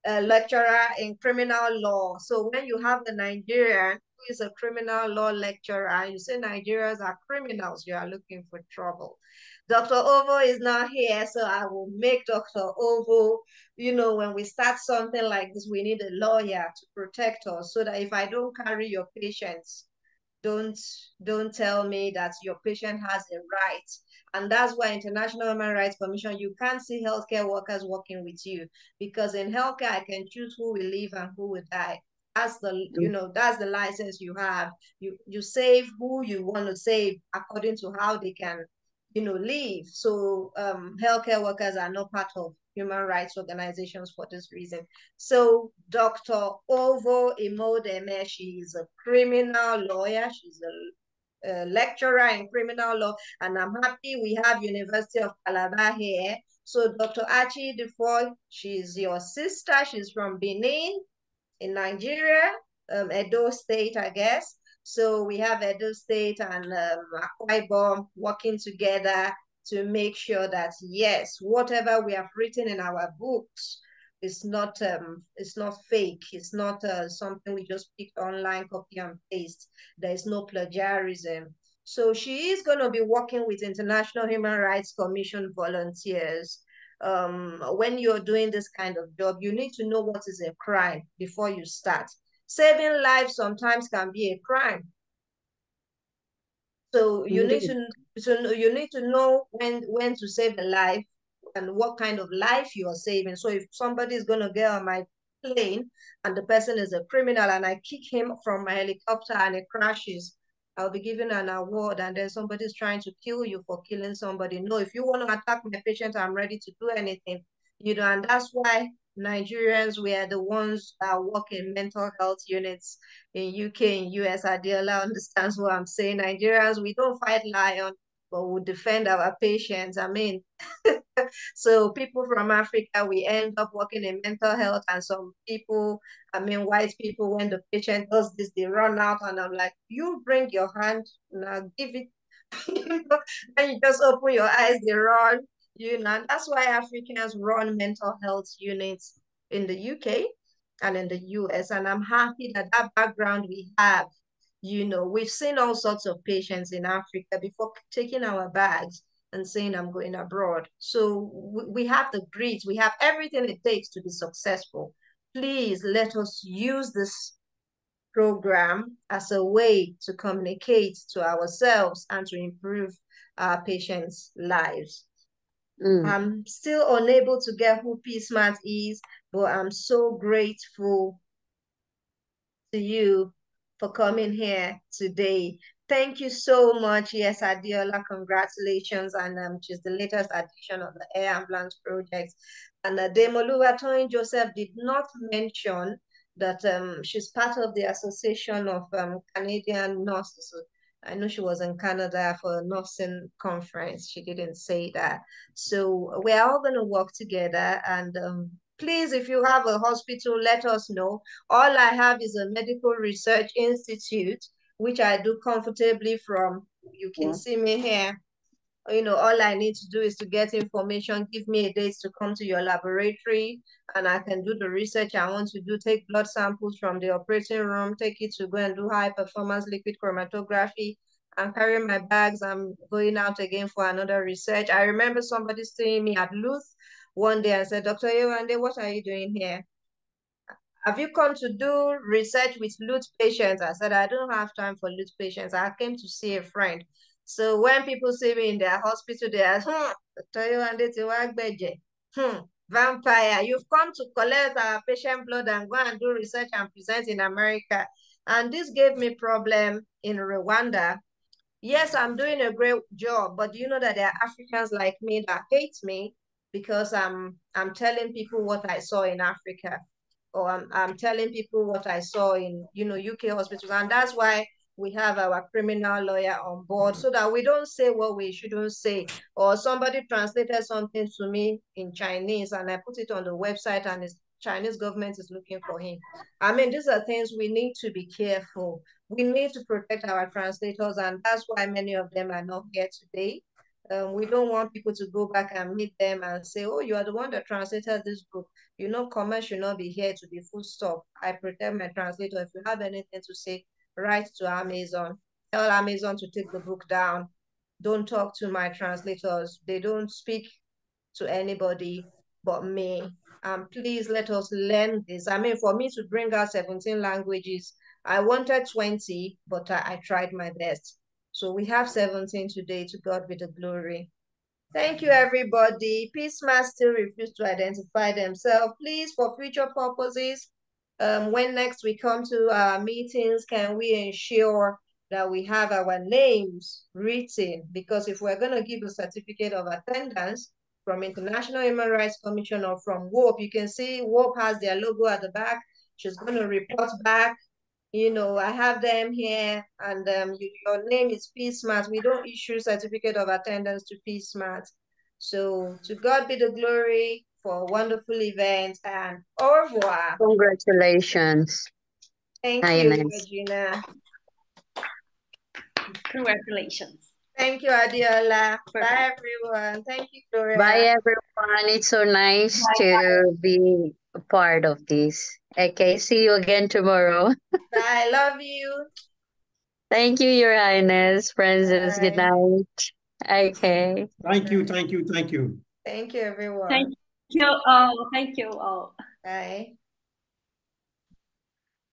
lecturer in criminal law. So when you have the Nigerian who is a criminal law lecturer and you say Nigerians are criminals, you are looking for trouble. Dr. Ovo is not here, so I will make Dr. Ovo, you know, when we start something like this, we need a lawyer to protect us so that if I don't carry your patients, don't tell me that your patient has a right. And that's why International Human Rights Commission, you can't see healthcare workers working with you, because in healthcare, I can choose who will live and who will die. That's the, you know, that's the license you have. You save who you want to save according to how they can, you know, live. So healthcare workers are not part of human rights organizations for this reason. So Dr. Ovo Imodeme, she is a criminal lawyer. She's a lecturer in criminal law, and I'm happy we have University of Calabar here. So Dr. Achi Defoy, she's your sister. She's from Benin in Nigeria, Edo State, I guess. So we have Edo State and Akwa Ibom working together to make sure that, yes, whatever we have written in our books is not fake. It's not something we just picked online, copy and paste. There is no plagiarism. So she is going to be working with International Human Rights Commission volunteers. When you're doing this kind of job, you need to know what is a crime before you start. Saving lives sometimes can be a crime. So you need to know when to save a life and what kind of life you are saving. So if somebody is going to get on my plane and the person is a criminal and I kick him from my helicopter and it crashes, I'll be given an award, and then somebody's trying to kill you for killing somebody. No, if you want to attack my patient, I'm ready to do anything. You know, and that's why Nigerians, we are the ones that work in mental health units in UK and US. Adela understands what I'm saying. Nigerians, we don't fight lion, but we defend our patients. I mean, So people from Africa, we end up working in mental health, and some people, I mean, white people, when the patient does this, they run out, and I'm like, you bring your hand, now give it, and you just open your eyes, they run, and that's why Africans run mental health units in the UK and in the US, and I'm happy that that background we have. We've seen all sorts of patients in Africa before taking our bags and saying, I'm going abroad. So we have the grit, we have everything it takes to be successful. Please let us use this program as a way to communicate to ourselves and to improve our patients' lives. I'm still unable to get who PSmart is, but I'm so grateful to you for coming here today. Thank you so much. Yes, Adiola, congratulations. And she's the latest addition of the Air Ambulance Project. And Demoluwa Toyin Joseph did not mention that she's part of the Association of Canadian Nurses. I know she was in Canada for a nursing conference. She didn't say that. So we're all going to work together. And please, if you have a hospital, let us know. All I have is a medical research institute, which I do comfortably from. You can see me here. All I need to do is to get information, give me a date to come to your laboratory, and I can do the research I want to do, take blood samples from the operating room, take it to go and do high performance liquid chromatography, and carry my bags. I'm going out again for another research. I remember somebody seeing me at Luth one day and said, Dr. Yewande, what are you doing here? Have you come to do research with LUT patients? I said, I don't have time for LUT patients. I came to see a friend. So when people see me in their hospital, they ask, vampire, you've come to collect our patient blood and go and do research and present in America. And this gave me problem in Rwanda. Yes, I'm doing a great job, but you know that there are Africans like me that hate me because I'm telling people what I saw in Africa, or I'm telling people what I saw in, UK hospitals. And that's why we have our criminal lawyer on board, so that we don't say what we shouldn't say. Or somebody translated something to me in Chinese and I put it on the website and the Chinese government is looking for him. I mean, these are things we need to be careful. We need to protect our translators, and that's why many of them are not here today. We don't want people to go back and meet them and say, oh, you are the one that translated this book. Comment should not be here to be full stop. I protect my translator. If you have anything to say, write to Amazon. Tell Amazon to take the book down. Don't talk to my translators. They don't speak to anybody but me. Please let us learn this. I mean, for me to bring out 17 languages, I wanted 20, but I tried my best. So we have 17 today. To God be the glory. Thank you, everybody. PSmart still refuse to identify themselves. Please, for future purposes, when next we come to our meetings, can we ensure that we have our names written? Because if we're going to give a certificate of attendance from International Human Rights Commission or from WOP, you can see WOP has their logo at the back. She's going to report back. I have them here, and your name is PSmart. We don't issue certificate of attendance to PSmart. So to God be the glory for a wonderful event, and au revoir. Congratulations. Thank you, Regina. Congratulations. Thank you, Adiola. Bye, everyone. Thank you, Gloria. Bye, everyone. It's so nice to be a part of this. Okay, see you again tomorrow. Bye, love you. Thank you, Your Highness. Francis, good night. Okay. Thank you, thank you, thank you. Thank you, everyone. Thank you all. Thank you all. Bye.